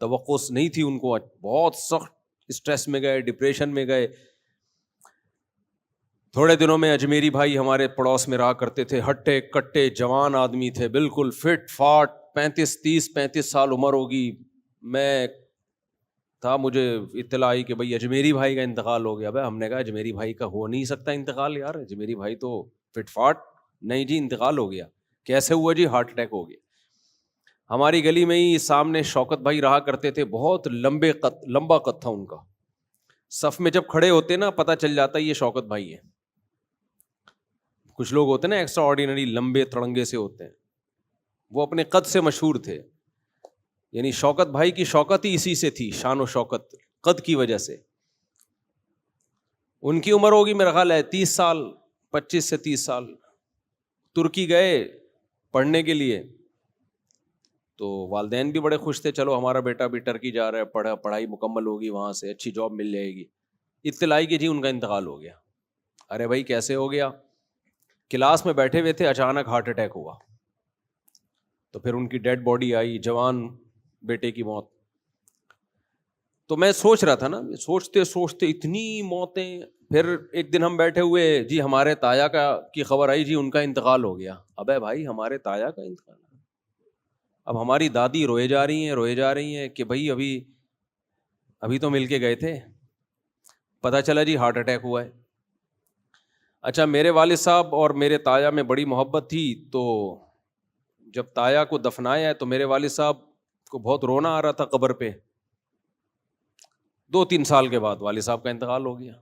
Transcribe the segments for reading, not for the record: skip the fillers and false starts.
توقع نہیں تھی ان کو, بہت سخت اسٹریس میں گئے, ڈپریشن میں گئے. تھوڑے دنوں میں اجمیری بھائی ہمارے پڑوس میں رہا کرتے تھے, ہٹے کٹے جوان آدمی تھے, بالکل فٹ فاٹ, 35 سال عمر ہوگی. میں تھا, مجھے اطلاع آئی کہ بھائی اجمیری بھائی کا انتقال ہو گیا. بھائی ہم نے کہا اجمیری بھائی کا ہو نہیں سکتا انتقال یار, اجمیری بھائی تو فٹ فاٹ. نہیں جی انتقال ہو گیا. کیسے ہوا جی؟ ہارٹ اٹیک ہو گیا. ہماری گلی میں ہی سامنے شوکت بھائی رہا کرتے تھے, بہت لمبا قد تھا ان کا. صف میں جب کھڑے ہوتے نا پتہ چل جاتا یہ شوکت بھائی ہیں. کچھ لوگ ہوتے ہیں نا ایکسٹرا آرڈینری, لمبے تڑنگے سے ہوتے ہیں, وہ اپنے قد سے مشہور تھے. یعنی شوکت بھائی کی شوکت ہی اسی سے تھی, شان و شوکت قد کی وجہ سے. ان کی عمر ہوگی میرا خیال ہے 30 سال, 25 سے 30 سال. ترکی گئے پڑھنے کے لیے, تو والدین بھی بڑے خوش تھے, چلو ہمارا بیٹا بھی ٹرکی جا رہا ہے, پڑھائی مکمل ہوگی, وہاں سے اچھی جاب مل جائے گی. اطلاع آئی کہ جی ان کا انتقال ہو گیا. ارے بھائی کیسے ہو گیا؟ کلاس میں بیٹھے ہوئے تھے, اچانک ہارٹ اٹیک ہوا. تو پھر ان کی ڈیڈ باڈی آئی, جوان بیٹے کی موت. تو میں سوچ رہا تھا نا, سوچتے سوچتے اتنی موتیں. پھر ایک دن ہم بیٹھے ہوئے, جی ہمارے تایا کی خبر آئی, جی ان کا انتقال ہو گیا. ابے بھائی ہمارے تایا کا انتقال. اب ہماری دادی روئے جا رہی ہیں کہ بھائی ابھی تو مل کے گئے تھے, پتہ چلا جی ہارٹ اٹیک ہوا ہے. اچھا, میرے والد صاحب اور میرے تایا میں بڑی محبت تھی, تو جب تایا کو دفنایا ہے تو میرے والد صاحب کو بہت رونا آ رہا تھا قبر پہ. 2-3 سال کے بعد والد صاحب کا انتقال ہو گیا.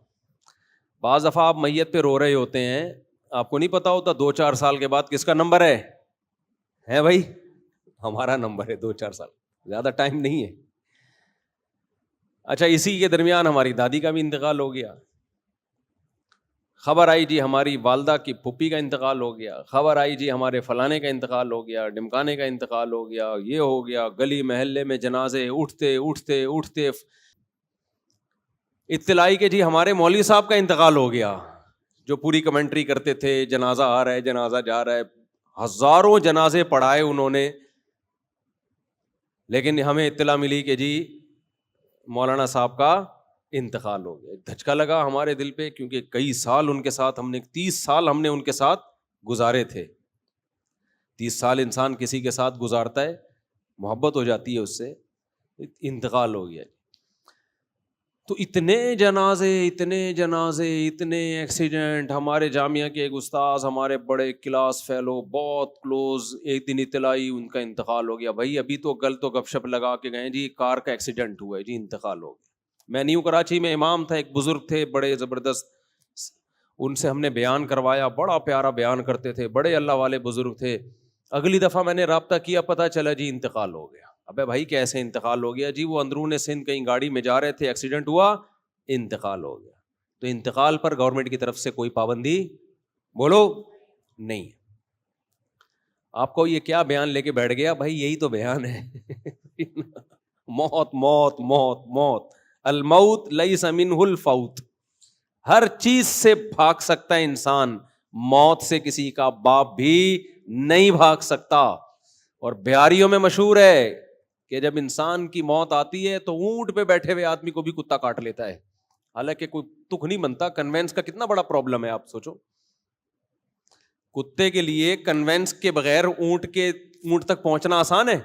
بعض دفعہ آپ میت پہ رو رہے ہوتے ہیں, آپ کو نہیں پتا ہوتا 2-4 سال کے بعد کس کا نمبر ہے بھائی؟ ہمارا نمبر ہے 2-4 سال, زیادہ ٹائم نہیں ہے. اچھا, اسی کے درمیان ہماری دادی کا بھی انتقال ہو گیا. خبر آئی جی ہماری والدہ کی پھپھی کا انتقال ہو گیا. خبر آئی جی ہمارے فلانے کا انتقال ہو گیا, ڈمکانے کا انتقال ہو گیا, یہ ہو گیا. گلی محلے میں جنازے اٹھتے اٹھتے اٹھتے. اطلاعی کہ جی ہمارے مولوی صاحب کا انتقال ہو گیا, جو پوری کمنٹری کرتے تھے, جنازہ آ رہا ہے جنازہ جا رہا ہے. ہزاروں جنازے پڑھائے انہوں نے, لیکن ہمیں اطلاع ملی کہ جی مولانا صاحب کا انتقال ہو گیا. دھچکا لگا ہمارے دل پہ, کیونکہ کئی سال ان کے ساتھ 30 سال ہم نے ان کے ساتھ گزارے تھے. 30 سال انسان کسی کے ساتھ گزارتا ہے, محبت ہو جاتی ہے اس سے. انتقال ہو گیا. تو اتنے جنازے اتنے ایکسیڈنٹ. ہمارے جامعہ کے ایک استاذ, ہمارے بڑے کلاس فیلو, بہت کلوز, ایک دن اطلاعی ان کا انتقال ہو گیا. بھائی ابھی تو تو گپ شپ لگا کے گئے, جی کار کا ایکسیڈنٹ ہوا ہے, جی انتقال ہو گیا. میں نیو کراچی میں امام تھا, ایک بزرگ تھے بڑے زبردست, ان سے ہم نے بیان کروایا, بڑا پیارا بیان کرتے تھے, بڑے اللہ والے بزرگ تھے. اگلی دفعہ میں نے رابطہ کیا, پتہ چلا جی انتقال ہو گیا. ابے بھائی کیسے انتقال ہو گیا؟ جی وہ اندرون سندھ کہیں گاڑی میں جا رہے تھے, ایکسیڈنٹ ہوا, انتقال ہو گیا. تو انتقال پر گورنمنٹ کی طرف سے کوئی پابندی بولو نہیں. آپ کو یہ کیا بیان لے کے بیٹھ گیا بھائی؟ یہی تو بیان ہے. موت موت موت موت, الموت لیس منہ الفوت. ہر چیز سے بھاگ سکتا ہے انسان, موت سے کسی کا باپ بھی نہیں بھاگ سکتا. اور بہاریوں میں مشہور ہے کہ جب انسان کی موت آتی ہے تو اونٹ پہ بیٹھے ہوئے آدمی کو بھی کتا کاٹ لیتا ہے. حالانکہ کوئی تک نہیں بنتا. کنوینس کا کتنا بڑا پرابلم ہے, آپ سوچو. کتے کے لیے کنوینس کے بغیر اونٹ تک پہنچنا آسان ہے,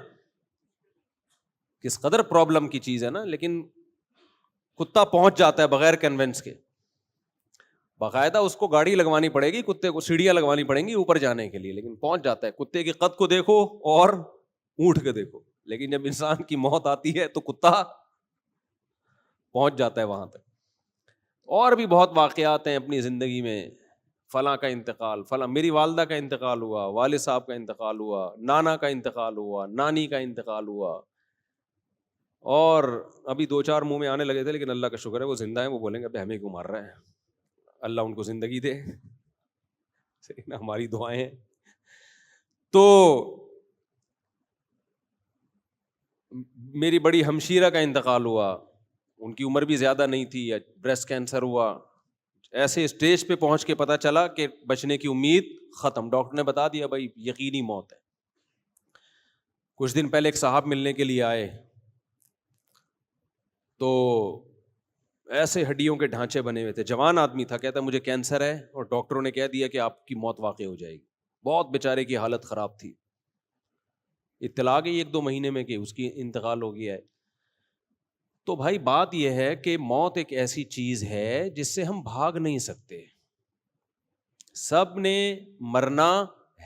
کس قدر پرابلم کی چیز ہے نا. لیکن کتا پہنچ جاتا ہے بغیر کنوینس کے. باقاعدہ اس کو گاڑی لگوانی پڑے گی, کتے کو سیڑھیاں لگوانی پڑیں گی اوپر جانے کے لیے, لیکن پہنچ جاتا ہے. کتے کے قد کو دیکھو اور اونٹ کے دیکھو, لیکن جب انسان کی موت آتی ہے تو کتا پہنچ جاتا ہے وہاں تک. اور بھی بہت واقعات ہیں اپنی زندگی میں. فلاں کا انتقال, فلاں میری والدہ کا انتقال ہوا, والد صاحب کا انتقال ہوا, نانا کا انتقال ہوا, نانی کا انتقال ہوا. اور ابھی 2-4 منہ میں آنے لگے تھے, لیکن اللہ کا شکر ہے وہ زندہ ہیں. وہ بولیں گے ابھی ہمیں کیوں مار رہا ہے, اللہ ان کو زندگی دے. ہماری دعائیں ہیں. تو میری بڑی ہمشیرہ کا انتقال ہوا, ان کی عمر بھی زیادہ نہیں تھی, بریسٹ کینسر ہوا. ایسے اسٹیج پہ پہنچ کے پتا چلا کہ بچنے کی امید ختم, ڈاکٹر نے بتا دیا بھائی یقینی موت ہے. کچھ دن پہلے ایک صاحب ملنے کے لیے آئے, تو ایسے ہڈیوں کے ڈھانچے بنے ہوئے تھے, جوان آدمی تھا, کہتا مجھے کینسر ہے اور ڈاکٹروں نے کہہ دیا کہ آپ کی موت واقع ہو جائے گی. بہت بیچارے کی حالت خراب تھی, اطلاع گئی 1-2 مہینے میں کہ اس کی انتقال ہو گیا ہے. تو بھائی بات یہ ہے کہ موت ایک ایسی چیز ہے جس سے ہم بھاگ نہیں سکتے, سب نے مرنا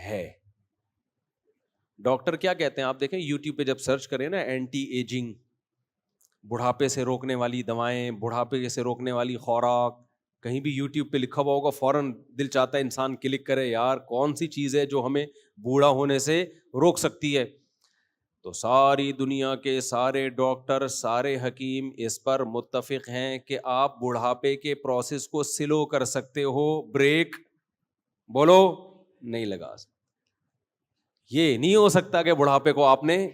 ہے. ڈاکٹر کیا کہتے ہیں آپ دیکھیں یوٹیوب پہ جب سرچ کریں نا, اینٹی ایجنگ, بڑھاپے سے روکنے والی دوائیں, بڑھاپے سے روکنے والی خوراک, کہیں بھی یوٹیوب پہ لکھا ہوا ہوگا, فوراً دل چاہتا ہے انسان کلک کرے, یار کون سی چیز ہے جو ہمیں بوڑھا ہونے سے روک سکتی ہے. تو ساری دنیا کے سارے ڈاکٹر, سارے حکیم اس پر متفق ہیں کہ آپ بڑھاپے کے پروسیس کو سلو کر سکتے ہو, بریک بولو نہیں لگا سکتے. یہ نہیں ہو سکتا کہ بڑھاپے کو آپ نے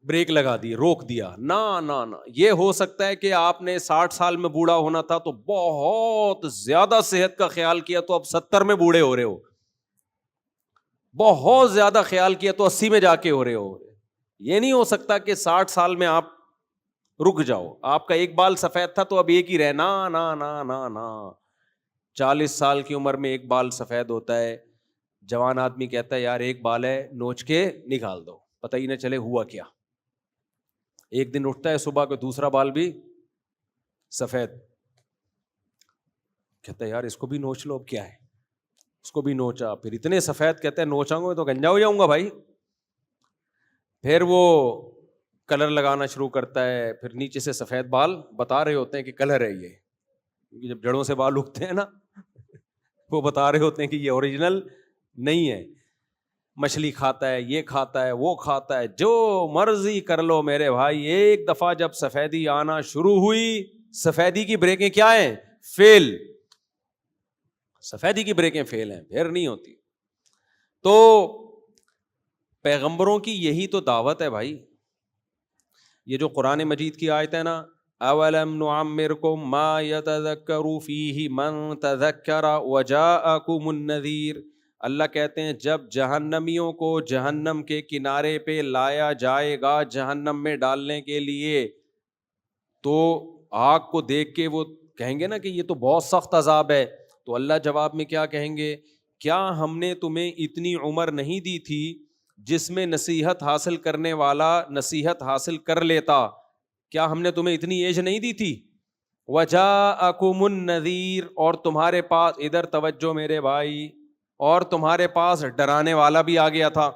بریک لگا دی, روک دیا, نہ نہ نہ. یہ ہو سکتا ہے کہ آپ نے 60 سال میں بوڑھا ہونا تھا تو بہت زیادہ صحت کا خیال کیا تو اب 70 میں بوڑھے ہو رہے ہو, بہت زیادہ خیال کیا تو 80 میں جا کے ہو رہے ہو. یہ نہیں ہو سکتا کہ 60 سال میں آپ رک جاؤ, آپ کا ایک بال سفید تھا تو اب ایک ہی رہے, نا نا نا نا نا. 40 سال کی عمر میں ایک بال سفید ہوتا ہے, جوان آدمی کہتا ہے یار ایک بال ہے نوچ کے نکال دو, پتہ ہی نہ چلے ہوا کیا. ایک دن اٹھتا ہے صبح کو دوسرا بال بھی سفید, کہتا ہے یار اس کو بھی نوچ لو, اب کیا ہے. اس کو بھی نوچا, پھر اتنے سفید, کہتے ہیں نوچاؤں گا تو گنجا ہو جاؤں گا بھائی. پھر وہ کلر لگانا شروع کرتا ہے, پھر نیچے سے سفید بال بتا رہے ہوتے ہیں کہ کلر ہے یہ, کیونکہ جب جڑوں سے بال اگتے ہیں نا وہ بتا رہے ہوتے ہیں کہ یہ اوریجنل نہیں ہے. مچھلی کھاتا ہے, یہ کھاتا ہے, وہ کھاتا ہے, جو مرضی کر لو میرے بھائی, ایک دفعہ جب سفیدی آنا شروع ہوئی, سفیدی کی بریکیں کیا ہیں, فیل. سفیدی کی بریکیں فیل ہیں, پھر نہیں ہوتی. تو پیغمبروں کی یہی تو دعوت ہے بھائی. یہ جو قرآن مجید کی آیت ہے نا, اولم نعمرکم ما یتذکر فیہ من تذکر وجاءکم النذیر, اللہ کہتے ہیں جب جہنمیوں کو جہنم کے کنارے پہ لایا جائے گا جہنم میں ڈالنے کے لیے, تو آگ کو دیکھ کے وہ کہیں گے نا کہ یہ تو بہت سخت عذاب ہے. تو اللہ جواب میں کیا کہیں گے, کیا ہم نے تمہیں اتنی عمر نہیں دی تھی جس میں نصیحت حاصل کرنے والا نصیحت حاصل کر لیتا, کیا ہم نے تمہیں اتنی ایج نہیں دی تھی. وجاءکم النذیر, اور تمہارے پاس, ادھر توجہ میرے بھائی, اور تمہارے پاس ڈرانے والا بھی آ گیا تھا.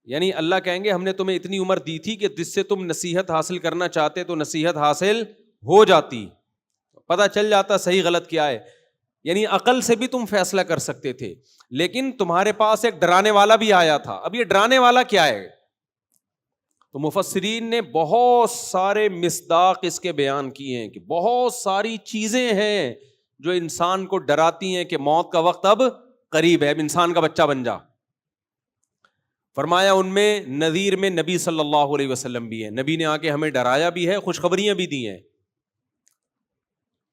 یعنی اللہ کہیں گے ہم نے تمہیں اتنی عمر دی تھی کہ جس سے تم نصیحت حاصل کرنا چاہتے تو نصیحت حاصل ہو جاتی, پتہ چل جاتا صحیح غلط کیا ہے. یعنی عقل سے بھی تم فیصلہ کر سکتے تھے, لیکن تمہارے پاس ایک ڈرانے والا بھی آیا تھا. اب یہ ڈرانے والا کیا ہے؟ تو مفسرین نے بہت سارے مصداق اس کے بیان کیے ہیں کہ بہت ساری چیزیں ہیں جو انسان کو ڈراتی ہیں کہ موت کا وقت اب قریب ہے, اب انسان کا بچہ بن جا. فرمایا ان میں نذیر میں نبی صلی اللہ علیہ وسلم بھی ہیں, نبی نے آ کے ہمیں ڈرایا بھی ہے, خوشخبریاں بھی دی ہیں.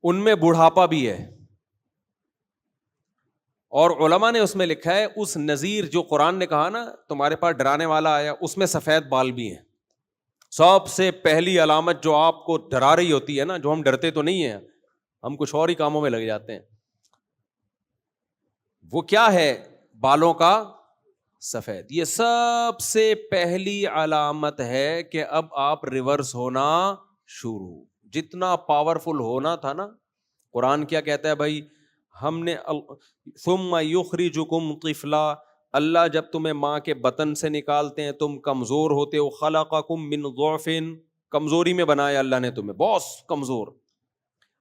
ان میں بڑھاپا بھی ہے, اور علماء نے اس میں لکھا ہے اس نذیر جو قرآن نے کہا نا تمہارے پاس ڈرانے والا آیا, اس میں سفید بال بھی ہیں. سب سے پہلی علامت جو آپ کو ڈرا رہی ہوتی ہے نا, جو ہم ڈرتے تو نہیں ہیں, ہم کچھ اور ہی کاموں میں لگ جاتے ہیں, وہ کیا ہے؟ بالوں کا سفید. یہ سب سے پہلی علامت ہے کہ اب آپ ریورس ہونا شروع. جتنا پاورفل ہونا تھا نا, قرآن کیا کہتا ہے بھائی, ہم نے ثم یخرجکم طفلا, اللہ جب تمہیں ماں کے بطن سے نکالتے ہیں تم کمزور ہوتے ہو, خلقکم من ضعف, کمزوری میں بنایا اللہ نے تمہیں, بہت کمزور.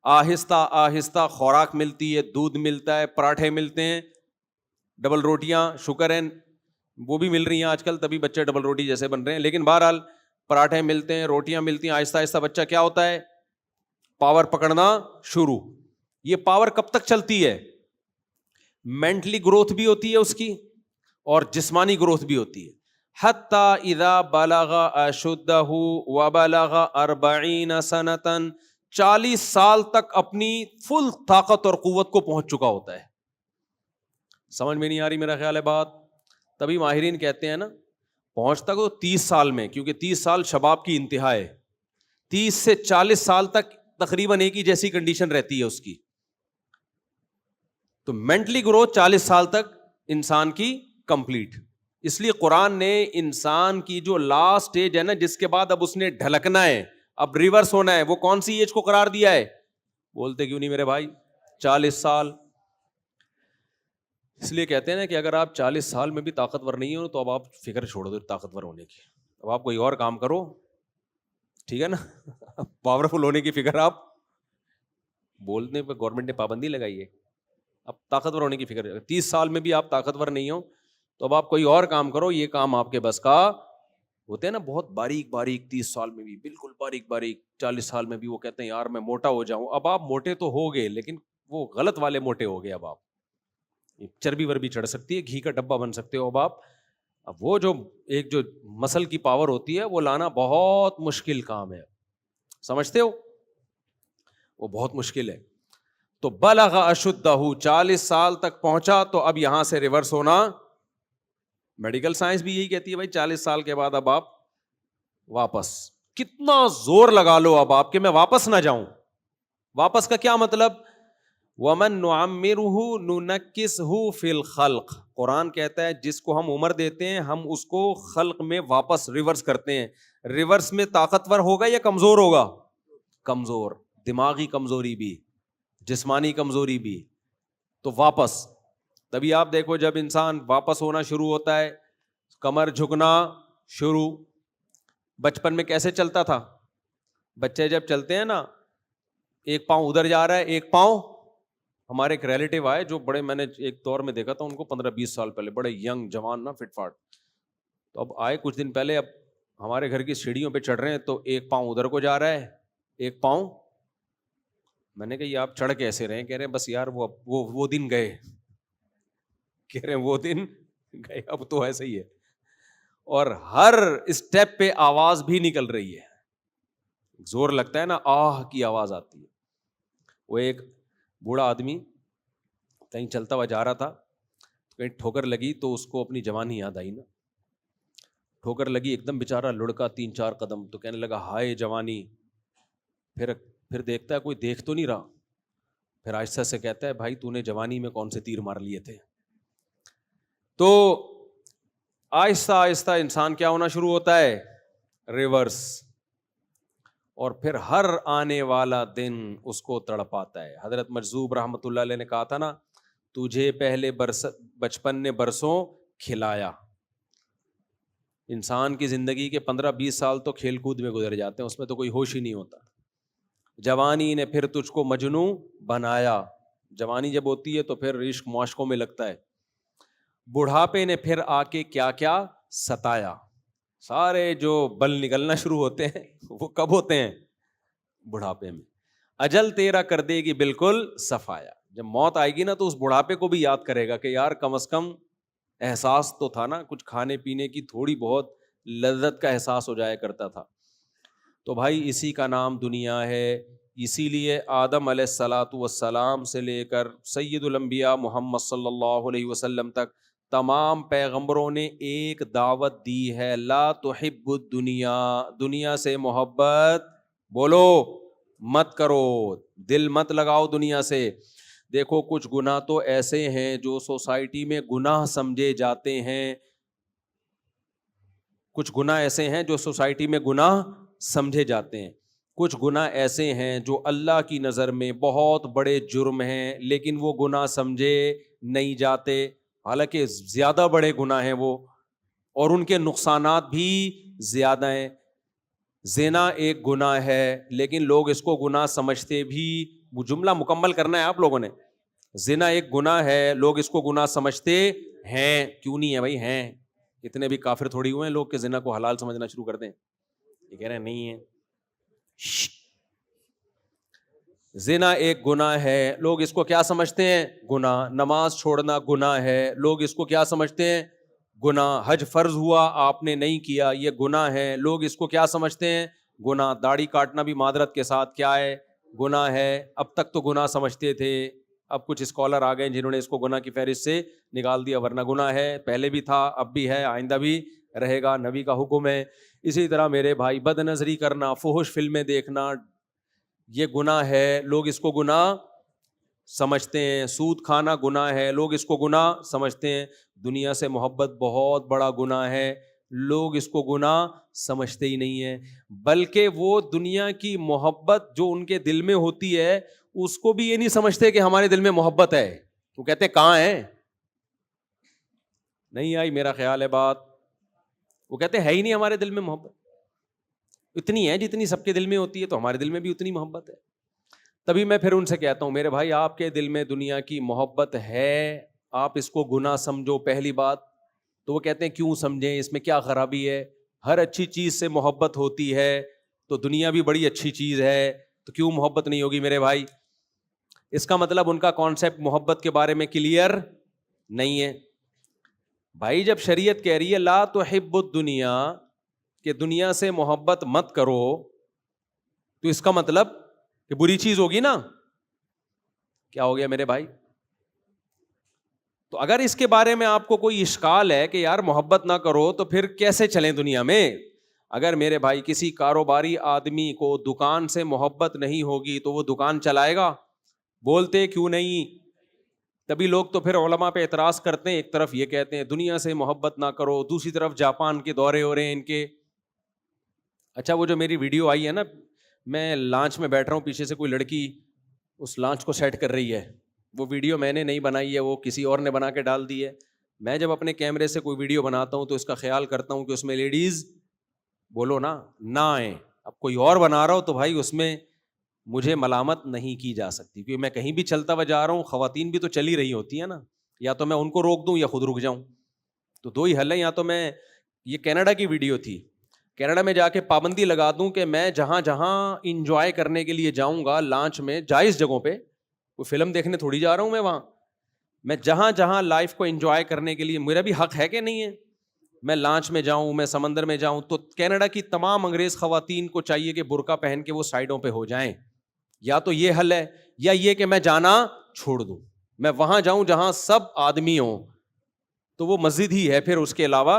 آہستہ آہستہ خوراک ملتی ہے, دودھ ملتا ہے, پراٹھے ملتے ہیں, ڈبل روٹیاں, شکر ہے وہ بھی مل رہی ہیں آج کل, تبھی بچے ڈبل روٹی جیسے بن رہے ہیں. لیکن بہرحال پراٹھے ملتے ہیں, روٹیاں ملتی ہیں, آہستہ آہستہ بچہ کیا ہوتا ہے, پاور پکڑنا شروع. یہ پاور کب تک چلتی ہے؟ مینٹلی گروتھ بھی ہوتی ہے اس کی, اور جسمانی گروتھ بھی ہوتی ہے. حتی اذا بلغ اشدہ وبلغ 40 سنۃ, 40 سال تک اپنی فل طاقت اور قوت کو پہنچ چکا ہوتا ہے. سمجھ میں نہیں آ رہی میرا خیال ہے بات؟ تبھی ماہرین کہتے ہیں نا, پہنچتا تو 30 سال میں، کیونکہ 30 سال شباب کی انتہا ہے. 30 سے 40 سال تک تقریباً ایک ہی جیسی کنڈیشن رہتی ہے اس کی. تو مینٹلی گروتھ 40 سال تک انسان کی کمپلیٹ. اس لیے قرآن نے انسان کی جو لاسٹ ایج ہے نا، جس کے بعد اب اس نے ڈھلکنا ہے، اب ریورس ہونا ہے، وہ کون سی ایج کو قرار دیا ہے؟ بولتے کیوں نہیں میرے بھائی؟ 40 سال. اس لیے کہتے ہیں نا کہ اگر آپ 40 سال میں بھی طاقتور نہیں ہو تو اب آپ فکر چھوڑ دو طاقتور ہونے کی، اب آپ کوئی اور کام کرو، ٹھیک ہے نا. پاورفل ہونے کی فکر آپ بولنے پہ گورنمنٹ نے پابندی لگائی ہے، اب طاقتور ہونے کی فکر. 30 سال میں بھی آپ طاقتور نہیں ہو تو اب آپ کوئی اور کام کرو، یہ کام آپ کے بس کا. ہوتے ہیں نا بہت باریک باریک 30 سال میں بھی بالکل باریک باریک، 40 سال میں بھی وہ کہتے ہیں یار میں موٹا ہو جاؤں. اب آپ موٹے تو ہو گئے لیکن وہ غلط والے موٹے ہو گئے. اب آپ چربی وربی چڑھ سکتی ہے، گھی کا ڈبہ بن سکتے ہو. اب وہ جو ایک جو مسل کی پاور ہوتی ہے وہ لانا بہت مشکل کام ہے، سمجھتے ہو؟ وہ بہت مشکل ہے. تو بلغ اشدہ، 40 سال تک پہنچا تو اب یہاں سے ریورس ہونا. میڈیکل سائنس بھی یہی کہتی ہے بھائی 40 سال کے بعد اب آپ واپس، کتنا زور لگا لو اب آپ کہ میں واپس نہ جاؤں. واپس کا کیا مطلب؟ وَمَن نُعَمِّرُهُ نُنَكِّسْهُ فِي الْخَلْقِ. قرآن کہتا ہے جس کو ہم عمر دیتے ہیں ہم اس کو خلق میں واپس ریورس کرتے ہیں. ریورس میں طاقتور ہوگا یا کمزور ہوگا؟ کمزور، دماغی کمزوری بھی، جسمانی کمزوری بھی. تو واپس تبھی آپ دیکھو جب انسان واپس ہونا شروع ہوتا ہے، کمر جھکنا شروع. بچپن میں کیسے چلتا تھا؟ بچے جب چلتے ہیں نا، ایک پاؤں ادھر جا رہا ہے ایک پاؤں. ہمارے ایک ریلیٹیو آئے جو بڑے، میں نے ایک دور میں دیکھا تھا ان کو 15-20 سال پہلے، بڑے ینگ جوان نا، فٹ فاٹ. تو اب آئے کچھ دن پہلے، اب ہمارے گھر کی سیڑھیوں پہ چڑھ رہے ہیں تو ایک پاؤں ادھر کو جا رہا ہے ایک پاؤں. میں نے کہا یہ آپ چڑھ کیسے رہے ہیں؟ کہہ رہے ہیں بس یار وہ دن گئے. کہہ رہے ہیں وہ دن گئے، اب تو ایسے ہی ہے. اور ہر اسٹیپ پہ آواز بھی نکل رہی ہے، زور لگتا ہے نا آہ کی آواز آتی ہے. وہ ایک بوڑھا آدمی کہیں چلتا ہوا جا رہا تھا، کہیں ٹھوکر لگی تو اس کو اپنی جوانی یاد آئی نا. ٹھوکر لگی ایک دم بےچارا لڑکا 3-4 قدم، تو کہنے لگا ہائے جوانی. پھر دیکھتا ہے کوئی دیکھ تو نہیں رہا. پھر آہستہ سے کہتا ہے بھائی تو نے جوانی میں کون سے تیر مار لیے تھے؟ تو آہستہ آہستہ انسان کیا ہونا شروع ہوتا ہے؟ ریورس. اور پھر ہر آنے والا دن اس کو تڑپاتا ہے. حضرت مجذوب رحمۃ اللہ علیہ نے کہا تھا نا، تجھے پہلے بچپن نے برسوں کھلایا. انسان کی زندگی کے 15-20 سال تو کھیل کود میں گزر جاتے ہیں، اس میں تو کوئی ہوش ہی نہیں ہوتا. جوانی نے پھر تجھ کو مجنوں بنایا. جوانی جب ہوتی ہے تو پھر عشق معاشقوں میں لگتا ہے. بڑھاپے نے پھر آ کے کیا کیا ستایا. سارے جو بل نکلنا شروع ہوتے ہیں وہ کب ہوتے ہیں؟ بڑھاپے میں. اجل تیرا کر دے گی بالکل صفایا. جب موت آئے گی نا تو اس بڑھاپے کو بھی یاد کرے گا کہ یار کم از کم احساس تو تھا نا، کچھ کھانے پینے کی تھوڑی بہت لذت کا احساس ہو جایا کرتا تھا. تو بھائی اسی کا نام دنیا ہے. اسی لیے آدم علیہ الصلاۃ والسلام سے لے کر سید الانبیاء محمد صلی اللہ علیہ وسلم تک تمام پیغمبروں نے ایک دعوت دی ہے، لا تحب الدنیا، دنیا سے محبت بولو مت کرو، دل مت لگاؤ دنیا سے. دیکھو کچھ گناہ تو ایسے ہیں جو سوسائٹی میں گناہ سمجھے جاتے ہیں، کچھ گناہ ایسے ہیں جو سوسائٹی میں گناہ سمجھے جاتے ہیں، کچھ گناہ ایسے ہیں جو اللہ کی نظر میں بہت بڑے جرم ہیں لیکن وہ گناہ سمجھے نہیں جاتے، حالانکہ زیادہ بڑے گناہ ہیں وہ، اور ان کے نقصانات بھی زیادہ ہیں. زنا ایک گناہ ہے لیکن لوگ اس کو گناہ سمجھتے بھی، وہ جملہ مکمل کرنا ہے آپ لوگوں نے. زنا ایک گناہ ہے، لوگ اس کو گناہ سمجھتے ہیں. کیوں نہیں ہے بھائی؟ ہیں. اتنے بھی کافر تھوڑی ہوئے ہیں لوگ کہ زنا کو حلال سمجھنا شروع کر دیں. یہ کہہ رہے ہیں نہیں ہے. زنا ایک گناہ ہے، لوگ اس کو کیا سمجھتے ہیں؟ گناہ. نماز چھوڑنا گناہ ہے، لوگ اس کو کیا سمجھتے ہیں؟ گناہ. حج فرض ہوا آپ نے نہیں کیا، یہ گناہ ہے، لوگ اس کو کیا سمجھتے ہیں؟ گناہ. داڑھی کاٹنا بھی معذرت کے ساتھ کیا ہے؟ گناہ ہے. اب تک تو گناہ سمجھتے تھے، اب کچھ اسکالر آ گئے جنہوں نے اس کو گناہ کی فہرست سے نکال دیا، ورنہ گناہ ہے، پہلے بھی تھا اب بھی ہے آئندہ بھی رہے گا, نبی کا حکم ہے. اسی طرح میرے بھائی بد نظری کرنا, فحش فلمیں دیکھنا, یہ گناہ ہے, لوگ اس کو گناہ سمجھتے ہیں. سود کھانا گناہ ہے, لوگ اس کو گناہ سمجھتے ہیں. دنیا سے محبت بہت بڑا گناہ ہے, لوگ اس کو گناہ سمجھتے ہی نہیں ہیں. بلکہ وہ دنیا کی محبت جو ان کے دل میں ہوتی ہے اس کو بھی یہ نہیں سمجھتے کہ ہمارے دل میں محبت ہے. وہ کہتے ہیں کہاں ہے, نہیں آئی میرا خیال ہے بات. وہ کہتے ہیں ہے ہی نہیں ہمارے دل میں محبت. اتنی ہے جتنی سب کے دل میں ہوتی ہے, تو ہمارے دل میں بھی اتنی محبت ہے. تبھی میں پھر ان سے کہتا ہوں میرے بھائی آپ کے دل میں دنیا کی محبت ہے, آپ اس کو گناہ سمجھو پہلی بات. تو وہ کہتے ہیں کیوں سمجھیں, اس میں کیا خرابی ہے, ہر اچھی چیز سے محبت ہوتی ہے, تو دنیا بھی بڑی اچھی چیز ہے, تو کیوں محبت نہیں ہوگی میرے بھائی. اس کا مطلب ان کا کانسیپٹ محبت کے بارے میں کلیئر نہیں ہے. بھائی جب شریعت کہہ رہی ہے لا تحب الدنیا, کہ دنیا سے محبت مت کرو, تو اس کا مطلب کہ بری چیز ہوگی نا. کیا ہو گیا میرے بھائی؟ تو اگر اس کے بارے میں آپ کو کوئی اشکال ہے کہ یار محبت نہ کرو, تو پھر کیسے چلیں دنیا میں؟ اگر میرے بھائی کسی کاروباری آدمی کو دکان سے محبت نہیں ہوگی تو وہ دکان چلائے گا؟ بولتے کیوں نہیں؟ تبھی لوگ تو پھر علماء پہ اعتراض کرتے ہیں, ایک طرف یہ کہتے ہیں دنیا سے محبت نہ کرو, دوسری طرف جاپان کے دورے ہو رہے ہیں ان کے. اچھا وہ جو میری ویڈیو آئی ہے نا, میں لانچ میں بیٹھ رہا ہوں, پیچھے سے کوئی لڑکی اس لانچ کو سیٹ کر رہی ہے, وہ ویڈیو میں نے نہیں بنائی ہے, وہ کسی اور نے بنا کے ڈال دی ہے. میں جب اپنے کیمرے سے کوئی ویڈیو بناتا ہوں تو اس کا خیال کرتا ہوں کہ اس میں لیڈیز بولو نہ آئیں. اب کوئی اور بنا رہا ہو تو بھائی اس میں مجھے ملامت نہیں کی جا سکتی, کیونکہ میں کہیں بھی چلتا ہوا جا رہا ہوں, خواتین بھی تو چلی رہی ہوتی ہیں نا, یا تو میں ان کو روک دوں یا خود رک جاؤں. تو دو ہی حل ہے, یا تو میں, یہ کینیڈا کی ویڈیو تھی, کینیڈا میں جا کے پابندی لگا دوں کہ میں جہاں جہاں انجوائے کرنے کے لیے جاؤں گا لانچ میں, جائز جگہوں پہ, کوئی فلم دیکھنے تھوڑی جا رہا ہوں میں وہاں, میں جہاں جہاں لائف کو انجوائے کرنے کے لیے, میرا بھی حق ہے کہ نہیں ہے, میں لانچ میں جاؤں, میں سمندر میں جاؤں, تو کینیڈا کی تمام انگریز خواتین کو چاہیے کہ برقع پہن کے وہ سائڈوں پہ ہو جائیں. یا تو یہ حل ہے, یا یہ کہ میں جانا چھوڑ دوں, میں وہاں جاؤں جہاں سب آدمی ہوں, تو وہ مسجد ہی ہے پھر, اس کے علاوہ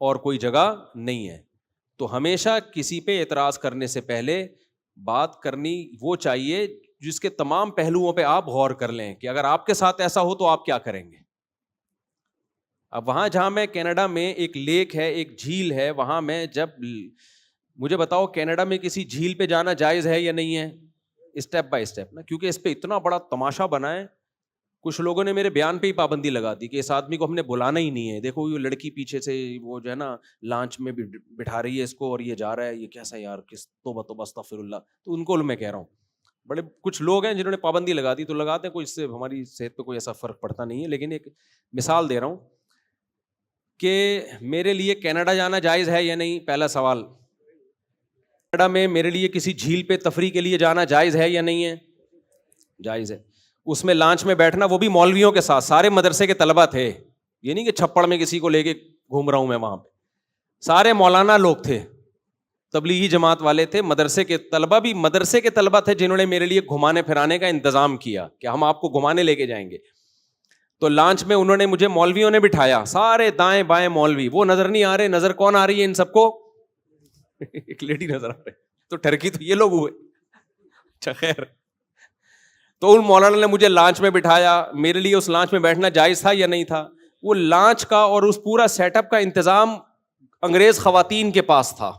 اور کوئی جگہ نہیں ہے. تو ہمیشہ کسی پہ اعتراض کرنے سے پہلے بات کرنی وہ چاہیے جس کے تمام پہلوؤں پہ آپ غور کر لیں کہ اگر آپ کے ساتھ ایسا ہو تو آپ کیا کریں گے. اب وہاں جہاں میں کینیڈا میں ایک لیک ہے, ایک جھیل ہے, وہاں میں جب, مجھے بتاؤ کینیڈا میں کسی جھیل پہ جانا جائز ہے یا نہیں ہے؟ اسٹیپ بائی اسٹیپ نا, کیونکہ اس پہ اتنا بڑا تماشا بنا ہے. کچھ لوگوں نے میرے بیان پہ ہی پابندی لگا دی کہ اس آدمی کو ہم نے بلانا ہی نہیں ہے, دیکھو یہ لڑکی پیچھے سے وہ جو ہے نا لانچ میں بھی بٹھا رہی ہے اس کو, اور یہ جا رہا ہے, یہ کیسا یار, کس توبہ استغفر اللہ. تو ان کو میں کہہ رہا ہوں, بڑے کچھ لوگ ہیں جنہوں نے پابندی لگا دی, تو لگاتے ہیں, کوئی اس سے ہماری صحت پہ کوئی ایسا فرق پڑتا نہیں ہے. لیکن ایک مثال دے رہا ہوں کہ میرے لیے کینیڈا جانا جائز ہے یا نہیں. پہلا سوال, کینیڈا میں میرے لیے کسی جھیل پہ تفریح کے لیے جانا جائز ہے یا نہیں ہے؟ جائز ہے. اس میں لانچ میں بیٹھنا, وہ بھی مولویوں کے ساتھ, سارے مدرسے کے طلبہ تھے, یہ نہیں کہ چھپڑ میں کسی کو لے کے گھوم رہا ہوں میں, وہاں پہ سارے مولانا لوگ تھے, تبلیغی جماعت والے تھے, مدرسے کے طلبہ بھی مدرسے کے طلبہ تھے جنہوں نے میرے لیے گھمانے پھرانے کا انتظام کیا کہ ہم آپ کو گھمانے لے کے جائیں گے. تو لانچ میں انہوں نے مجھے, مولویوں نے بٹھایا, سارے دائیں بائیں مولوی, وہ نظر نہیں آ رہے, نظر کون آ رہی ہے ان سب کو؟ ایک لیڈی نظر آ رہی. تو ٹرکی تو یہ لوگ ہوئے. اچھا خیر, تو ان مولانا نے مجھے لانچ میں بٹھایا, میرے لیے اس لانچ میں بیٹھنا جائز تھا یا نہیں تھا؟ وہ لانچ کا اور اس پورا سیٹ اپ کا انتظام انگریز خواتین کے پاس تھا.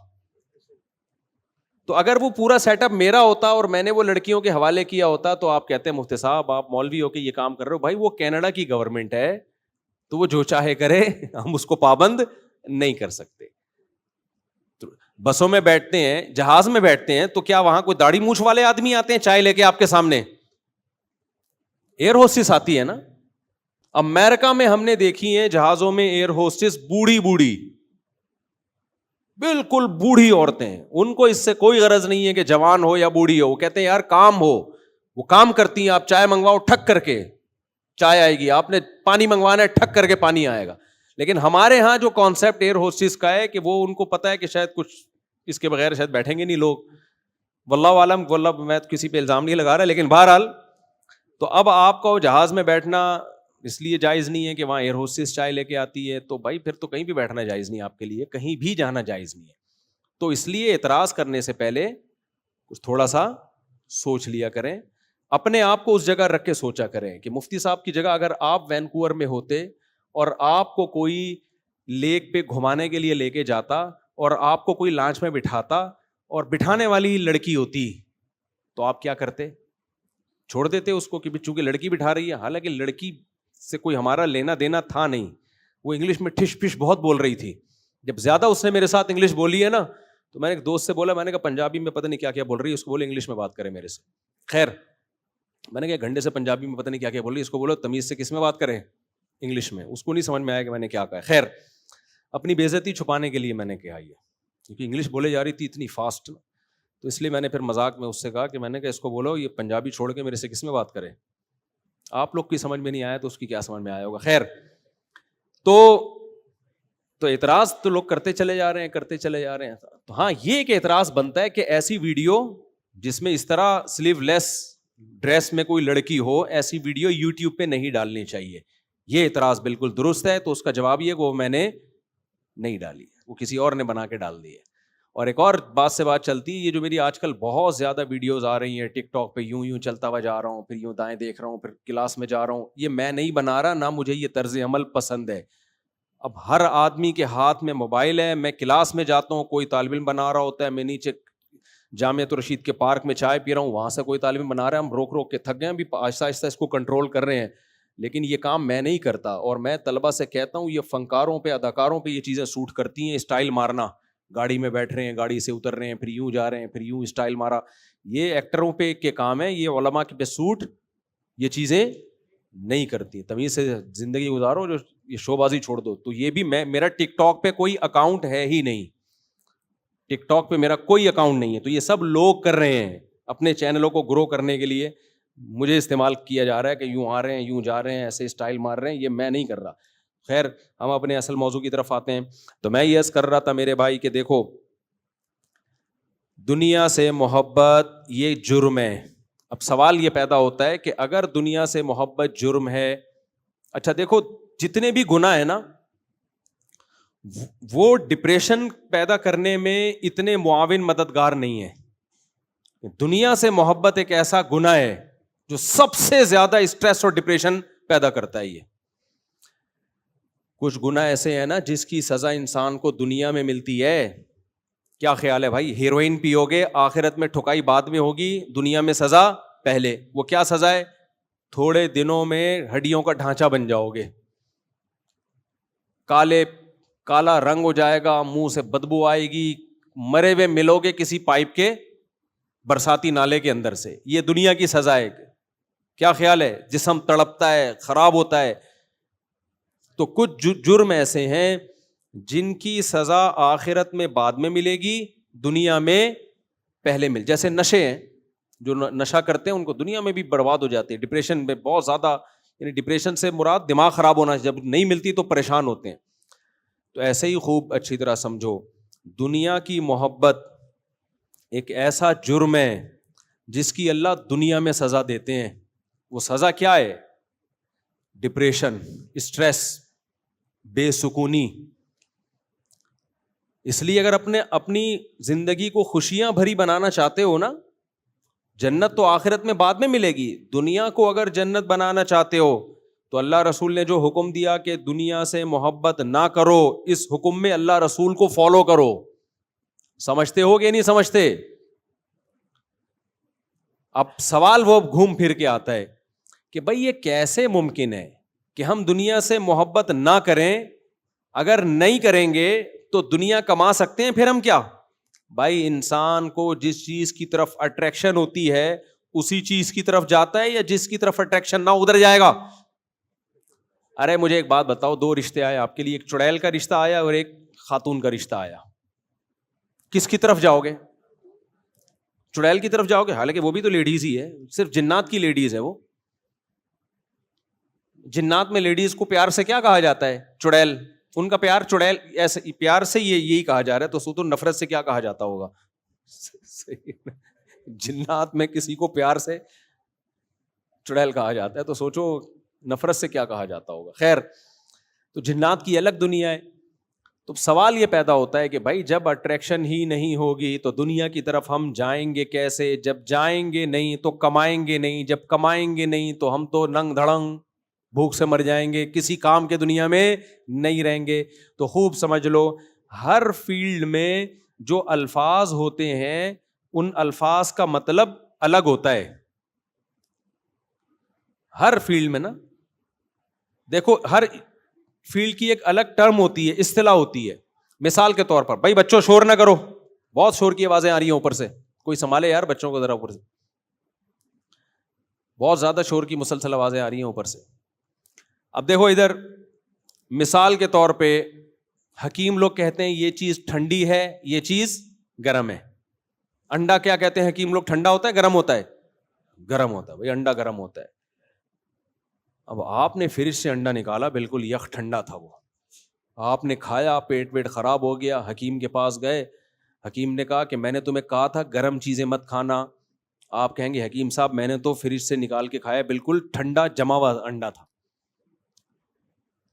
تو اگر وہ پورا سیٹ اپ میرا ہوتا اور میں نے وہ لڑکیوں کے حوالے کیا ہوتا, تو آپ کہتے ہیں مفتی صاحب آپ مولوی ہو کے یہ کام کر رہے ہو. بھائی وہ کینیڈا کی گورنمنٹ ہے, تو وہ جو چاہے کرے, ہم اس کو پابند نہیں کر سکتے. بسوں میں بیٹھتے ہیں, جہاز میں بیٹھتے ہیں, تو کیا وہاں کوئی داڑھی مونچھ والے آدمی آتے ہیں چائے لے کے آپ کے سامنے؟ ایئر ہوسٹس آتی ہے نا. امریکہ میں ہم نے دیکھی ہیں جہازوں میں ایئر ہوسٹس بوڑھی بالکل بوڑھی عورتیں, ان کو اس سے کوئی غرض نہیں ہے کہ جوان ہو یا بوڑھی ہو, وہ کہتے ہیں یار کام ہو, وہ کام کرتی ہیں. آپ چائے منگواؤ, ٹھک کر کے چائے آئے گی, آپ نے پانی منگوانا ہے, ٹھک کر کے پانی آئے گا. لیکن ہمارے ہاں جو کانسیپٹ ایئر ہوسٹس کا ہے کہ وہ ان کو پتا ہے کہ شاید کچھ اس کے بغیر شاید بیٹھیں گے نہیں لوگ, واللہ عالم, واللہ میں کسی پہ الزام نہیں لگا رہا, لیکن بہرحال. تو اب آپ کو جہاز میں بیٹھنا اس لیے جائز نہیں ہے کہ وہاں ایئر ہوسٹس چائے لے کے آتی ہے, تو بھائی پھر تو کہیں بھی بیٹھنا جائز نہیں آپ کے لیے, کہیں بھی جانا جائز نہیں ہے. تو اس لیے اعتراض کرنے سے پہلے کچھ تھوڑا سا سوچ لیا کریں, اپنے آپ کو اس جگہ رکھ کے سوچا کریں کہ مفتی صاحب کی جگہ اگر آپ وینکوور میں ہوتے اور آپ کو کوئی لیک پہ گھمانے کے لیے لے کے جاتا اور آپ کو کوئی لانچ میں بٹھاتا اور بٹھانے والی لڑکی ہوتی, تو آپ کیا کرتے؟ چھوڑ دیتے اس کو کہ چونکہ لڑکی بٹھا رہی ہے. حالانکہ لڑکی سے کوئی ہمارا لینا دینا تھا نہیں, وہ انگلش میں ٹھش پش بہت بول رہی تھی. جب زیادہ اس نے میرے ساتھ انگلش بولی ہے نا, تو میں نے ایک دوست سے بولا, میں نے کہا پنجابی میں پتہ نہیں کیا کیا بول رہی ہے, اس کو بولے انگلش میں بات کرے میرے سے. خیر میں نے کہا گھنٹے سے پنجابی میں پتہ نہیں کیا کیا بول رہی ہے, اس کو بولو تمیز سے کس میں بات کریں, انگلش میں. اس کو نہیں سمجھ میں آیا کہ میں نے کیا کہا. خیر اپنی بے عزتی چھپانے کے لیے میں نے کہا یہ, کیونکہ انگلش بولے جا رہی تھی اتنی فاسٹ, تو اس لیے میں نے پھر مذاق میں اس سے کہا کہ میں نے کہا اس کو بولو یہ پنجابی چھوڑ کے میرے سے کس میں بات کرے. آپ لوگ کی سمجھ میں نہیں آیا تو اس کی کیا سمجھ میں آیا ہوگا. خیر تو اعتراض تو لوگ کرتے چلے جا رہے ہیں. تو ہاں یہ ایک اعتراض بنتا ہے کہ ایسی ویڈیو جس میں اس طرح سلیو لیس ڈریس میں کوئی لڑکی ہو, ایسی ویڈیو یوٹیوب پہ نہیں ڈالنی چاہیے. یہ اعتراض بالکل درست ہے. تو اس کا جواب یہ کہ وہ میں نے نہیں ڈالی, وہ کسی اور نے بنا کے ڈال دی ہے. اور ایک اور بات سے بات چلتی ہے, یہ جو میری آج کل بہت زیادہ ویڈیوز آ رہی ہیں ٹک ٹاک پہ, یوں چلتا ہوا جا رہا ہوں, پھر یوں دائیں دیکھ رہا ہوں, پھر کلاس میں جا رہا ہوں, یہ میں نہیں بنا رہا, نہ مجھے یہ طرز عمل پسند ہے. اب ہر آدمی کے ہاتھ میں موبائل ہے. میں کلاس میں جاتا ہوں, کوئی طالب علم بنا رہا ہوتا ہے, میں نیچے جامعۃ الرشید کے پارک میں چائے پی رہا ہوں, وہاں سے کوئی طالب علم بنا رہا ہے, ہم روک روک کے تھک گئے ہیں, ابھی آہستہ آہستہ اس کو کنٹرول کر رہے ہیں. لیکن یہ کام میں نہیں کرتا, اور میں طلبہ سے کہتا ہوں یہ فنکاروں پہ, اداکاروں پہ یہ چیزیں سوٹ کرتی ہیں. اسٹائل مارنا, گاڑی میں بیٹھ رہے ہیں, گاڑی سے اتر رہے ہیں, پھر یوں جا رہے ہیں, پھر یوں اسٹائل مارا, یہ ایکٹروں پہ کے کام ہے. یہ علماء کے پہ سوٹ یہ چیزیں نہیں کرتی. تمیز سے زندگی گزارو, جو یہ شو بازی چھوڑ دو. تو یہ بھی میرا ٹک ٹاک پہ کوئی اکاؤنٹ ہے ہی نہیں, ٹک ٹاک پہ میرا کوئی اکاؤنٹ نہیں ہے. تو یہ سب لوگ کر رہے ہیں اپنے چینلوں کو گرو کرنے کے لیے, مجھے استعمال کیا جا رہا ہے کہ یوں آ رہے ہیں, یوں جا رہے ہیں, ایسے اسٹائل مار رہے ہیں. یہ میں نہیں کر رہا. خیر ہم اپنے اصل موضوع کی طرف آتے ہیں. تو میں یہ عرض کر رہا تھا میرے بھائی کہ دیکھو, دنیا سے محبت یہ جرم ہے. اب سوال یہ پیدا ہوتا ہے کہ اگر دنیا سے محبت جرم ہے, اچھا دیکھو جتنے بھی گناہ ہیں نا, وہ ڈپریشن پیدا کرنے میں اتنے معاون مددگار نہیں ہے. دنیا سے محبت ایک ایسا گناہ ہے جو سب سے زیادہ اسٹریس اور ڈپریشن پیدا کرتا ہے. یہ کچھ گناہ ایسے ہیں نا جس کی سزا انسان کو دنیا میں ملتی ہے. کیا خیال ہے بھائی؟ ہیروئن پیو گے, آخرت میں ٹھکائی بعد میں ہوگی, دنیا میں سزا پہلے. وہ کیا سزا ہے؟ تھوڑے دنوں میں ہڈیوں کا ڈھانچہ بن جاؤ گے, کالا رنگ ہو جائے گا, منہ سے بدبو آئے گی, مرے ہوئے ملو گے کسی پائپ کے برساتی نالے کے اندر سے. یہ دنیا کی سزا ہے. کیا خیال ہے؟ جسم تڑپتا ہے, خراب ہوتا ہے. تو کچھ جرم ایسے ہیں جن کی سزا آخرت میں بعد میں ملے گی, دنیا میں پہلے جیسے نشے ہیں, جو نشہ کرتے ہیں ان کو دنیا میں بھی برباد ہو جاتے ہیں. ڈپریشن میں بہت زیادہ, یعنی ڈپریشن سے مراد دماغ خراب ہونا, جب نہیں ملتی تو پریشان ہوتے ہیں. تو ایسے ہی خوب اچھی طرح سمجھو, دنیا کی محبت ایک ایسا جرم ہے جس کی اللہ دنیا میں سزا دیتے ہیں. وہ سزا کیا ہے؟ ڈپریشن, اسٹریس, بے سکونی. اس لیے اگر اپنی زندگی کو خوشیاں بھری بنانا چاہتے ہو نا, جنت تو آخرت میں بعد میں ملے گی. دنیا کو اگر جنت بنانا چاہتے ہو تو اللہ رسول نے جو حکم دیا کہ دنیا سے محبت نہ کرو, اس حکم میں اللہ رسول کو فالو کرو. سمجھتے ہو کہ نہیں سمجھتے؟ اب سوال وہ گھوم پھر کے آتا ہے کہ بھئی یہ کیسے ممکن ہے کہ ہم دنیا سے محبت نہ کریں؟ اگر نہیں کریں گے تو دنیا کما سکتے ہیں پھر ہم کیا؟ بھائی انسان کو جس چیز کی طرف اٹریکشن ہوتی ہے اسی چیز کی طرف جاتا ہے, یا جس کی طرف اٹریکشن نہ ادھر جائے گا؟ ارے مجھے ایک بات بتاؤ, دو رشتے آئے آپ کے لیے, ایک چڑیل کا رشتہ آیا اور ایک خاتون کا رشتہ آیا, کس کی طرف جاؤ گے؟ چڑیل کی طرف جاؤ گے, حالانکہ وہ بھی تو لیڈیز ہی ہے, صرف جنات کی لیڈیز ہے وہ. جنات میں لیڈیز کو پیار سے کیا کہا جاتا ہے؟ چڑیل. ان کا پیار چڑیل, ایسے پیار سے یہی کہا جا رہا ہے, تو سو تو نفرت سے کیا کہا جاتا ہوگا؟ جنات میں کسی کو پیار سے چڑیل کہا جاتا ہے, تو سوچو نفرت سے کیا کہا جاتا ہوگا. خیر, تو جنات کی الگ دنیا ہے. تو سوال یہ پیدا ہوتا ہے کہ بھائی جب اٹریکشن ہی نہیں ہوگی تو دنیا کی طرف ہم جائیں گے کیسے؟ جب جائیں گے نہیں تو کمائیں گے نہیں, جب کمائیں گے نہیں تو ہم تو ننگ دھڑنگ بھوک سے مر جائیں گے, کسی کام کے دنیا میں نہیں رہیں گے. تو خوب سمجھ لو, ہر فیلڈ میں جو الفاظ ہوتے ہیں ان الفاظ کا مطلب الگ ہوتا ہے. ہر فیلڈ میں نا, دیکھو ہر فیلڈ کی ایک الگ ٹرم ہوتی ہے, اصطلاح ہوتی ہے. مثال کے طور پر, بھائی بچوں شور نہ کرو, بہت شور کی آوازیں آ رہی ہیں اوپر سے, کوئی سنبھالے یار بچوں کو ذرا اوپر سے, بہت زیادہ شور کی مسلسل آوازیں آ رہی ہیں اوپر سے. اب دیکھو ادھر مثال کے طور پہ حکیم لوگ کہتے ہیں یہ چیز ٹھنڈی ہے, یہ چیز گرم ہے. انڈا کیا کہتے ہیں حکیم لوگ, ٹھنڈا ہوتا ہے گرم ہوتا ہے؟ گرم ہوتا ہے. بھائی انڈا گرم ہوتا ہے. اب آپ نے فریج سے انڈا نکالا, بالکل یخ ٹھنڈا تھا وہ, آپ نے کھایا, پیٹ ویٹ خراب ہو گیا, حکیم کے پاس گئے, حکیم نے کہا کہ میں نے تمہیں کہا تھا گرم چیزیں مت کھانا. آپ کہیں گے حکیم صاحب میں نے تو فریج سے نکال کے کھایا, بالکل ٹھنڈا جما ہوا انڈا تھا.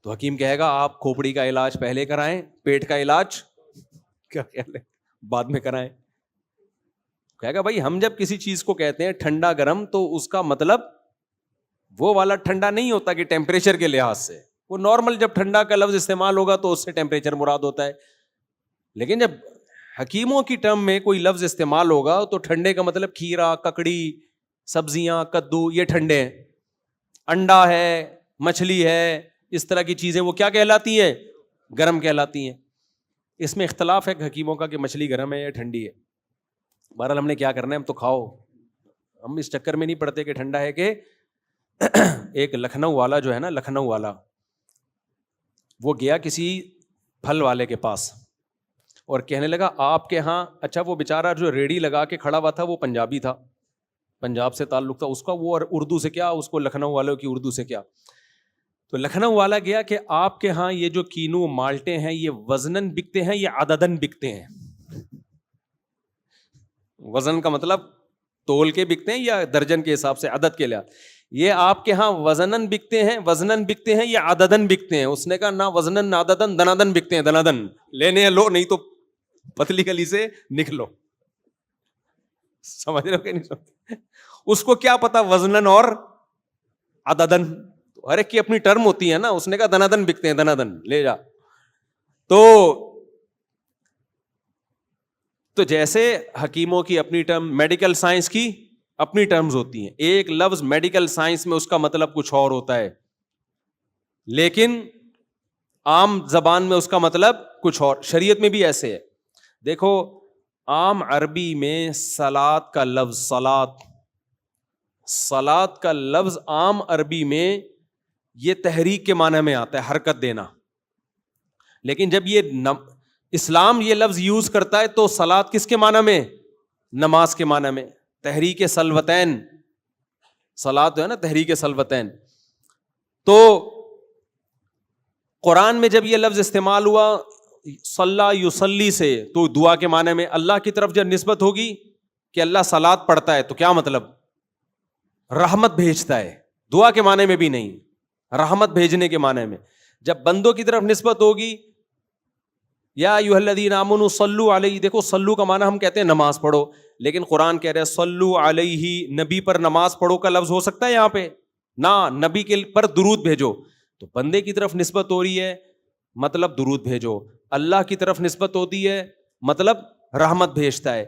تو حکیم کہے گا آپ کھوپڑی کا علاج پہلے کرائیں, پیٹ کا علاج کیا بعد میں کرائیں. کہے گا بھائی ہم جب کسی چیز کو کہتے ہیں ٹھنڈا گرم تو اس کا مطلب وہ والا ٹھنڈا نہیں ہوتا کہ ٹیمپریچر کے لحاظ سے, وہ نارمل جب ٹھنڈا کا لفظ استعمال ہوگا تو اس سے ٹیمپریچر مراد ہوتا ہے. لیکن جب حکیموں کی ٹرم میں کوئی لفظ استعمال ہوگا تو ٹھنڈے کا مطلب کھیرا, ککڑی, سبزیاں, کدو, یہ ٹھنڈے ہیں. انڈا ہے, مچھلی ہے, اس طرح کی چیزیں وہ کیا کہلاتی ہیں؟ گرم کہلاتی ہیں. اس میں اختلاف ہے حکیموں کا کہ مچھلی گرم ہے یا ٹھنڈی ہے. بہرحال ہم نے کیا کرنا ہے, ہم تو کھاؤ, ہم اس چکر میں نہیں پڑتے کہ ٹھنڈا ہے کہ. ایک لکھنؤ والا جو ہے نا, لکھنؤ والا, وہ گیا کسی پھل والے کے پاس اور کہنے لگا آپ کے ہاں, اچھا وہ بیچارہ جو ریڑھی لگا کے کھڑا ہوا تھا وہ پنجابی تھا, پنجاب سے تعلق تھا اس کا, وہ اور اردو سے کیا, اس کو لکھنؤ والوں کی اردو سے کیا. تو لکھنؤ والا گیا کہ آپ کے ہاں یہ جو کینو مالٹے ہیں یہ وزنن بکتے ہیں یا عددن بکتے ہیں؟ وزن کا مطلب تول کے بکتے ہیں یا درجن کے حساب سے, عدد کے لحاظ. یہ آپ کے ہاں وزنن بکتے ہیں, وزنن بکتے ہیں یا عددن بکتے ہیں؟ اس نے کہا نہ وزنن نہ عددن, دنادن بکتے ہیں, دنادن. لینے ہیں لو, نہیں تو پتلی گلی سے نکلو. سمجھ رہے ہو کہ نہیں سمجھ؟ اس کو کیا پتا وزنن اور عددن, ہر ایک کی اپنی ٹرم ہوتی ہے نا. اس نے کہا دنادن بکتے ہیں, دنادن لے جا. تو جیسے حکیموں کی اپنی ٹرم, میڈیکل سائنس کی اپنی ٹرمز ہوتی ہیں. ایک لفظ میڈیکل سائنس میں اس کا مطلب کچھ اور ہوتا ہے, لیکن عام زبان میں اس کا مطلب کچھ اور. شریعت میں بھی ایسے ہے. دیکھو عام عربی میں صلاۃ کا لفظ, صلاۃ کا لفظ عام عربی میں یہ تحریک کے معنی میں آتا ہے, حرکت دینا. لیکن جب یہ اسلام یہ لفظ یوز کرتا ہے تو صلاۃ کس کے معنی میں؟ نماز کے معنی میں. تحریک سلوتین, صلاۃ جو ہے نا تحریک سلوتین. تو قرآن میں جب یہ لفظ استعمال ہوا صلی یصلی سے, تو دعا کے معنی میں. اللہ کی طرف جب نسبت ہوگی کہ اللہ صلاۃ پڑھتا ہے تو کیا مطلب؟ رحمت بھیجتا ہے. دعا کے معنی میں بھی نہیں, رحمت بھیجنے کے معنی میں. جب بندوں کی طرف نسبت ہوگی یا ایھا الذین آمنوا صلوا علیہ, دیکھو صلو کا معنی ہم کہتے ہیں نماز پڑھو, لیکن قرآن کہہ رہے ہیں صلو علیہ, نبی پر نماز پڑھو کا لفظ ہو سکتا ہے یہاں پہ؟ نہ, نبی کے پر درود بھیجو. تو بندے کی طرف نسبت ہو رہی ہے مطلب درود بھیجو, اللہ کی طرف نسبت ہوتی ہے مطلب رحمت بھیجتا ہے.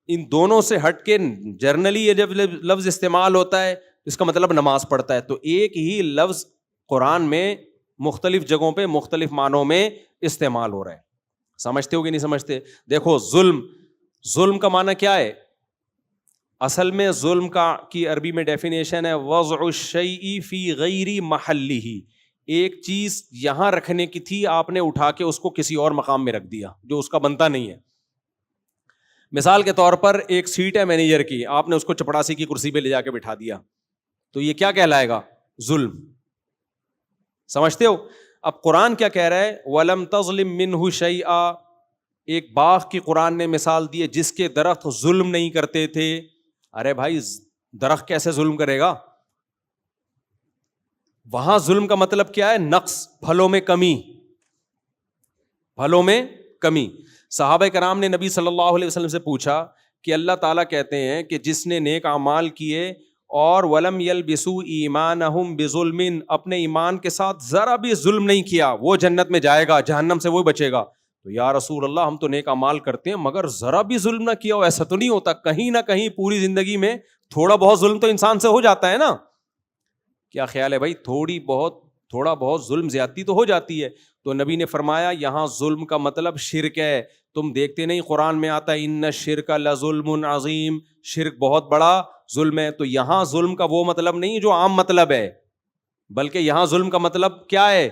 ان دونوں سے ہٹ کے جرنلی یہ جب لفظ استعمال ہوتا ہے اس کا مطلب نماز پڑھتا ہے. تو ایک ہی لفظ قرآن میں مختلف جگہوں پہ مختلف معنوں میں استعمال ہو رہا ہے. سمجھتے ہو کہ نہیں سمجھتے؟ دیکھو ظلم کا معنی کیا ہے اصل میں؟ ظلم کی عربی میں ڈیفینیشن ہے وضع الشیء فی غیر محلہ, ایک چیز یہاں رکھنے کی تھی, آپ نے اٹھا کے اس کو کسی اور مقام میں رکھ دیا جو اس کا بنتا نہیں ہے. مثال کے طور پر ایک سیٹ ہے مینیجر کی, آپ نے اس کو چپڑاسی کی کرسی پہ لے جا کے بٹھا دیا, تو یہ کیا کہلائے گا؟ ظلم. سمجھتے ہو؟ اب قرآن کیا کہہ رہا ہے؟ وَلَمْ تَظْلِمْ مِنْهُ شَيْئًا, ایک باغ کی قرآن نے مثال دی ہے جس کے درخت ظلم نہیں کرتے تھے. ارے بھائی درخت کیسے ظلم کرے گا؟ وہاں ظلم کا مطلب کیا ہے؟ نقص، پھلوں میں کمی، پھلوں میں کمی. صحابہ کرام نے نبی صلی اللہ علیہ وسلم سے پوچھا کہ اللہ تعالیٰ کہتے ہیں کہ جس نے نیک اعمال کیے اور ولم یلبسوا ایمانہم بظلم، اپنے ایمان کے ساتھ ذرا بھی ظلم نہیں کیا، وہ جنت میں جائے گا، جہنم سے وہ بچے گا. تو یا رسول اللہ ہم تو نیک اعمال کرتے ہیں مگر ذرا بھی ظلم نہ کیا ہو، ایسا تو نہیں ہوتا؟ کہیں نہ کہیں پوری زندگی میں تھوڑا بہت ظلم تو انسان سے ہو جاتا ہے نا. کیا خیال ہے بھائی؟ تھوڑا بہت ظلم زیادتی تو ہو جاتی ہے. تو نبی نے فرمایا یہاں ظلم کا مطلب شرک ہے. تم دیکھتے نہیں قرآن میں آتا ہے ان الشرک لظلم عظیم، شرک بہت بڑا ظلم ہے. تو یہاں ظلم کا وہ مطلب نہیں جو عام مطلب ہے، بلکہ یہاں ظلم کا مطلب کیا ہے؟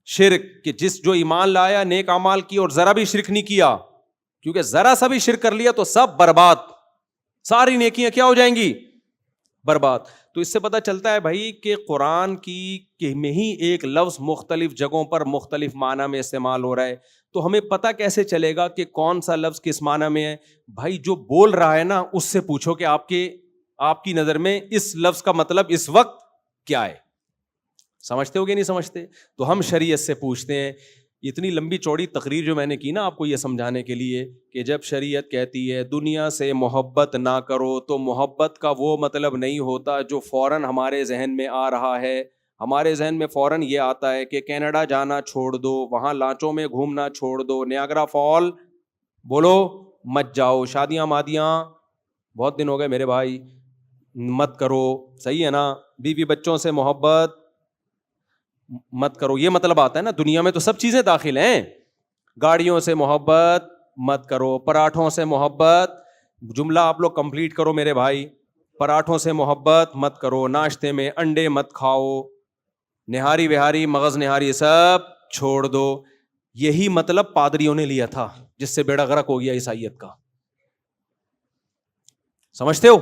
شرک. کہ جو ایمان لایا، نیک اعمال کی اور ذرا بھی شرک نہیں کیا، کیونکہ ذرا سا بھی شرک کر لیا تو سب برباد، ساری نیکیاں کیا ہو جائیں گی؟ برباد. تو اس سے پتہ چلتا ہے بھائی کہ قرآن کی میں ہی ایک لفظ مختلف جگہوں پر مختلف معنی میں استعمال ہو رہا ہے. تو ہمیں پتہ کیسے چلے گا کہ کون سا لفظ کس معنی میں ہے؟ بھائی جو بول رہا ہے نا اس سے پوچھو کہ آپ کی نظر میں اس لفظ کا مطلب اس وقت کیا ہے؟ سمجھتے ہو کہ نہیں سمجھتے؟ تو ہم شریعت سے پوچھتے ہیں. اتنی لمبی چوڑی تقریر جو میں نے کی نا آپ کو یہ سمجھانے کے لیے کہ جب شریعت کہتی ہے دنیا سے محبت نہ کرو، تو محبت کا وہ مطلب نہیں ہوتا جو فوراً ہمارے ذہن میں آ رہا ہے. ہمارے ذہن میں فوراً یہ آتا ہے کہ کینیڈا جانا چھوڑ دو، وہاں لانچوں میں گھومنا چھوڑ دو، نیاگرا فال بولو مت جاؤ، شادیاں مادیاں بہت دن ہو گئے میرے بھائی مت کرو، صحیح ہے نا، بیوی بچوں سے محبت مت کرو. یہ مطلب آتا ہے نا. دنیا میں تو سب چیزیں داخل ہیں. گاڑیوں سے محبت مت کرو، پراٹھوں سے محبت، جملہ آپ لوگ کمپلیٹ کرو میرے بھائی، پراٹھوں سے محبت مت کرو، ناشتے میں انڈے مت کھاؤ، نہاری وہاری مغز نہاری سب چھوڑ دو. یہی مطلب پادریوں نے لیا تھا جس سے بیڑا غرق ہو گیا عیسائیت کا. سمجھتے ہو؟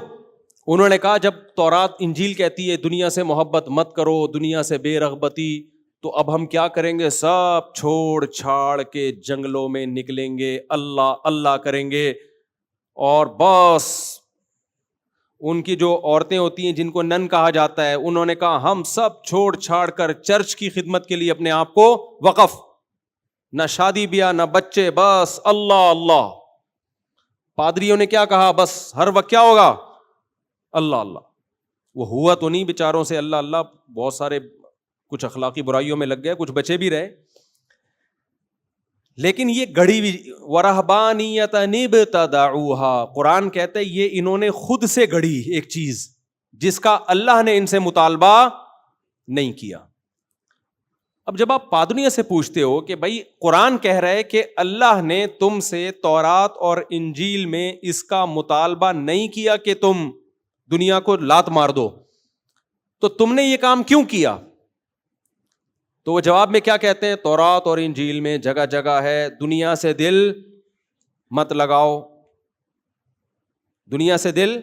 انہوں نے کہا جب تورات انجیل کہتی ہے دنیا سے محبت مت کرو، دنیا سے بے رغبتی، تو اب ہم کیا کریں گے؟ سب چھوڑ چھاڑ کے جنگلوں میں نکلیں گے، اللہ اللہ کریں گے. اور بس ان کی جو عورتیں ہوتی ہیں جن کو نن کہا جاتا ہے، انہوں نے کہا ہم سب چھوڑ چھاڑ کر چرچ کی خدمت کے لیے اپنے آپ کو وقف، نہ شادی بیاہ نہ بچے، بس اللہ اللہ. پادریوں نے کیا کہا؟ بس ہر وقت کیا ہوگا؟ اللہ اللہ. وہ ہوا تو نہیں بیچاروں سے اللہ اللہ، بہت سارے کچھ اخلاقی برائیوں میں لگ گئے، کچھ بچے بھی رہے، لیکن یہ گڑھی بھی وَرَهْبَانِيَّةً ابْتَدَعُوهَا. قرآن کہتا ہے یہ انہوں نے خود سے گڑھی ایک چیز جس کا اللہ نے ان سے مطالبہ نہیں کیا. اب جب آپ پادریوں سے پوچھتے ہو کہ بھائی قرآن کہہ رہا ہے کہ اللہ نے تم سے تورات اور انجیل میں اس کا مطالبہ نہیں کیا کہ تم دنیا کو لات مار دو، تو تم نے یہ کام کیوں کیا؟ تو وہ جواب میں کیا کہتے ہیں؟ تورات اور انجیل میں جگہ جگہ ہے دنیا سے دل مت لگاؤ، دنیا سے دل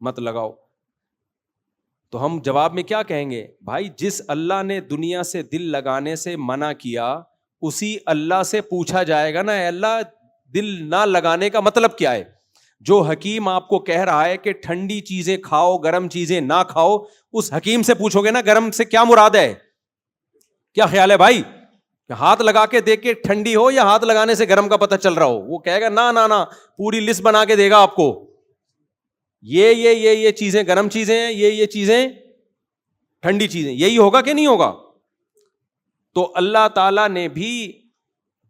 مت لگاؤ. تو ہم جواب میں کیا کہیں گے؟ بھائی جس اللہ نے دنیا سے دل لگانے سے منع کیا اسی اللہ سے پوچھا جائے گا نا اے اللہ دل نہ لگانے کا مطلب کیا ہے؟ جو حکیم آپ کو کہہ رہا ہے کہ ٹھنڈی چیزیں کھاؤ گرم چیزیں نہ کھاؤ، اس حکیم سے پوچھو گے نا گرم سے کیا مراد ہے؟ کیا خیال ہے بھائی؟ ہاتھ لگا کے دیکھ کے ٹھنڈی ہو یا ہاتھ لگانے سے گرم کا پتہ چل رہا ہو؟ وہ کہے گا نا نا نا، پوری لسٹ بنا کے دے گا آپ کو، یہ چیزیں گرم چیزیں ہیں، یہ چیزیں ٹھنڈی چیزیں، یہی ہوگا کہ نہیں ہوگا؟ تو اللہ تعالیٰ نے بھی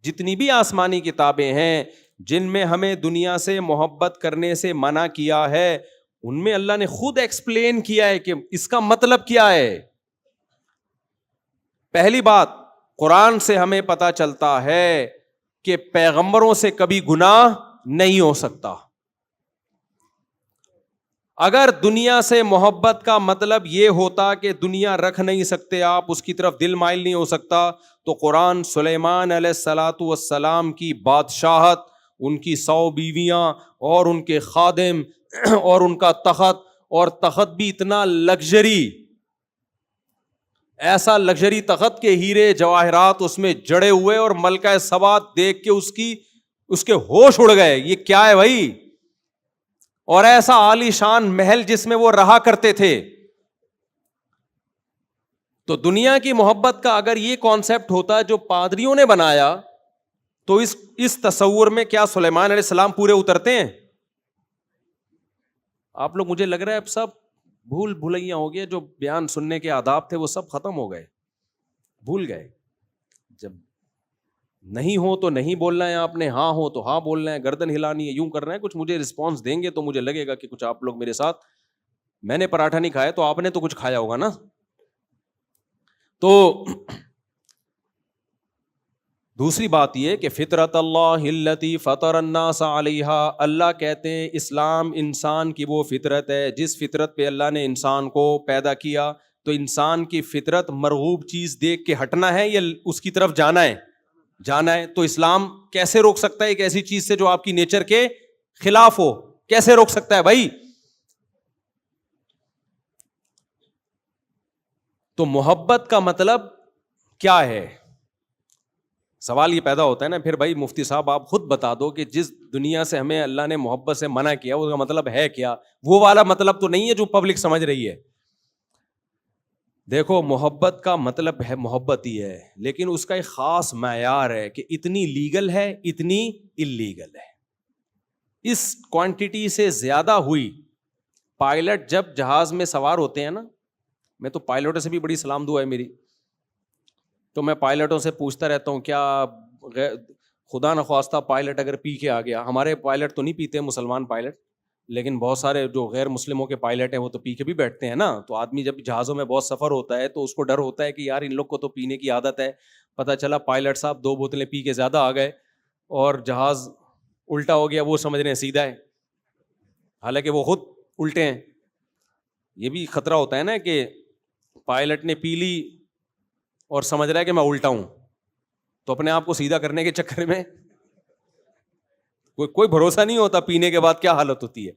جتنی بھی آسمانی کتابیں ہیں جن میں ہمیں دنیا سے محبت کرنے سے منع کیا ہے، ان میں اللہ نے خود ایکسپلین کیا ہے کہ اس کا مطلب کیا ہے. پہلی بات، قرآن سے ہمیں پتہ چلتا ہے کہ پیغمبروں سے کبھی گناہ نہیں ہو سکتا. اگر دنیا سے محبت کا مطلب یہ ہوتا کہ دنیا رکھ نہیں سکتے آپ، اس کی طرف دل مائل نہیں ہو سکتا، تو قرآن سلیمان علیہ الصلاۃ والسلام کی بادشاہت، ان کی 100 بیویاں اور ان کے خادم اور ان کا تخت، اور تخت بھی اتنا لگژری، ایسا لگژری تخت کے ہیرے جواہرات اس میں جڑے ہوئے، اور ملکہ سبا دیکھ کے اس کے ہوش اڑ گئے، یہ کیا ہے بھائی؟ اور ایسا عالی شان محل جس میں وہ رہا کرتے تھے. تو دنیا کی محبت کا اگر یہ کانسیپٹ ہوتا جو پادریوں نے بنایا تو اس تصور میں کیا سلیمان علیہ السلام پورے اترتے ہیں؟ آپ لوگ مجھے لگ رہا ہے اب سب بھول بھلائیاں ہو گیا، جو بیان سننے کے آداب تھے وہ سب ختم ہو گئے، بھول گئے. جب نہیں ہو تو نہیں بولنا ہے آپ نے، ہاں ہو تو ہاں بولنا ہے، گردن ہلانی ہے، یوں کرنا ہے. کچھ مجھے رسپانس دیں گے تو مجھے لگے گا کہ کچھ آپ لوگ میرے ساتھ، میں نے پراٹھا نہیں کھایا تو آپ نے تو کچھ کھایا ہوگا نا. تو دوسری بات یہ کہ فطرت اللہ التی فطر الناس علیہا، اللہ کہتے ہیں اسلام انسان کی وہ فطرت ہے جس فطرت پہ اللہ نے انسان کو پیدا کیا. تو انسان کی فطرت مرغوب چیز دیکھ کے ہٹنا ہے یا اس کی طرف جانا ہے؟ جانا ہے. تو اسلام کیسے روک سکتا ہے ایک ایسی چیز سے جو آپ کی نیچر کے خلاف ہو؟ کیسے روک سکتا ہے بھائی؟ تو محبت کا مطلب کیا ہے؟ سوال یہ پیدا ہوتا ہے نا پھر بھائی مفتی صاحب آپ خود بتا دو کہ جس دنیا سے ہمیں اللہ نے محبت سے منع کیا اس کا مطلب ہے کیا؟ وہ والا مطلب تو نہیں ہے جو پبلک سمجھ رہی ہے. دیکھو محبت کا مطلب ہے محبت ہی ہے، لیکن اس کا ایک خاص معیار ہے کہ اتنی لیگل ہے اتنی اللیگل ہے. اس کوانٹٹی سے زیادہ ہوئی. پائلٹ جب جہاز میں سوار ہوتے ہیں نا، میں تو پائلٹوں سے بھی بڑی سلام دعا ہے میری، تو میں پائلٹوں سے پوچھتا رہتا ہوں کیا خدا نخواستہ پائلٹ اگر پی کے آ گیا، ہمارے پائلٹ تو نہیں پیتے مسلمان پائلٹ، لیکن بہت سارے جو غیر مسلموں کے پائلٹ ہیں وہ تو پی کے بھی بیٹھتے ہیں نا. تو آدمی جب جہازوں میں بہت سفر ہوتا ہے تو اس کو ڈر ہوتا ہے کہ یار ان لوگ کو تو پینے کی عادت ہے. پتہ چلا پائلٹ صاحب 2 بوتلیں پی کے زیادہ آ گئے اور جہاز الٹا ہو گیا، وہ سمجھ رہے ہیں سیدھا ہے، حالانکہ وہ خود الٹے ہیں. یہ بھی خطرہ ہوتا ہے نا کہ پائلٹ نے پی لی اور سمجھ رہا ہے کہ میں الٹا ہوں، تو اپنے آپ کو سیدھا کرنے کے چکر میں کوئی بھروسہ نہیں ہوتا پینے کے بعد کیا حالت ہوتی ہے.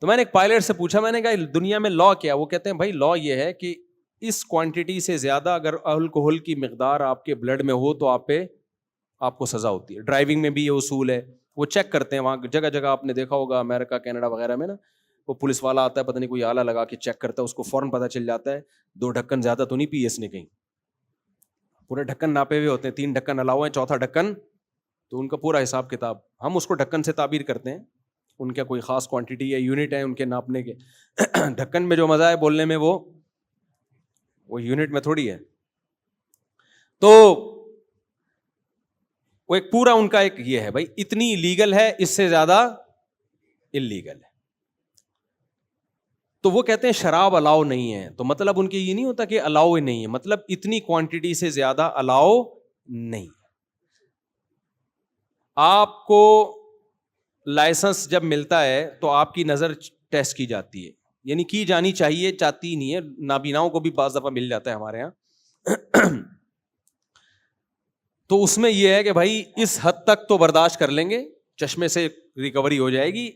تو میں نے ایک پائلٹ سے پوچھا، میں نے کہا دنیا میں لا کیا؟ وہ کہتے ہیں بھائی لا یہ ہے کہ اس کوانٹٹی سے زیادہ اگر الکوہل کی مقدار آپ کے بلڈ میں ہو تو آپ کو سزا ہوتی ہے. ڈرائیونگ میں بھی یہ اصول ہے، وہ چیک کرتے ہیں وہاں جگہ جگہ، آپ نے دیکھا ہوگا امریکہ کینیڈا وغیرہ میں نا، وہ پولیس والا آتا ہے پتہ نہیں کوئی آلہ لگا کے چیک کرتا ہے، اس کو فوراً پتہ چل جاتا ہے 2 ڈھکن زیادہ تو نہیں پی اس نے کہیں. پورے ڈھکن ناپے ہوئے ہوتے ہیں، 3 ڈھکن الاؤ ہیں، 4تھا ڈھکن تو ان کا پورا حساب کتاب. ہم اس کو ڈھکن سے تعبیر کرتے ہیں، ان کا کوئی خاص کوانٹٹی ہے، یونٹ ہے ان کے ناپنے کے. ڈھکن میں جو مزہ ہے بولنے میں وہ یونٹ میں تھوڑی ہے. تو وہ ایک پورا ان کا ایک یہ ہے بھائی اتنی لیگل ہے، اس سے زیادہ اللیگل ہے. تو وہ کہتے ہیں شراب الاؤ نہیں ہے، تو مطلب ان کے یہ نہیں ہوتا کہ الاؤ ہی نہیں ہے، مطلب اتنی کوانٹٹی سے زیادہ الاؤ نہیں. آپ کو لائسنس جب ملتا ہے تو آپ کی نظر ٹیسٹ کی جاتی ہے، یعنی کی جانی چاہیے، چاہتی نہیں ہے. نابیناؤں کو بھی بعض دفعہ مل جاتا ہے ہمارے یہاں. تو اس میں یہ ہے کہ بھائی اس حد تک تو برداشت کر لیں گے، چشمے سے ریکوری ہو جائے گی،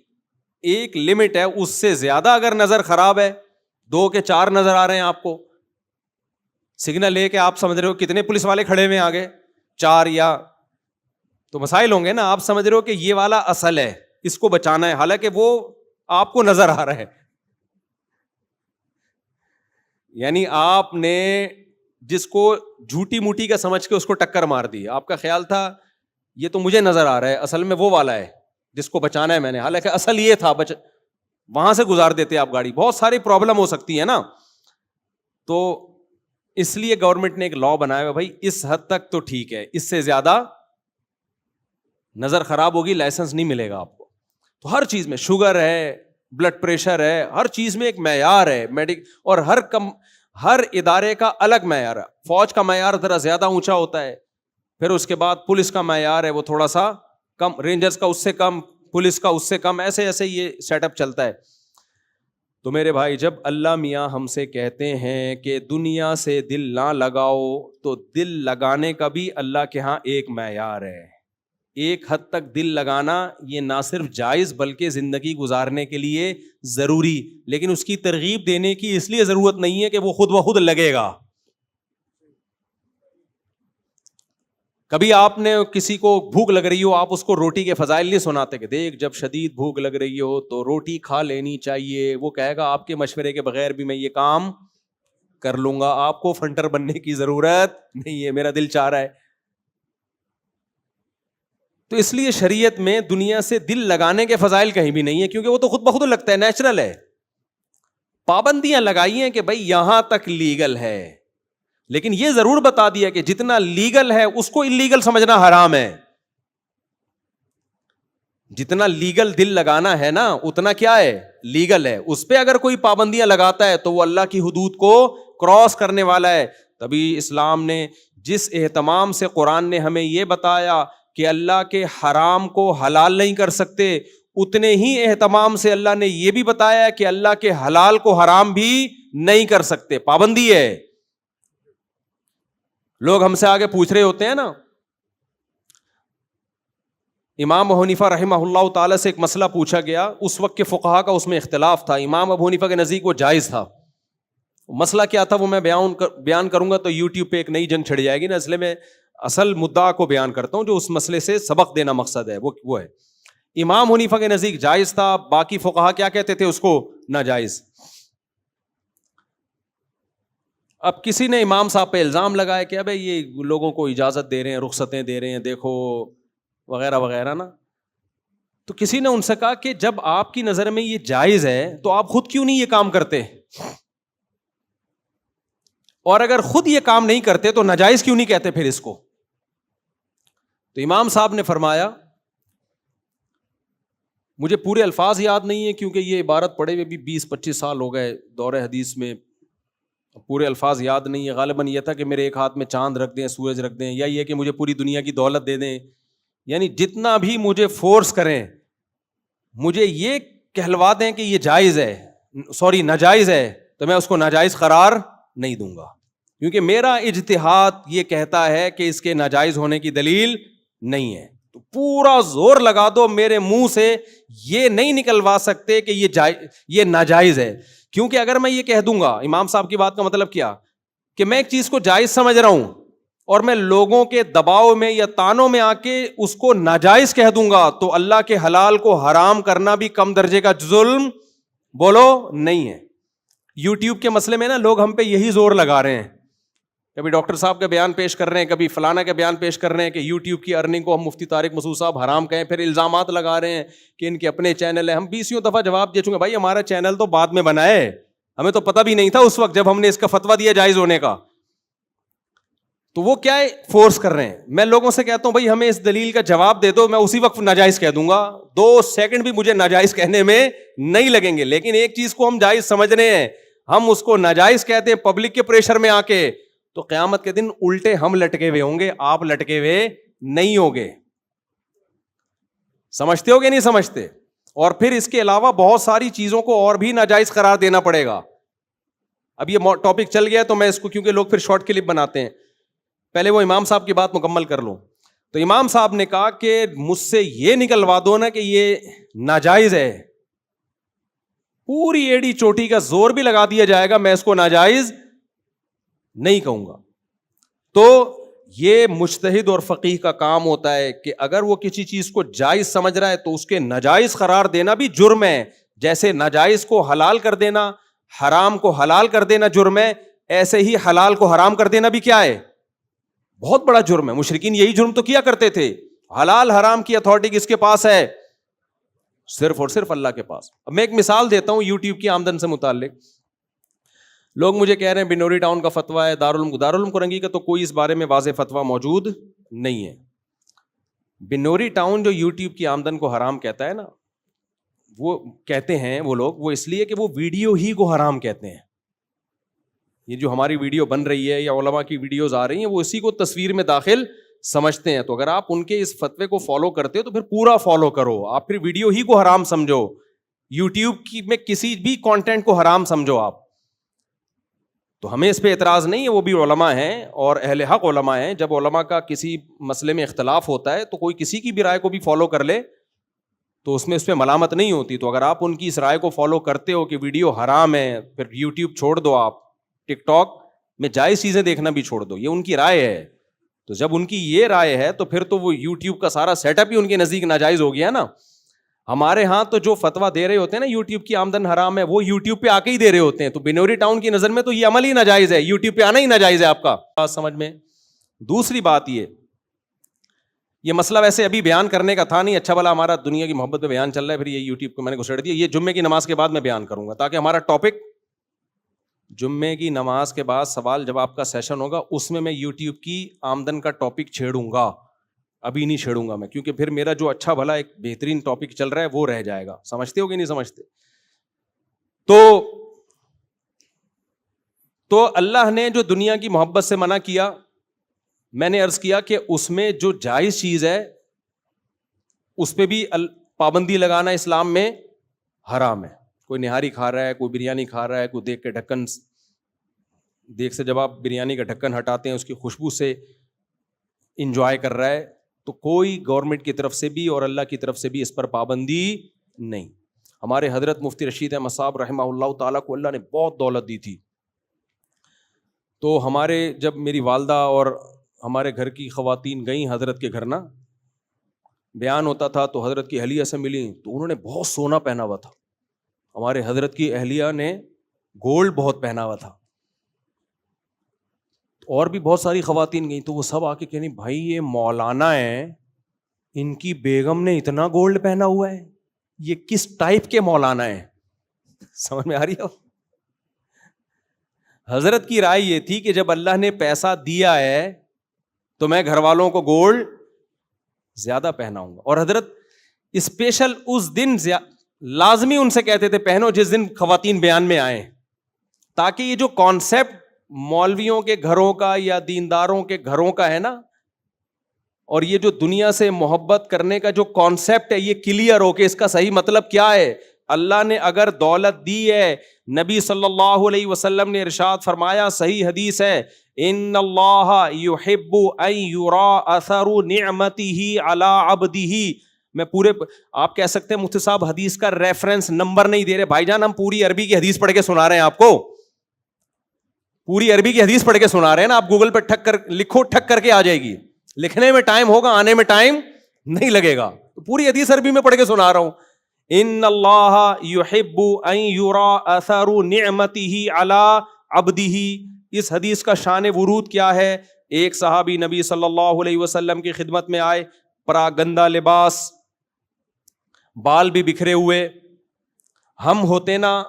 ایک لمٹ ہے، اس سے زیادہ اگر نظر خراب ہے، 2 کے 4 نظر آ رہے ہیں آپ کو، سگنل لے کے آپ سمجھ رہے ہو کتنے پولیس والے کھڑے ہوئے آگے 4 یا تو مسائل ہوں گے نا. آپ سمجھ رہے ہو کہ یہ والا اصل ہے، اس کو بچانا ہے، حالانکہ وہ آپ کو نظر آ رہا ہے. یعنی آپ نے جس کو جھوٹی موٹی کا سمجھ کے اس کو ٹکر مار دی، آپ کا خیال تھا یہ تو مجھے نظر آ رہا ہے، اصل میں وہ والا ہے جس کو بچانا ہے میں نے، حالانکہ اصل یہ تھا وہاں سے گزار دیتے آپ گاڑی. بہت ساری پرابلم ہو سکتی ہے نا. تو اس لیے گورنمنٹ نے ایک لا بنایا ہے بھائی اس حد تک تو ٹھیک ہے، اس سے زیادہ نظر خراب ہوگی لائسنس نہیں ملے گا آپ کو. تو ہر چیز میں شوگر ہے، بلڈ پریشر ہے، ہر چیز میں ایک معیار ہے اور ہر ادارے کا الگ معیار ہے. فوج کا معیار ذرا زیادہ اونچا ہوتا ہے، پھر اس کے بعد پولیس کا معیار ہے وہ تھوڑا سا کم، رینجرز کا اس سے کم، پولیس کا اس سے کم، ایسے ایسے یہ سیٹ اپ چلتا ہے. تو میرے بھائی جب اللہ میاں ہم سے کہتے ہیں کہ دنیا سے دل نہ لگاؤ، تو دل لگانے کا بھی اللہ کے ہاں ایک معیار ہے. ایک حد تک دل لگانا یہ نہ صرف جائز بلکہ زندگی گزارنے کے لیے ضروری، لیکن اس کی ترغیب دینے کی اس لیے ضرورت نہیں ہے کہ وہ خود بخود لگے گا. کبھی آپ نے کسی کو بھوک لگ رہی ہو، آپ اس کو روٹی کے فضائل نہیں سناتے کہ دیکھ جب شدید بھوک لگ رہی ہو تو روٹی کھا لینی چاہیے، وہ کہے گا آپ کے مشورے کے بغیر بھی میں یہ کام کر لوں گا, آپ کو فنٹر بننے کی ضرورت نہیں ہے, میرا دل چاہ رہا ہے. تو اس لیے شریعت میں دنیا سے دل لگانے کے فضائل کہیں بھی نہیں ہے, کیونکہ وہ تو خود بخود لگتا ہے, نیچرل ہے. پابندیاں لگائی ہیں کہ بھائی یہاں تک لیگل ہے, لیکن یہ ضرور بتا دیا کہ جتنا لیگل ہے اس کو انلیگل سمجھنا حرام ہے. جتنا لیگل دل لگانا ہے نا اتنا کیا ہے, لیگل ہے. اس پہ اگر کوئی پابندیاں لگاتا ہے تو وہ اللہ کی حدود کو کراس کرنے والا ہے. تبھی اسلام نے جس اہتمام سے قرآن نے ہمیں یہ بتایا کہ اللہ کے حرام کو حلال نہیں کر سکتے, اتنے ہی اہتمام سے اللہ نے یہ بھی بتایا کہ اللہ کے حلال کو حرام بھی نہیں کر سکتے. پابندی ہے. لوگ ہم سے آگے پوچھ رہے ہوتے ہیں نا, امام ابو حنیفہ رحمہ اللہ تعالی سے ایک مسئلہ پوچھا گیا, اس وقت کے فقہا کا اس میں اختلاف تھا. امام ابو حنیفہ کے نزدیک وہ جائز تھا. مسئلہ کیا تھا وہ میں بیان کروں گا تو یوٹیوب پہ ایک نئی جنگ چھڑ جائے گی نا, اس لیے میں اصل مدعا کو بیان کرتا ہوں جو اس مسئلے سے سبق دینا مقصد ہے. وہ ہے امام حنیفہ کے نزدیک جائز تھا, باقی فقہا کیا کہتے تھے, اس کو ناجائز. اب کسی نے امام صاحب پہ الزام لگایا کہ ابے یہ لوگوں کو اجازت دے رہے ہیں, رخصتیں دے رہے ہیں, دیکھو وغیرہ وغیرہ نا. تو کسی نے ان سے کہا کہ جب آپ کی نظر میں یہ جائز ہے تو آپ خود کیوں نہیں یہ کام کرتے, اور اگر خود یہ کام نہیں کرتے تو ناجائز کیوں نہیں کہتے پھر اس کو. تو امام صاحب نے فرمایا, مجھے پورے الفاظ یاد نہیں ہے کیونکہ یہ عبارت پڑھے ہوئے بھی 20-25 سال ہو گئے دور حدیث میں, پورے الفاظ یاد نہیں ہے. غالباً یہ تھا کہ میرے ایک ہاتھ میں چاند رکھ دیں, سورج رکھ دیں, یا یہ کہ مجھے پوری دنیا کی دولت دے دیں, یعنی جتنا بھی مجھے فورس کریں, مجھے یہ کہلوا دیں کہ یہ جائز ہے, ناجائز ہے, تو میں اس کو ناجائز قرار نہیں دوں گا, کیونکہ میرا اجتہاد یہ کہتا ہے کہ اس کے ناجائز ہونے کی دلیل نہیں ہے. تو پورا زور لگا دو, میرے منہ سے یہ نہیں نکلوا سکتے کہ یہ ناجائز ہے, کیونکہ اگر میں یہ کہہ دوں گا, امام صاحب کی بات کا مطلب کیا کہ میں ایک چیز کو جائز سمجھ رہا ہوں اور میں لوگوں کے دباؤ میں یا تانوں میں آ کے اس کو ناجائز کہہ دوں گا, تو اللہ کے حلال کو حرام کرنا بھی کم درجے کا ظلم بولو نہیں ہے. یوٹیوب کے مسئلے میں نا لوگ ہم پہ یہی زور لگا رہے ہیں, کبھی ڈاکٹر صاحب کا بیان پیش کر رہے ہیں, کبھی فلانا کا بیان پیش کر رہے ہیں کہ یوٹیوب کی ارننگ کو ہم مفتی طارق مسعود صاحب حرام کہیں, پھر الزامات لگا رہے ہیں کہ ان کے اپنے چینل ہیں. ہم 20 دفعہ جواب دے چکے, بھائی ہمارا چینل تو بعد میں بنا ہے, ہمیں تو پتہ بھی نہیں تھا اس وقت جب ہم نے اس کا فتویٰ دیا جائز ہونے کا. تو وہ کیا ہے, فورس کر رہے ہیں. میں لوگوں سے کہتا ہوں بھائی ہمیں اس دلیل کا جواب دے دو, میں اسی وقت ناجائز کہہ دوں گا, 2 سیکنڈ بھی مجھے ناجائز کہنے میں نہیں لگیں گے. لیکن ایک چیز کو ہم جائز سمجھ رہے ہیں, ہم اس کو ناجائز کہتے ہیں پبلک کے پریشر میں آ کے, تو قیامت کے دن الٹے ہم لٹکے ہوئے ہوں گے, آپ لٹکے ہوئے نہیں ہوگے. سمجھتے ہو گے نہیں سمجھتے؟ اور پھر اس کے علاوہ بہت ساری چیزوں کو اور بھی ناجائز قرار دینا پڑے گا. اب یہ ٹاپک چل گیا تو میں اس کو, کیونکہ لوگ پھر شارٹ کلپ بناتے ہیں, پہلے وہ امام صاحب کی بات مکمل کر لوں. تو امام صاحب نے کہا کہ مجھ سے یہ نکلوا دو نا کہ یہ ناجائز ہے, پوری ایڑی چوٹی کا زور بھی لگا دیا جائے گا, میں اس کو ناجائز نہیں کہوں گا. تو یہ مجتہد اور فقیہ کا کام ہوتا ہے کہ اگر وہ کسی چیز کو جائز سمجھ رہا ہے تو اس کے ناجائز قرار دینا بھی جرم ہے. جیسے ناجائز کو حلال کر دینا, حرام کو حلال کر دینا جرم ہے, ایسے ہی حلال کو حرام کر دینا بھی کیا ہے, بہت بڑا جرم ہے. مشرکین یہی جرم تو کیا کرتے تھے. حلال حرام کی اتھارٹی کس کے پاس ہے؟ صرف اور صرف اللہ کے پاس. اب میں ایک مثال دیتا ہوں یوٹیوب کی آمدن سے متعلق. لوگ مجھے کہہ رہے ہیں بنوری ٹاؤن کا فتویٰ ہے, دارالعلوم کرنگی کا تو کوئی اس بارے میں واضح فتویٰ موجود نہیں ہے. بنوری ٹاؤن جو یوٹیوب کی آمدن کو حرام کہتا ہے نا, وہ کہتے ہیں وہ لوگ, وہ اس لیے کہ وہ ویڈیو ہی کو حرام کہتے ہیں. یہ جو ہماری ویڈیو بن رہی ہے یا علماء کی ویڈیوز آ رہی ہیں, وہ اسی کو تصویر میں داخل سمجھتے ہیں. تو اگر آپ ان کے اس فتوے کو فالو کرتے ہو تو پھر پورا فالو کرو, آپ پھر ویڈیو ہی کو حرام سمجھو, یوٹیوب کی میں کسی بھی کانٹینٹ کو حرام سمجھو آپ. تو ہمیں اس پہ اعتراض نہیں ہے, وہ بھی علماء ہیں اور اہل حق علماء ہیں. جب علماء کا کسی مسئلے میں اختلاف ہوتا ہے تو کوئی کسی کی بھی رائے کو بھی فالو کر لے تو اس پہ ملامت نہیں ہوتی. تو اگر آپ ان کی اس رائے کو فالو کرتے ہو کہ ویڈیو حرام ہے, پھر یوٹیوب چھوڑ دو, آپ ٹک ٹاک میں جائز چیزیں دیکھنا بھی چھوڑ دو, یہ ان کی رائے ہے. تو جب ان کی یہ رائے ہے تو پھر تو وہ یوٹیوب کا سارا سیٹ اپ ہی ان کے نزدیک ناجائز ہو گیا نا. ہمارے ہاں تو جو فتوا دے رہے ہوتے ہیں نا یوٹیوب کی آمدن حرام ہے, وہ یوٹیوب پہ آ کے ہی دے رہے ہوتے ہیں. تو بنوری ٹاؤن کی نظر میں تو یہ عمل ہی ناجائز ہے, یوٹیوب پہ آنا ہی ناجائز ہے. آپ کا بات سمجھ میں. دوسری بات یہ مسئلہ ویسے ابھی بیان کرنے کا تھا نہیں, اچھا بھلا ہمارا دنیا کی محبت پہ بیان چل رہا ہے, پھر یہ یوٹیوب کو میں نے گھسیٹ دیا. یہ جمعے کی نماز کے بعد میں بیان کروں گا, تاکہ ہمارا ٹاپک جمعے کی نماز کے بعد سوال جواب کا سیشن ہوگا, اس میں یوٹیوب کی آمدن کا ٹاپک چھیڑوں گا. ابھی نہیں چھیڑوں گا میں, کیونکہ پھر میرا جو اچھا بھلا ایک بہترین ٹاپک چل رہا ہے وہ رہ جائے گا. سمجھتے ہو کہ نہیں سمجھتے؟ تو اللہ نے جو دنیا کی محبت سے منع کیا, میں نے عرض کیا کہ اس میں جو جائز چیز ہے اس پہ بھی پابندی لگانا اسلام میں حرام ہے. کوئی نہاری کھا رہا ہے, کوئی بریانی کھا رہا ہے, کوئی دیکھ سے جب آپ بریانی کا ڈھکن ہٹاتے ہیں اس کی خوشبو سے انجوائے کر رہا ہے, تو کوئی گورنمنٹ کی طرف سے بھی اور اللہ کی طرف سے بھی اس پر پابندی نہیں. ہمارے حضرت مفتی رشید احمد صاحب رحمہ اللہ تعالیٰ کو اللہ نے بہت دولت دی تھی, تو ہمارے جب میری والدہ اور ہمارے گھر کی خواتین گئیں حضرت کے گھر نا, بیان ہوتا تھا تو حضرت کی اہلیہ سے ملی, تو انہوں نے بہت سونا پہنا ہوا تھا. ہمارے حضرت کی اہلیہ نے گولڈ بہت پہنا ہوا تھا, اور بھی بہت ساری خواتین گئیں, تو وہ سب آ کے کہنی بھائی یہ مولانا ہے, ان کی بیگم نے اتنا گولڈ پہنا ہوا ہے, یہ کس ٹائپ کے مولانا ہے؟ سمجھ میں آ رہی ہے؟ حضرت کی رائے یہ تھی کہ جب اللہ نے پیسہ دیا ہے تو میں گھر والوں کو گولڈ زیادہ پہناؤں گا. اور حضرت اسپیشل اس دن لازمی ان سے کہتے تھے پہنو جس دن خواتین بیان میں آئیں, تاکہ یہ جو کانسیپٹ مولویوں کے گھروں کا یا دینداروں کے گھروں کا ہے نا, اور یہ جو دنیا سے محبت کرنے کا جو کانسیپٹ ہے یہ کلیئر ہو کہ اس کا صحیح مطلب کیا ہے. اللہ نے اگر دولت دی ہے, نبی صلی اللہ علیہ وسلم نے ارشاد فرمایا, صحیح حدیث ہے, ان اللہ یحب ان یرا اثر نعمتہ علی عبدہ. میں پورے آپ کہہ سکتے ہیں مفتی صاحب حدیث کا ریفرنس نمبر نہیں دے رہے بھائی جان, ہم پوری عربی کی حدیث پڑھ کے سنا رہے ہیں آپ کو, پوری عربی کی حدیث پڑھ کے سنا رہے ہیں نا. آپ گوگل پہ ٹھک کر لکھو, ٹھک کر کے آ جائے گی. لکھنے میں ٹائم ہوگا, آنے میں ٹائم نہیں لگے گا. تو پوری حدیث عربی میں پڑھ کے سنا رہا ہوں. ان اللہ یحب ان یرا اثر نعمتہ علی عبدہ. اس حدیث کا شان ورود کیا ہے؟ ایک صحابی نبی صلی اللہ علیہ وسلم کی خدمت میں آئے, پرا گندا لباس, بال بھی بکھرے ہوئے. ہم ہوتے نا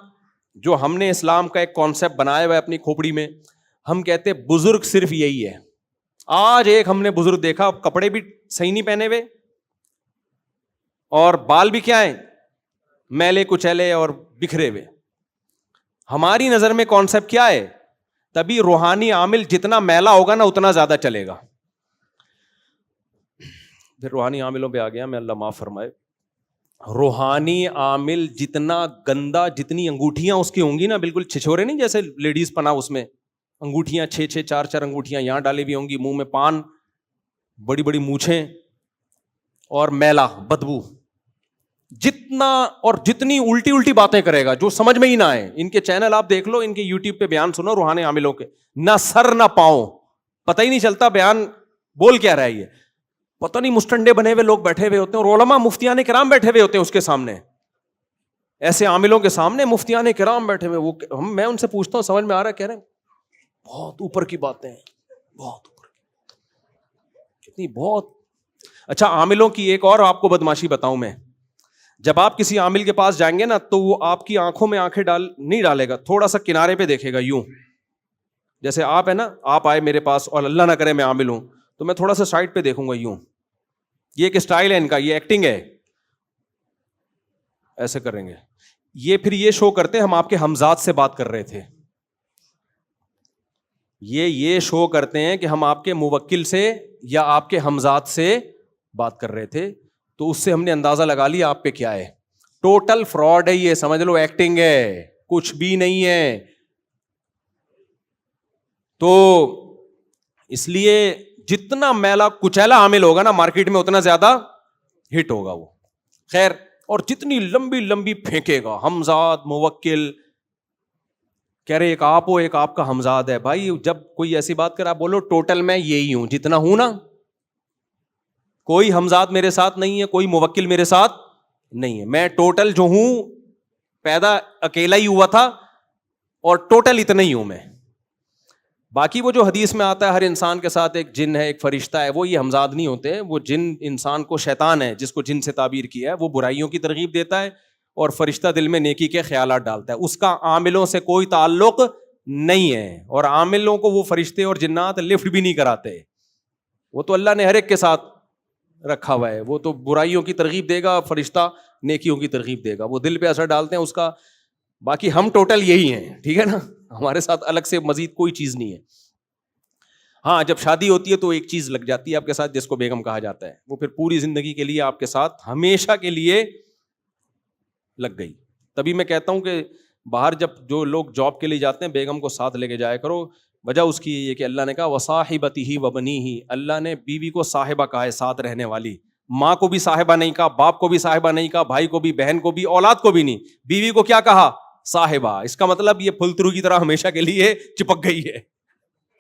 جو ہم نے اسلام کا ایک کانسیپٹ بنایا ہوا ہے اپنی کھوپڑی میں, ہم کہتے بزرگ صرف یہی ہے. آج ایک ہم نے بزرگ دیکھا, کپڑے بھی صحیح نہیں پہنے ہوئے اور بال بھی کیا ہیں, میلے کچیلے اور بکھرے ہوئے. ہماری نظر میں کانسیپٹ کیا ہے؟ تبھی روحانی عامل جتنا میلا ہوگا نا اتنا زیادہ چلے گا. پھر روحانی عاملوں پہ آ گیا میں, اللہ معاف فرمائے. روحانی عامل جتنا گندا, جتنی انگوٹھیاں اس کی ہوں گی نا, بالکل چھچورے نہیں جیسے لیڈیز پنا, اس میں انگوٹھیاں 6 4 انگوٹھیاں یہاں ڈالی ہوئی ہوں گی, منہ میں پان, بڑی بڑی مونچھیں اور میلا بدبو, جتنا اور جتنی الٹی الٹی باتیں کرے گا جو سمجھ میں ہی نہ آئے. ان کے چینل آپ دیکھ لو, ان کے یوٹیوب پہ بیان سنو روحانی عاملوں کے, نہ سر نہ پاؤں, پتہ ہی نہیں چلتا بیان بول کیا رہا ہے. یہ پتہ نہیں مستنڈے بنے ہوئے لوگ بیٹھے ہوئے ہوتے ہیں, اور علماء مفتیان کرام بیٹھے ہوئے ہوتے ہیں اس کے سامنے, ایسے عاملوں کے سامنے مفتیان کرام بیٹھے ہوئے. وہ میں ان سے پوچھتا ہوں سمجھ میں آ رہا ہے؟ کہہ رہے ہیں بہت اوپر کی باتیں ہیں, بہت اوپر کی, کتنی بہت. اچھا عاملوں کی ایک اور آپ کو بدماشی بتاؤں میں. جب آپ کسی عامل کے پاس جائیں گے نا تو وہ آپ کی آنکھوں میں آنکھیں نہیں ڈالے گا, تھوڑا سا کنارے پہ دیکھے گا یوں, جیسے آپ ہے نا, آپ آئے میرے پاس اور اللہ نہ کرے میں عامل ہوں تو میں تھوڑا سا سائڈ پہ دیکھوں گا یوں. یہ ایک اسٹائل ہے ان کا, یہ ایکٹنگ ہے, ایسے کریں گے. یہ پھر یہ شو کرتے ہم آپ کے ہمزاد سے بات کر رہے تھے, یہ شو کرتے ہیں کہ ہم آپ کے موکل سے یا آپ کے ہمزاد سے بات کر رہے تھے, تو اس سے ہم نے اندازہ لگا لیا آپ پہ کیا ہے. ٹوٹل فراڈ ہے یہ, سمجھ لو ایکٹنگ ہے, کچھ بھی نہیں ہے. تو اس لیے جتنا میلا کچیلا عامل ہوگا نا مارکیٹ میں اتنا زیادہ ہٹ ہوگا وہ. خیر, اور جتنی لمبی لمبی پھینکے گا ہمزاد موکل, کہہ رہے ایک آپ ہو, ایک آپ کا ہمزاد ہے. بھائی جب کوئی ایسی بات کر آپ بولو ٹوٹل میں یہی ہوں جتنا ہوں نا, کوئی ہمزاد میرے ساتھ نہیں ہے, کوئی موکل میرے ساتھ نہیں ہے. میں ٹوٹل جو ہوں پیدا اکیلا ہی ہوا تھا اور ٹوٹل اتنا ہی ہوں میں. باقی وہ جو حدیث میں آتا ہے ہر انسان کے ساتھ ایک جن ہے ایک فرشتہ ہے, وہ یہ ہمزاد نہیں ہوتے. وہ جن انسان کو شیطان ہے جس کو جن سے تعبیر کیا ہے, وہ برائیوں کی ترغیب دیتا ہے اور فرشتہ دل میں نیکی کے خیالات ڈالتا ہے. اس کا عاملوں سے کوئی تعلق نہیں ہے, اور عاملوں کو وہ فرشتے اور جنات لفٹ بھی نہیں کراتے. وہ تو اللہ نے ہر ایک کے ساتھ رکھا ہوا ہے. وہ تو برائیوں کی ترغیب دے گا, فرشتہ نیکیوں کی ترغیب دے گا. وہ دل پہ اثر ڈالتے ہیں اس کا. باقی ہم ٹوٹل یہی ہیں, ٹھیک ہے نا, ہمارے ساتھ الگ سے مزید کوئی چیز نہیں ہے. ہاں جب شادی ہوتی ہے تو ایک چیز لگ جاتی ہے آپ کے ساتھ جس کو بیگم کہا جاتا ہے. وہ پھر پوری زندگی کے لیے آپ کے ساتھ ہمیشہ کے لیے لگ گئی. تبھی میں کہتا ہوں کہ باہر جب جو لوگ جاب کے لیے جاتے ہیں بیگم کو ساتھ لے کے جایا کرو. وجہ اس کی یہ کہ اللہ نے کہا وصاحبتہ وبنیہ, اللہ نے بیوی کو صاحبہ کہا ہے, ساتھ رہنے والی. ماں کو بھی صاحبہ نہیں کہا, باپ کو بھی صاحبہ نہیں کہا, بھائی کو بھی, بہن کو بھی, اولاد کو بھی نہیں. بیوی کو کیا کہا؟ صاحبہ. اس کا مطلب یہ پھلترو کی طرح ہمیشہ کے لیے چپک گئی ہے.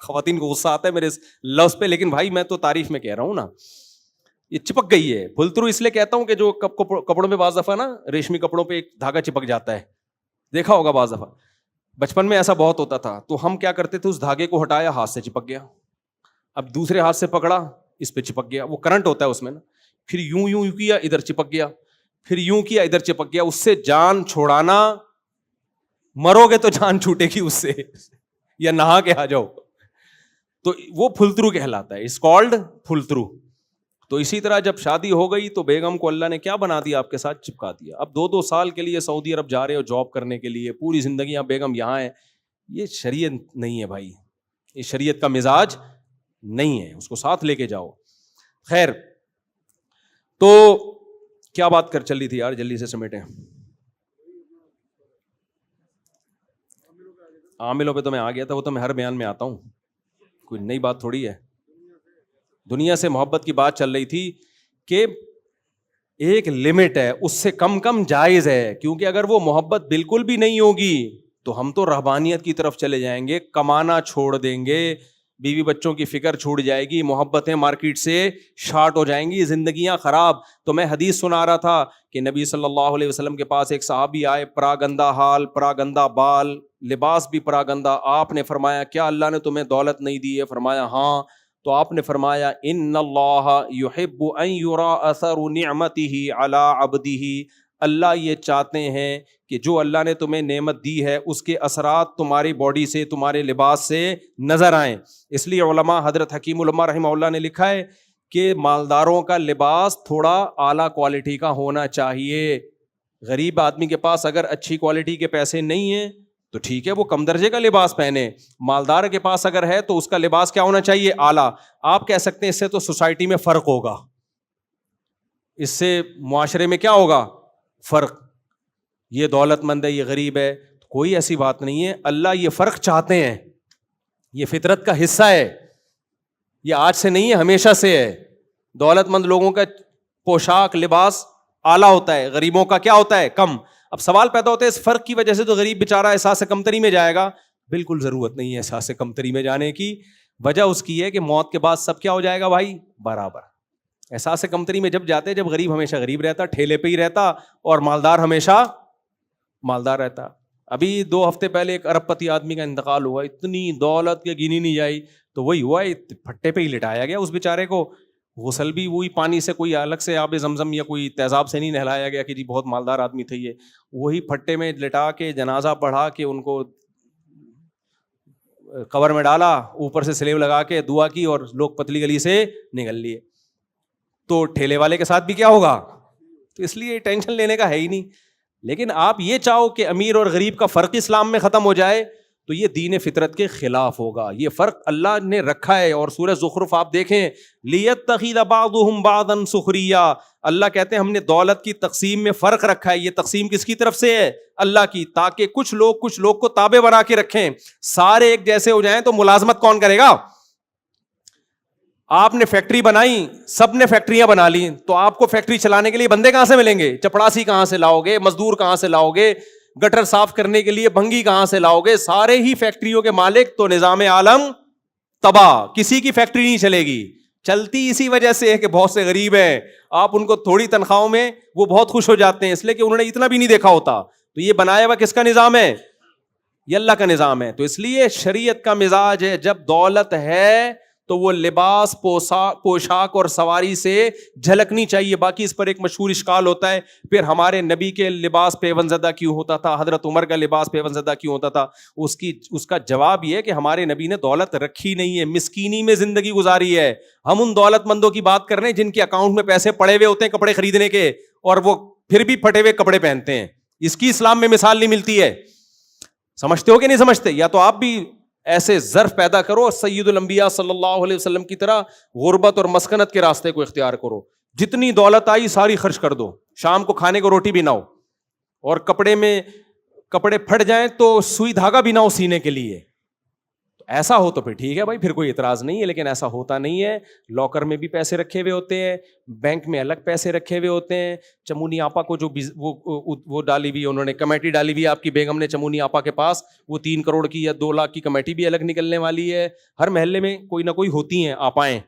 خواتین کو غصہ آتا ہے میرے لفظ پہ, لیکن بھائی میں تو تعریف میں کہہ رہا ہوں نا, یہ چپک گئی ہے. پھلترو اس لیے کہتا ہوں کہ جو کپڑوں پہ بعض دفعہ نا ریشمی کپڑوں پہ ایک دھاگا چپک جاتا ہے, دیکھا ہوگا بعض دفعہ. بچپن میں ایسا بہت ہوتا تھا, تو ہم کیا کرتے تھے, اس دھاگے کو ہٹایا, ہاتھ سے چپک گیا. اب دوسرے ہاتھ سے پکڑا, اس پہ چپک گیا. وہ کرنٹ ہوتا ہے اس میں نا. پھر یوں یوں کیا, ادھر چپک گیا. پھر یوں کیا, ادھر چپک گیا. اس سے جان چھوڑانا, مرو گے تو جان چھوٹے گی اس سے, یا نہا کے آ جاؤ. تو وہ پھلترو کہلاتا ہے, اس کالڈ پھلترو. تو اسی طرح جب شادی ہو گئی تو بیگم کو اللہ نے کیا بنا دیا, آپ کے ساتھ چپکا دیا. اب 2-2 سال کے لیے سعودی عرب جا رہے ہو جاب کرنے کے لیے, پوری زندگی آپ بیگم یہاں ہے. یہ شریعت نہیں ہے بھائی, یہ شریعت کا مزاج نہیں ہے. اس کو ساتھ لے کے جاؤ. خیر, تو کیا بات کر چلی تھی یار, جلدی سے سمیٹیں. عاملوں پہ تو میں آ گیا تھا, وہ تو میں ہر بیان میں آتا ہوں, کوئی نئی بات تھوڑی ہے. دنیا سے محبت کی بات چل رہی تھی کہ ایک لمٹ ہے, اس سے کم کم جائز ہے. کیونکہ اگر وہ محبت بالکل بھی نہیں ہوگی تو ہم تو رہبانیت کی طرف چلے جائیں گے, کمانا چھوڑ دیں گے, بیوی بچوں کی فکر چھوٹ جائے گی, محبتیں مارکیٹ سے شارٹ ہو جائیں گی, زندگیاں خراب. تو میں حدیث سنا رہا تھا کہ نبی صلی اللہ علیہ وسلم کے پاس ایک صحابی آئے, پراگندہ حال, پراگندہ بال, لباس بھی پراگندہ. آپ نے فرمایا کیا اللہ نے تمہیں دولت نہیں دی ہے؟ فرمایا ہاں. تو آپ نے فرمایا ان اللہ یحب ان یرا اثر نعمتہ علی عبدہ, اللہ یہ چاہتے ہیں کہ جو اللہ نے تمہیں نعمت دی ہے اس کے اثرات تمہاری باڈی سے, تمہارے لباس سے نظر آئیں. اس لیے علماء, حضرت حکیم علماء رحمہ اللہ نے لکھا ہے کہ مالداروں کا لباس تھوڑا اعلیٰ کوالٹی کا ہونا چاہیے. غریب آدمی کے پاس اگر اچھی کوالٹی کے پیسے نہیں ہیں تو ٹھیک ہے, وہ کم درجے کا لباس پہنے. مالدار کے پاس اگر ہے تو اس کا لباس کیا ہونا چاہیے؟ اعلیٰ. آپ کہہ سکتے ہیں اس سے تو سوسائٹی میں فرق ہوگا, اس سے معاشرے میں کیا ہوگا؟ فرق. یہ دولت مند ہے, یہ غریب ہے, کوئی ایسی بات نہیں ہے. اللہ یہ فرق چاہتے ہیں, یہ فطرت کا حصہ ہے, یہ آج سے نہیں ہے, ہمیشہ سے ہے. دولت مند لوگوں کا پوشاک لباس اعلیٰ ہوتا ہے, غریبوں کا کیا ہوتا ہے؟ کم. اب سوال پیدا ہوتا ہے اس فرق کی وجہ سے تو غریب بیچارہ احساس کمتری میں جائے گا. بالکل ضرورت نہیں ہے احساس کمتری میں جانے کی. وجہ اس کی ہے کہ موت کے بعد سب کیا ہو جائے گا بھائی؟ برابر. احساس کمتری میں جب جاتے, جب غریب ہمیشہ غریب رہتا, ٹھیلے پہ ہی رہتا, اور مالدار ہمیشہ مالدار رہتا. ابھی 2 ہفتے پہلے ایک ارب پتی آدمی کا انتقال ہوا, اتنی دولت کے گنی نہیں جائی, تو وہی ہوا, پھٹے پہ ہی لٹایا گیا اس بیچارے کو. غسل بھی وہی پانی سے, کوئی الگ سے آب زمزم یا کوئی تیزاب سے نہیں نہلایا گیا کہ جی بہت مالدار آدمی تھے یہ. وہی پھٹے میں لٹا کے جنازہ پڑھا کے ان کو قبر میں ڈالا, اوپر سے سلیب لگا کے دعا کی, اور لوگ پتلی گلی سے نکل لیے. تو ٹھیلے والے کے ساتھ بھی کیا ہوگا؟ تو اس لیے ٹینشن لینے کا ہے ہی نہیں. لیکن آپ یہ چاہو کہ امیر اور غریب کا فرق اسلام میں ختم ہو جائے تو یہ دین فطرت کے خلاف ہوگا. یہ فرق اللہ نے رکھا ہے, اور سورہ زخرف آپ دیکھیں, لیتخذ بعضهم بعضا سخریا, اللہ کہتے ہیں ہم نے دولت کی تقسیم میں فرق رکھا ہے. یہ تقسیم کس کی طرف سے ہے؟ اللہ کی, تاکہ کچھ لوگ کو تابع بنا کے رکھیں. سارے ایک جیسے ہو جائیں تو ملازمت کون کرے گا؟ آپ نے فیکٹری بنائی, سب نے فیکٹریاں بنا لی, تو آپ کو فیکٹری چلانے کے لیے بندے کہاں سے ملیں گے؟ چپڑاسی کہاں سے لاؤ گے؟ مزدور کہاں سے لاؤ گے؟ گٹر صاف کرنے کے لیے بھنگی کہاں سے لاؤ گے؟ سارے ہی فیکٹریوں کے مالک, تو نظام عالم تباہ, کسی کی فیکٹری نہیں چلے گی. چلتی اسی وجہ سے ہے کہ بہت سے غریب ہیں, آپ ان کو تھوڑی تنخواہوں میں وہ بہت خوش ہو جاتے ہیں, اس لیے کہ انہوں نے اتنا بھی نہیں دیکھا ہوتا. تو یہ بنایا ہوا کس کا نظام ہے؟ یہ اللہ کا نظام ہے. تو اس لیے شریعت کا مزاج ہے جب دولت ہے تو وہ لباس پوشاک اور سواری سے جھلکنی چاہیے. باقی اس پر ایک مشہور اشکال ہوتا ہے, پھر ہمارے نبی کے لباس پیون زدہ کیوں ہوتا تھا, حضرت عمر کا لباس پیون زدہ کیوں ہوتا تھا؟ اس کا جواب یہ ہے کہ ہمارے نبی نے دولت رکھی نہیں ہے, مسکینی میں زندگی گزاری ہے. ہم ان دولت مندوں کی بات کر رہے ہیں جن کے اکاؤنٹ میں پیسے پڑے ہوئے ہوتے ہیں کپڑے خریدنے کے, اور وہ پھر بھی پھٹے ہوئے کپڑے پہنتے ہیں. اس کی اسلام میں مثال نہیں ملتی ہے. سمجھتے ہو کہ نہیں سمجھتے؟ یا تو آپ بھی ایسے ظرف پیدا کرو سید الانبیاء صلی اللہ علیہ وسلم کی طرح غربت اور مسکنت کے راستے کو اختیار کرو. جتنی دولت آئی ساری خرچ کر دو, شام کو کھانے کو روٹی بھی نہ ہو, اور کپڑے پھٹ جائیں تو سوئی دھاگا بھی نہ ہو سینے کے لیے. ایسا ہو تو پھر ٹھیک ہے بھائی, پھر کوئی اعتراض نہیں ہے, لیکن ایسا ہوتا نہیں ہے. لاکر میں بھی پیسے رکھے ہوئے ہوتے ہیں, بینک میں الگ پیسے رکھے ہوئے ہوتے ہیں. چمونی آپا کو جو وہ ڈالی ہوئی, انہوں نے کمیٹی ڈالی ہوئی آپ کی بیگم نے چمونی آپا کے پاس, وہ 3 کروڑ کی یا 2 لاکھ کی کمیٹی بھی الگ نکلنے والی ہے. ہر محلے میں کوئی نہ کوئی ہوتی ہیں آپائیں.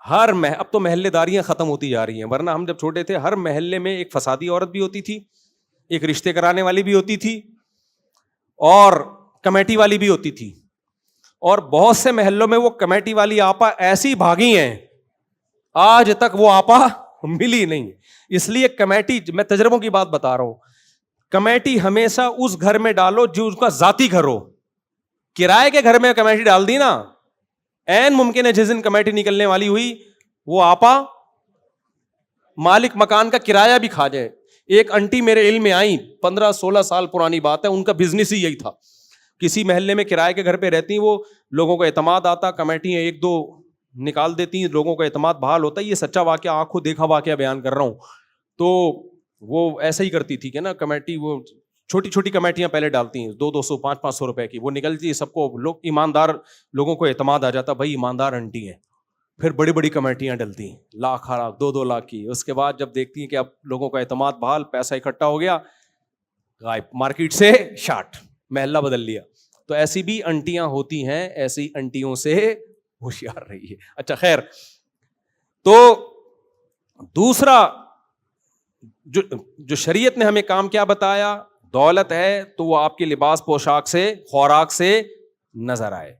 اب تو محلے داریاں ختم ہوتی جا رہی ہیں, ورنہ ہم جب چھوٹے تھے ہر محلے میں ایک فسادی عورت بھی ہوتی تھی, ایک رشتے کرانے والی بھی ہوتی تھی, اور کمیٹی والی بھی ہوتی تھی. اور بہت سے محلوں میں وہ کمیٹی والی آپا ایسی بھاگی ہیں, آج تک وہ آپا ملی نہیں. اس لیے کمیٹی, میں تجربوں کی بات بتا رہا ہوں, کمیٹی ہمیشہ اس گھر میں ڈالو جو اس کا ذاتی گھر ہو. کرائے کے گھر میں کمیٹی ڈال دی نا, این ممکن ہے جس دن کمیٹی نکلنے والی ہوئی وہ آپا مالک مکان کا کرایہ بھی کھا جائے. ایک انٹی میرے علم میں آئی, 15-16 سال پرانی بات ہے, ان کا بزنس ہی یہی تھا. کسی محلے میں کرائے کے گھر پہ رہتی, وہ لوگوں کو اعتماد آتا, کمیٹی 1-2 نکال دیتی, لوگوں کو اعتماد بحال ہوتا ہے. یہ سچا واقعہ, آنکھوں دیکھا واقعہ بیان کر رہا ہوں. تو وہ ایسا ہی کرتی تھی کہ نا کمیٹی, وہ چھوٹی چھوٹی کمیٹیاں پہلے ڈالتی ہیں 200-200 500 روپے کی, وہ نکلتی, سب کو لوگ ایماندار لوگوں کو اعتماد آ جاتا, بھائی ایماندار انٹی ہیں. پھر بڑی بڑی کمیٹیاں ڈلتی ہیں, لاکھ 2-2 لاکھ کی. اس کے بعد جب دیکھتی ہیں کہ اب لوگوں کا اعتماد بحال, پیسہ اکٹھا ہو گیا, غائب, مارکیٹ سے شارٹ, محلہ بدل لیا. تو ایسی بھی انٹیاں ہوتی ہیں, ایسی انٹیوں سے ہوشیار رہی ہے. اچھا خیر, تو دوسرا جو شریعت نے ہمیں کام کیا بتایا, دولت ہے تو وہ آپ کے لباس پوشاک سے, خوراک سے نظر آئے.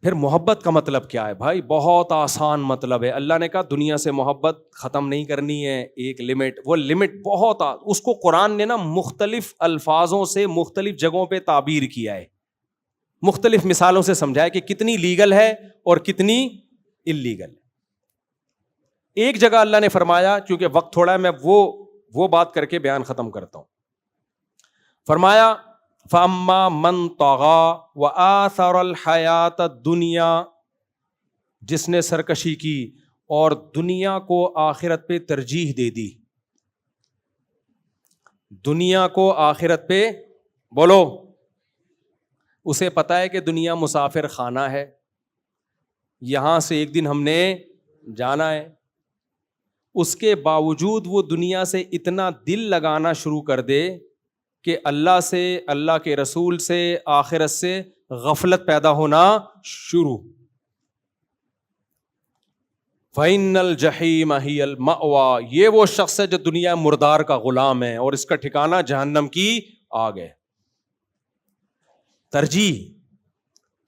پھر محبت کا مطلب کیا ہے بھائی؟ بہت آسان مطلب ہے. اللہ نے کہا دنیا سے محبت ختم نہیں کرنی ہے, ایک لمٹ, وہ لمٹ بہت اس کو قرآن نے نا مختلف الفاظوں سے مختلف جگہوں پہ تعبیر کیا ہے, مختلف مثالوں سے سمجھایا کہ کتنی لیگل ہے اور کتنی اللیگل ہے. ایک جگہ اللہ نے فرمایا, چونکہ وقت تھوڑا ہے, میں وہ بات کر کے بیان ختم کرتا ہوں. فرمایا فَأَمَّا مَنْ طَغَى وَآثَرَ الْحَيَاةَ الدُّنْيَا, جس نے سرکشی کی اور دنیا کو آخرت پہ ترجیح دے دی. دنیا کو آخرت پہ, بولو, اسے پتا ہے کہ دنیا مسافر خانہ ہے, یہاں سے ایک دن ہم نے جانا ہے. اس کے باوجود وہ دنیا سے اتنا دل لگانا شروع کر دے کہ اللہ سے, اللہ کے رسول سے, آخرت سے غفلت پیدا ہونا شروع. فَإِنَّ الْجَحِيمَ هِيَ الْمَأْوَى, یہ وہ شخص ہے جو دنیا مردار کا غلام ہے اور اس کا ٹھکانہ جہنم کی آگ ہے.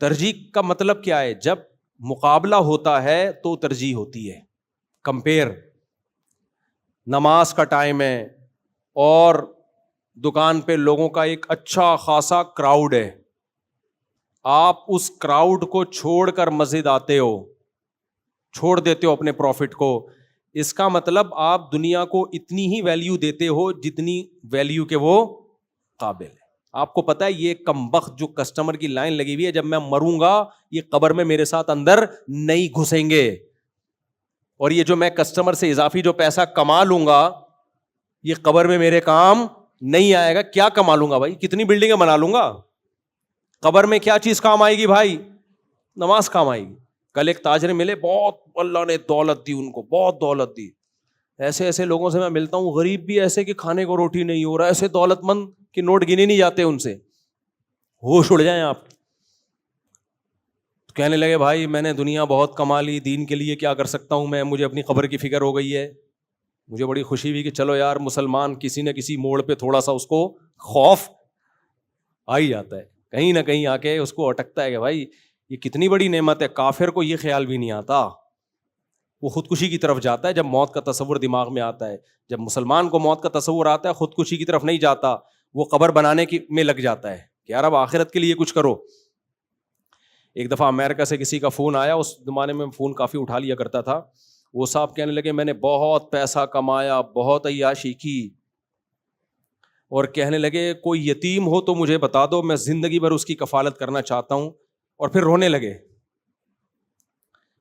ترجیح کا مطلب کیا ہے؟ جب مقابلہ ہوتا ہے تو ترجیح ہوتی ہے. کمپیئر, نماز کا ٹائم ہے اور دکان پہ لوگوں کا ایک اچھا خاصا کراؤڈ ہے, آپ اس کراؤڈ کو چھوڑ کر مسجد آتے ہو, چھوڑ دیتے ہو اپنے پروفٹ کو. اس کا مطلب آپ دنیا کو اتنی ہی ویلیو دیتے ہو جتنی ویلیو کے وہ قابل ہے. آپ کو پتا ہے یہ کمبخت جو کسٹمر کی لائن لگی ہوئی ہے, جب میں مروں گا یہ قبر میں میرے ساتھ اندر نہیں گھسیں گے, اور یہ جو میں کسٹمر سے اضافی جو پیسہ کما لوں گا یہ قبر میں میرے کام نہیں آئے گا. کیا کما لوں گا بھائی؟ کتنی بلڈنگیں بنا لوں گا, قبر میں کیا چیز کام آئے گی بھائی؟ نماز کام آئے گی. کل ایک تاجر ملے, بہت اللہ نے دولت دی ان کو, بہت دولت دی. ایسے لوگوں سے میں ملتا ہوں, غریب بھی ایسے کہ کھانے کو روٹی نہیں ہو رہا, ایسے دولت مند کہ نوٹ گنے نہیں جاتے ان سے. ہوش اڑ جائیں آپ. کہنے لگے بھائی میں نے دنیا بہت کما لی, دین کے لیے کیا کر سکتا ہوں میں, مجھے اپنی قبر کی فکر ہو گئی ہے. مجھے بڑی خوشی ہوئی کہ چلو یار مسلمان کسی نہ کسی موڑ پہ تھوڑا سا اس کو خوف آ ہی جاتا ہے, کہیں نہ کہیں آ کے اس کو اٹکتا ہے کہ بھائی یہ کتنی بڑی نعمت ہے. کافر کو یہ خیال بھی نہیں آتا, وہ خودکشی کی طرف جاتا ہے جب موت کا تصور دماغ میں آتا ہے. جب مسلمان کو موت کا تصور آتا ہے خودکشی کی طرف نہیں جاتا, وہ قبر بنانے میں لگ جاتا ہے کہ یار اب آخرت کے لیے کچھ کرو. ایک دفعہ امریکہ سے کسی کا فون آیا, اس زمانے میں فون کافی اٹھا لیا کرتا تھا. وہ صاحب کہنے لگے میں نے بہت پیسہ کمایا, بہت عیاشی کی, اور کہنے لگے کوئی یتیم ہو تو مجھے بتا دو, میں زندگی بھر اس کی کفالت کرنا چاہتا ہوں. اور پھر رونے لگے.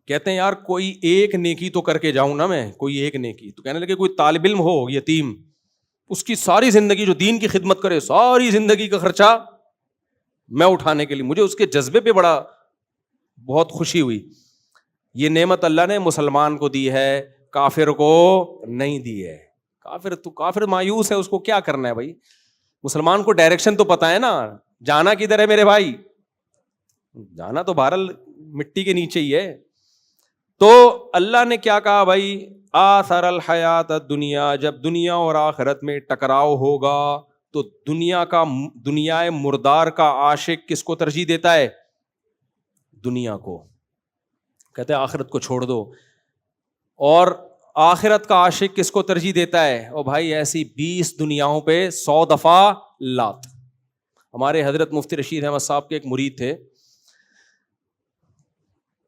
کہتے ہیں یار کوئی ایک نیکی تو کر کے جاؤں نا میں, کوئی ایک نیکی. تو کہنے لگے کوئی طالب علم ہو یتیم, اس کی ساری زندگی جو دین کی خدمت کرے, ساری زندگی کا خرچہ میں اٹھانے کے لیے, مجھے اس کے جذبے پہ بہت خوشی ہوئی. یہ نعمت اللہ نے مسلمان کو دی ہے, کافر کو نہیں دی ہے. کافر مایوس ہے, اس کو کیا کرنا ہے بھائی. مسلمان کو ڈائریکشن تو پتا ہے نا, جانا کدھر ہے میرے بھائی, جانا تو بہرحال مٹی کے نیچے ہی ہے. تو اللہ نے کیا کہا بھائی, آثر الحیات الدنیا, جب دنیا اور آخرت میں ٹکراؤ ہوگا تو دنیا مردار کا عاشق کس کو ترجیح دیتا ہے؟ دنیا کو. کہتے ہیں آخرت کو چھوڑ دو. اور آخرت کا عاشق کس کو ترجیح دیتا ہے؟ او بھائی ایسی 20 دنیاؤں پہ 100 دفعہ لات. ہمارے حضرت مفتی رشید احمد صاحب کے ایک مرید تھے.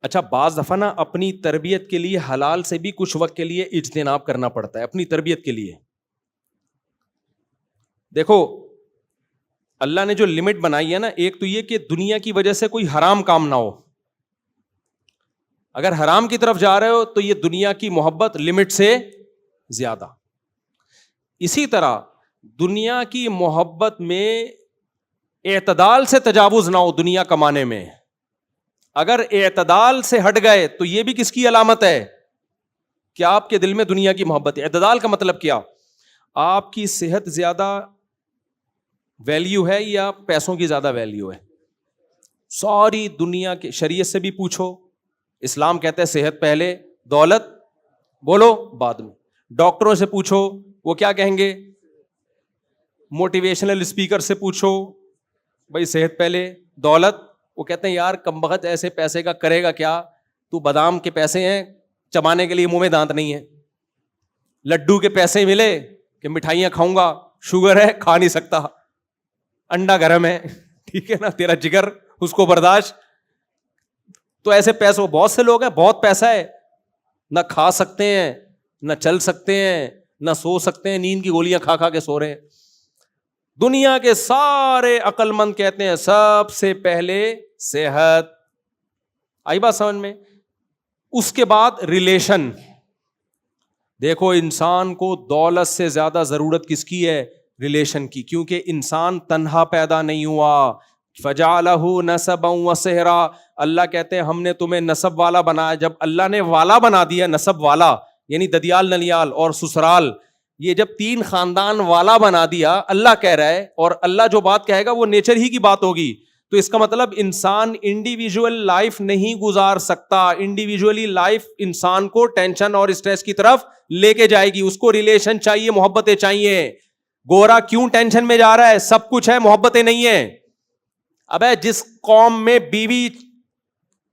اچھا بعض دفعہ نا اپنی تربیت کے لیے حلال سے بھی کچھ وقت کے لیے اجتناب کرنا پڑتا ہے, اپنی تربیت کے لیے. دیکھو اللہ نے جو لمٹ بنائی ہے نا, ایک تو یہ کہ دنیا کی وجہ سے کوئی حرام کام نہ ہو. اگر حرام کی طرف جا رہے ہو تو یہ دنیا کی محبت لمٹ سے زیادہ. اسی طرح دنیا کی محبت میں اعتدال سے تجاوز نہ ہو دنیا کمانے میں. اگر اعتدال سے ہٹ گئے تو یہ بھی کس کی علامت ہے کہ آپ کے دل میں دنیا کی محبت ہے. اعتدال کا مطلب کیا؟ آپ کی صحت زیادہ ویلیو ہے یا پیسوں کی زیادہ ویلیو ہے؟ ساری دنیا کے شریعت سے بھی پوچھو, اسلام کہتا ہے صحت پہلے, دولت بولو بعد میں. ڈاکٹروں سے پوچھو وہ کیا کہیں گے, موٹیویشنل اسپیکر سے پوچھو بھائی صحت پہلے دولت, وہ کہتے ہیں یار کمبخت ایسے پیسے کا کرے گا کیا, تو بادام کے پیسے ہیں چبانے کے لیے منہ میں دانت نہیں ہے, لڈو کے پیسے ملے کہ مٹھائیاں کھاؤں گا, شوگر ہے کھا نہیں سکتا, انڈا گرم ہے ٹھیک ہے نا, تیرا جگر اس کو برداشت. تو ایسے پیسوں بہت سے لوگ ہیں, بہت پیسہ ہے, نہ کھا سکتے ہیں, نہ چل سکتے ہیں, نہ سو سکتے ہیں, نیند کی گولیاں کھا کھا کے سو رہے ہیں. دنیا کے سارے عقل مند کہتے ہیں سب سے پہلے صحت. آئی بات سمجھ میں؟ اس کے بعد ریلیشن. دیکھو انسان کو دولت سے زیادہ ضرورت کس کی ہے؟ ریلیشن کی, کیونکہ انسان تنہا پیدا نہیں ہوا. فَجَعَلَهُ نَسَبًا وَصِهْرًا, اللہ کہتے ہیں ہم نے تمہیں نسب والا بنایا. جب اللہ نے والا بنا دیا, نسب والا یعنی ددیال نلیال اور سسرال, یہ جب 3 خاندان والا بنا دیا, اللہ کہہ رہا ہے, اور اللہ جو بات کہے گا وہ نیچر ہی کی بات ہوگی. تو اس کا مطلب انسان انڈیویجول لائف نہیں گزار سکتا. انڈیویجولی لائف انسان کو ٹینشن اور اسٹریس کی طرف لے کے جائے گی. اس کو ریلیشن چاہیے, محبتیں چاہیے. گورا کیوں ٹینشن میں جا رہا ہے؟ سب کچھ ہے, محبتیں نہیں ہیں. ابے جس قوم میں بیوی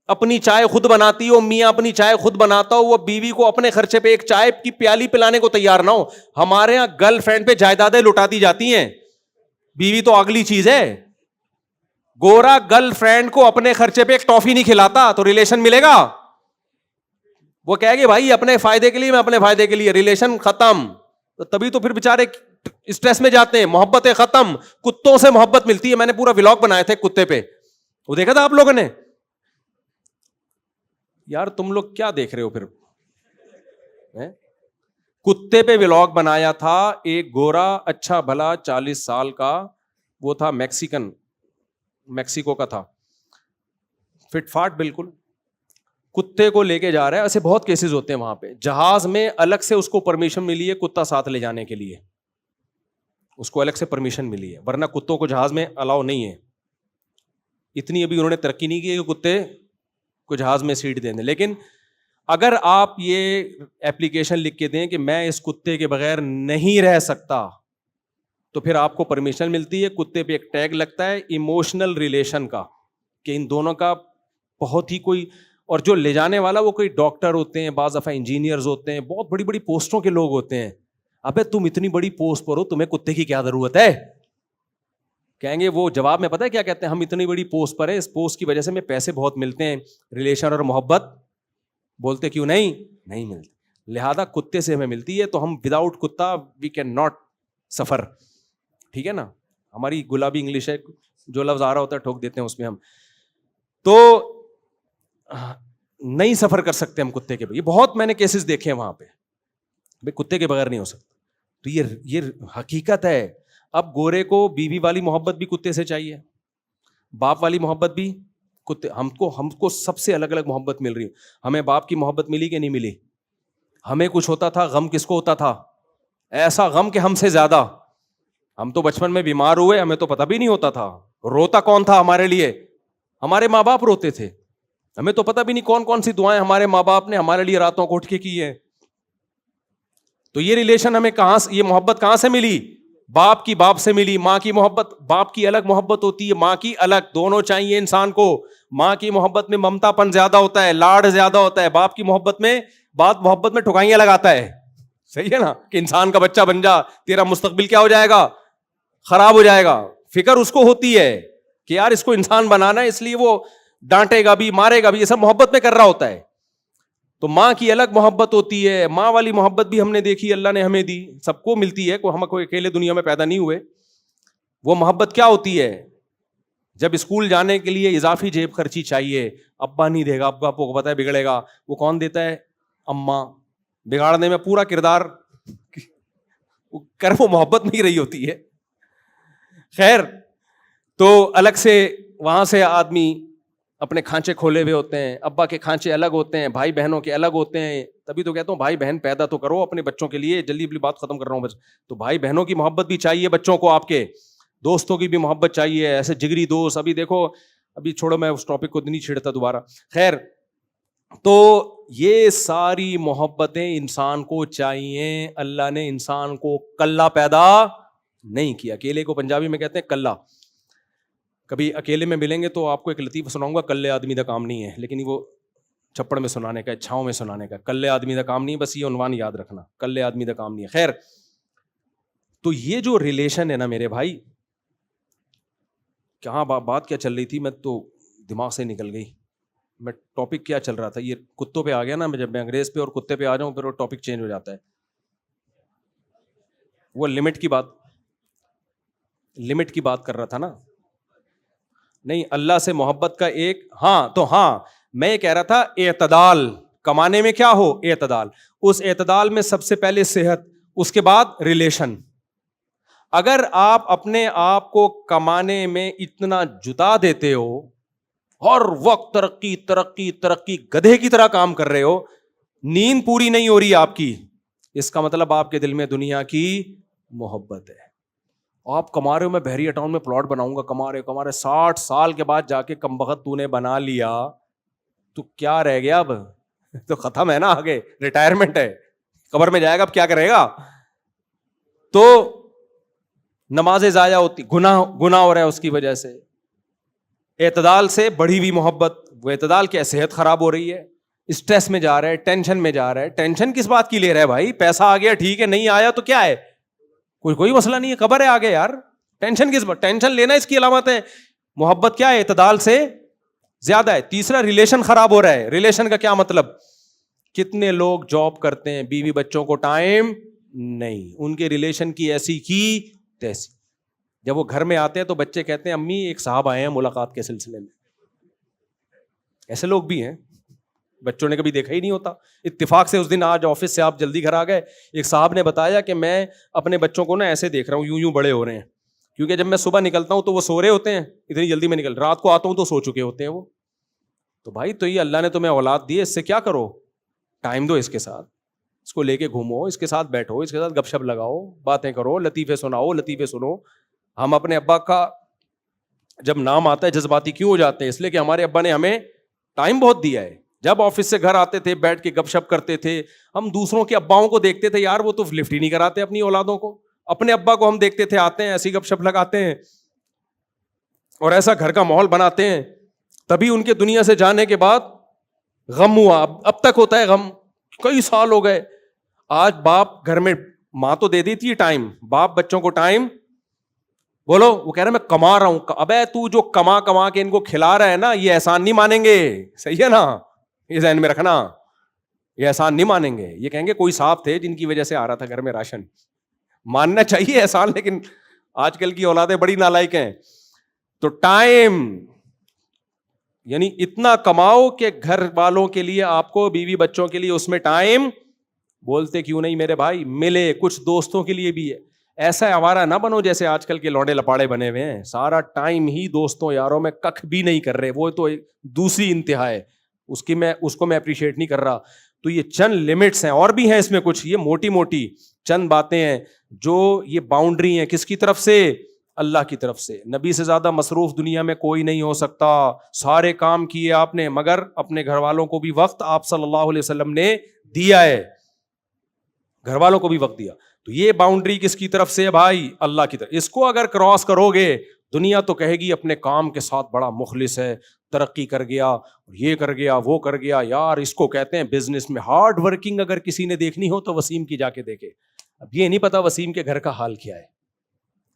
اپنی چائے خود بناتی ہو, میاں اپنی چائے خود بناتا ہو, وہ بیوی کو اپنے خرچے پہ ایک چائے کی پیالی پلانے کو تیار نہ ہو. ہمارے یہاں گرل فرینڈ پہ جائیدادیں لٹاتی جاتی ہیں, بیوی تو اگلی چیز ہے. گورا گرل فرینڈ کو اپنے خرچے پہ ایک ٹافی نہیں کھلاتا تو ریلیشن ملے گا؟ وہ کہے گی بھائی اپنے فائدے کے لیے, میں اپنے فائدے کے لیے, ریلیشن ختم. تبھی تو پھر بےچارے اسٹریس میں جاتے ہیں, محبتیں ختم. کتوں سے محبت ملتی ہے. میں نے پورا ولاگ بنایا تھا کتے پہ, وہ دیکھا تھا آپ لوگوں نے؟ یار تم لوگ کیا دیکھ رہے ہو پھر؟ کتے پہ ولاگ بنایا تھا. ایک گورا اچھا بھلا 40 سال کا, وہ تھا میکسیکو کا تھا, فٹ فاٹ بالکل. کتے کو لے کے جا رہا ہے. ایسے بہت کیسز ہوتے ہیں وہاں پہ. جہاز میں الگ سے اس کو پرمیشن ملی ہے کتا ساتھ لے جانے کے لیے, اس کو الگ سے پرمیشن ملی ہے, ورنہ کتوں کو جہاز میں الاؤ نہیں ہے. اتنی ابھی انہوں نے ترقی نہیں کی کہ کتے کو جہاز میں سیٹ دے دیں. لیکن اگر آپ یہ ایپلیکیشن لکھ کے دیں کہ میں اس کتے کے بغیر نہیں رہ سکتا, تو پھر آپ کو پرمیشن ملتی ہے. کتے پہ ایک ٹیگ لگتا ہے ایموشنل ریلیشن کا, کہ ان دونوں کا بہت ہی کوئی, اور جو لے جانے والا وہ کوئی ڈاکٹر ہوتے ہیں, بعض دفعہ انجینئرز ہوتے ہیں, بہت بڑی بڑی پوسٹوں کے لوگ ہوتے ہیں. ابے تم اتنی بڑی پوسٹ پر ہو, تمہیں کتے کی کیا ضرورت ہے؟ کہیں گے وہ جواب میں پتہ ہے کیا کہتے ہیں, ہم اتنی بڑی پوسٹ پر ہیں, اس پوسٹ کی وجہ سے ہمیں پیسے بہت ملتے ہیں, ریلیشن اور محبت بولتے کیوں نہیں ملتے, لہذا کتے سے ہمیں ملتی ہے. تو ہم وداؤٹ کتا وی کین ناٹ سفر. ٹھیک ہے نا, ہماری گلابی انگلش ہے, جو لفظ آ رہا ہوتا ہے ٹھوک دیتے ہیں اس میں ہم, تو نہیں سفر کر سکتے ہم کتے کے. یہ بہت میں نے کیسز دیکھے ہیں وہاں پہ, بھائی کتے کے بغیر نہیں ہو سکتا. تو یہ حقیقت ہے. اب گورے کو بیوی والی محبت بھی کتے سے چاہیے, باپ والی محبت بھی کتے. ہم کو سب سے الگ الگ محبت مل رہی ہے. ہمیں باپ کی محبت ملی کہ نہیں ملی؟ ہمیں کچھ ہوتا تھا, غم کس کو ہوتا تھا؟ ایسا غم کہ ہم سے زیادہ. ہم تو بچپن میں بیمار ہوئے, ہمیں تو پتہ بھی نہیں ہوتا تھا. روتا کون تھا ہمارے لیے؟ ہمارے ماں باپ روتے تھے. ہمیں تو پتہ بھی نہیں کون کون سی دعائیں ہمارے ماں باپ نے ہمارے لیے راتوں کو اٹھ کے کی ہے. تو یہ ریلیشن ہمیں کہاں سے, یہ محبت کہاں سے ملی؟ باپ کی باپ سے ملی. ماں کی محبت, باپ کی الگ محبت ہوتی ہے, ماں کی الگ, دونوں چاہیے انسان کو. ماں کی محبت میں ممتا پن زیادہ ہوتا ہے, لاڈ زیادہ ہوتا ہے. باپ کی محبت میں ٹھکائیاں لگاتا ہے. صحیح ہے نا, کہ انسان کا بچہ بن جا, تیرا مستقبل کیا ہو جائے گا, خراب ہو جائے گا. فکر اس کو ہوتی ہے کہ یار اس کو انسان بنانا ہے, اس لیے وہ ڈانٹے گا بھی, مارے گا بھی, یہ سب محبت میں کر رہا ہوتا ہے. تو ماں کی الگ محبت ہوتی ہے. ماں والی محبت بھی ہم نے دیکھی, اللہ نے ہمیں دی, سب کو ملتی ہے, ہم کوئی اکیلے دنیا میں پیدا نہیں ہوئے. وہ محبت کیا ہوتی ہے؟ جب اسکول جانے کے لیے اضافی جیب خرچی چاہیے, ابا نہیں دے گا, ابا کو پتہ ہے بگڑے گا, وہ کون دیتا ہے؟ اماں. بگاڑنے میں پورا کردار کر, وہ محبت نہیں رہی ہوتی ہے. خیر, تو الگ سے وہاں سے آدمی اپنے کھانچے کھولے ہوئے ہوتے ہیں. ابا کے کھانچے الگ ہوتے ہیں, بھائی بہنوں کے الگ ہوتے ہیں. تبھی تو کہتا ہوں بھائی بہن پیدا تو کرو اپنے بچوں کے لیے. جلدی جلدی بات ختم کر رہا ہوں بس. تو بھائی بہنوں کی محبت بھی چاہیے بچوں کو, آپ کے دوستوں کی بھی محبت چاہیے, ایسے جگری دوست. ابھی دیکھو, ابھی چھوڑو, میں اس ٹاپک کو نہیں چھیڑتا دوبارہ. خیر, تو یہ ساری محبتیں انسان کو چاہیے. اللہ نے انسان کو کلا پیدا نہیں کیا. اکیلے کو پنجابی میں کہتے ہیں کلا. کبھی اکیلے میں ملیں گے تو آپ کو ایک لطیفہ سناؤں گا. کلے آدمی کا کام نہیں ہے, لیکن وہ چھپڑ میں سنانے کا, چھاؤں میں سنانے کا. کلے آدمی کا کام نہیں, بس یہ عنوان یاد رکھنا, کلے آدمی کا کام نہیں ہے. خیر, تو یہ جو ریلیشن ہے نا میرے بھائی, کہاں بات کیا چل رہی تھی, میں تو دماغ سے نکل گئی. میں ٹاپک کیا چل رہا تھا, یہ کتوں پہ آ گیا نا. جب میں انگریز پہ اور کتے پہ آ جاؤں پھر وہ ٹاپک چینج ہو جاتا ہے. وہ لمٹ کی بات کر رہا تھا نا. نہیں, اللہ سے محبت کا ایک, ہاں تو ہاں میں یہ کہہ رہا تھا اعتدال کمانے میں کیا ہو, اعتدال. اس اعتدال میں سب سے پہلے صحت, اس کے بعد ریلیشن. اگر آپ اپنے آپ کو کمانے میں اتنا جتا دیتے ہو, ہر وقت ترقی ترقی ترقی, گدھے کی طرح کام کر رہے ہو, نیند پوری نہیں ہو رہی آپ کی, اس کا مطلب آپ کے دل میں دنیا کی محبت ہے. آپ کما رہے ہو, میں بحریہ ٹاؤن میں پلاٹ بناؤں گا, کما رہے 60 سال کے بعد جا کے کم بخت تو نے بنا لیا, تو کیا رہ گیا اب؟ تو ختم ہے نا, آگے ریٹائرمنٹ ہے, قبر میں جائے گا, اب کیا کرے گا؟ تو نمازیں ضائع ہوتی, گناہ ہو رہا ہے اس کی وجہ سے. اعتدال سے بڑھی ہوئی محبت, وہ اعتدال کیا, صحت خراب ہو رہی ہے, اسٹریس میں جا رہا ہے, ٹینشن میں جا رہا ہے. ٹینشن کس بات کی لے رہا ہے بھائی؟ پیسہ آ گیا ٹھیک ہے, نہیں آیا تو کیا ہے, کوئی مسئلہ نہیں ہے, قبر ہے آگے یار. ٹینشن کس بات؟ ٹینشن لینا اس کی علامت ہے. محبت کیا ہے, اعتدال سے زیادہ ہے. تیسرا, ریلیشن خراب ہو رہا ہے. ریلیشن کا کیا مطلب؟ کتنے لوگ جاب کرتے ہیں, بیوی بچوں کو ٹائم نہیں, ان کے ریلیشن کی ایسی کی تیسی. جب وہ گھر میں آتے ہیں تو بچے کہتے ہیں امی ایک صاحب آئے ہیں ملاقات کے سلسلے میں. ایسے لوگ بھی ہیں, بچوں نے کبھی دیکھا ہی نہیں ہوتا. اتفاق سے اس دن آج آفس سے آپ جلدی گھر آ گئے, ایک صاحب نے بتایا کہ میں اپنے بچوں کو نا ایسے دیکھ رہا ہوں, یوں بڑے ہو رہے ہیں, کیونکہ جب میں صبح نکلتا ہوں تو وہ سو رہے ہوتے ہیں, اتنی جلدی میں رات کو آتا ہوں تو سو چکے ہوتے ہیں وہ. تو بھائی تو یہ اللہ نے تمہیں اولاد دی ہے, اس سے کیا کرو, ٹائم دو اس کے ساتھ, اس کو لے کے گھومو, اس کے ساتھ بیٹھو, اس کے ساتھ گپ شپ لگاؤ, باتیں کرو, لطیفے سناؤ, لطیفے سنو. ہم اپنے ابا کا جب نام آتا ہے جذباتی کیوں ہو جاتے ہیں؟ اس لیے کہ ہمارے ابا نے ہمیں ٹائم بہت دیا ہے. جب آفس سے گھر آتے تھے بیٹھ کے گپ شپ کرتے تھے, ہم دوسروں کے اباؤں کو دیکھتے تھے, یار وہ تو لفٹ ہی نہیں کراتے اپنی اولادوں کو. اپنے ابا کو ہم دیکھتے تھے آتے ہیں ایسی گپ شپ لگاتے ہیں اور ایسا گھر کا ماحول بناتے ہیں. تبھی ان کے دنیا سے جانے کے بعد غم ہوا. اب تک ہوتا ہے غم, کئی سال ہو گئے. آج باپ گھر میں, ماں تو دے دیتی ہے ٹائم, باپ بچوں کو ٹائم, بولو وہ کہہ رہا میں کما رہا ہوں. ابے تو جو کما کے ان کو کھلا رہا ہے نا, یہ احسان نہیں مانیں گے. صحیح ہے نا, یہ ذہن میں رکھنا, یہ احسان نہیں مانیں گے. یہ کہیں گے کوئی صاحب تھے جن کی وجہ سے آ رہا تھا گھر میں راشن. ماننا چاہیے احسان, لیکن آج کل کی اولادیں بڑی نالائق ہیں. تو ٹائم یعنی اتنا کماؤ کہ گھر والوں کے لیے, آپ کو بیوی بچوں کے لیے اس میں ٹائم, بولتے کیوں نہیں میرے بھائی, ملے. کچھ دوستوں کے لیے بھی ہے. ایسا آوارہ نہ بنو جیسے آج کل کے لوڈے لپاڑے بنے ہوئے ہیں, سارا ٹائم ہی دوستوں یاروں میں ککھ بھی نہیں کر رہے. وہ تو دوسری انتہا ہے, اس کو میں اپریشیٹ نہیں کر رہا. تو یہ چند لمٹس ہیں, اور بھی ہیں اس میں کچھ, یہ موٹی موٹی چند باتیں ہیں جو یہ باؤنڈری ہیں. کس کی طرف سے؟ اللہ کی طرف سے. نبی سے زیادہ مصروف دنیا میں کوئی نہیں ہو سکتا. سارے کام کیے آپ نے, مگر اپنے گھر والوں کو بھی وقت آپ صلی اللہ علیہ وسلم نے دیا ہے, گھر والوں کو بھی وقت دیا. تو یہ باؤنڈری کس کی طرف سے ہے بھائی؟ اللہ کی طرف. اس کو اگر کراس کرو گے, دنیا تو کہے گی اپنے کام کے ساتھ بڑا مخلص ہے, ترقی کر گیا, یہ کر گیا, وہ کر گیا. یار اس کو کہتے ہیں بزنس میں ہارڈ ورکنگ. اگر کسی نے دیکھنی ہو تو وسیم کی جا کے دیکھے. اب یہ نہیں پتا وسیم کے گھر کا حال کیا ہے,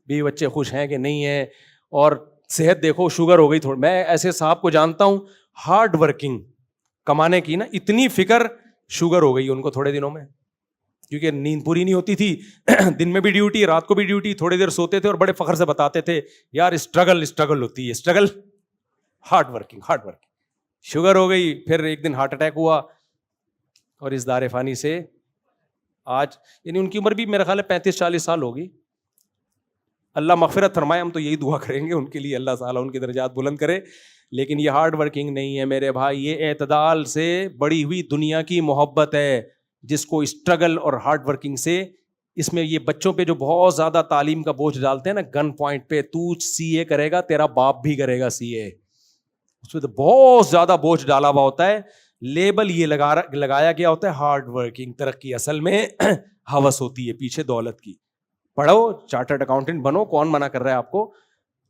بیوی بچے خوش ہیں کہ نہیں ہیں, اور صحت دیکھو شوگر ہو گئی تھوڑی. میں ایسے صاحب کو جانتا ہوں ہارڈ ورکنگ, کمانے کی نا اتنی فکر, شوگر ہو گئی ان کو تھوڑے دنوں میں, کیونکہ نیند پوری نہیں ہوتی تھی. دن میں بھی ڈیوٹی, رات کو بھی ڈیوٹی, تھوڑی دیر سوتے تھے اور بڑے فخر سے بتاتے تھے یار اسٹرگل ہوتی ہے, اسٹرگل, ہارڈ ورکنگ. شوگر ہو گئی, پھر ایک دن ہارٹ اٹیک ہوا, اور اس دار فانی سے آج, یعنی ان کی عمر بھی میرا خیال ہے 35-40 سال ہوگی. اللہ مغفرت فرمائے, ہم تو یہی دعا کریں گے ان کے لیے, اللہ تعالیٰ ان کی درجات بلند کرے. لیکن یہ ہارڈ ورکنگ نہیں ہے میرے بھائی, یہ اعتدال سے بڑی ہوئی دنیا کی محبت ہے, جس کو اسٹرگل اور ہارڈ ورکنگ سے, اس میں یہ بچوں پہ جو بہت زیادہ تعلیم کا بوجھ ڈالتے ہیں نا گن پوائنٹ پہ, تو CA کرے گا, تیرا باپ بھی کرے گا CA, اس پہ تو بہت زیادہ بوجھ ڈالا ہوا ہوتا ہے. لیبل یہ لگایا گیا ہوتا ہے ہارڈ ورکنگ. ترقی اصل میں ہوس ہوتی ہے پیچھے دولت کی. پڑھو, چارٹرڈ اکاؤنٹنٹ بنو, کون منع کر رہا ہے آپ کو,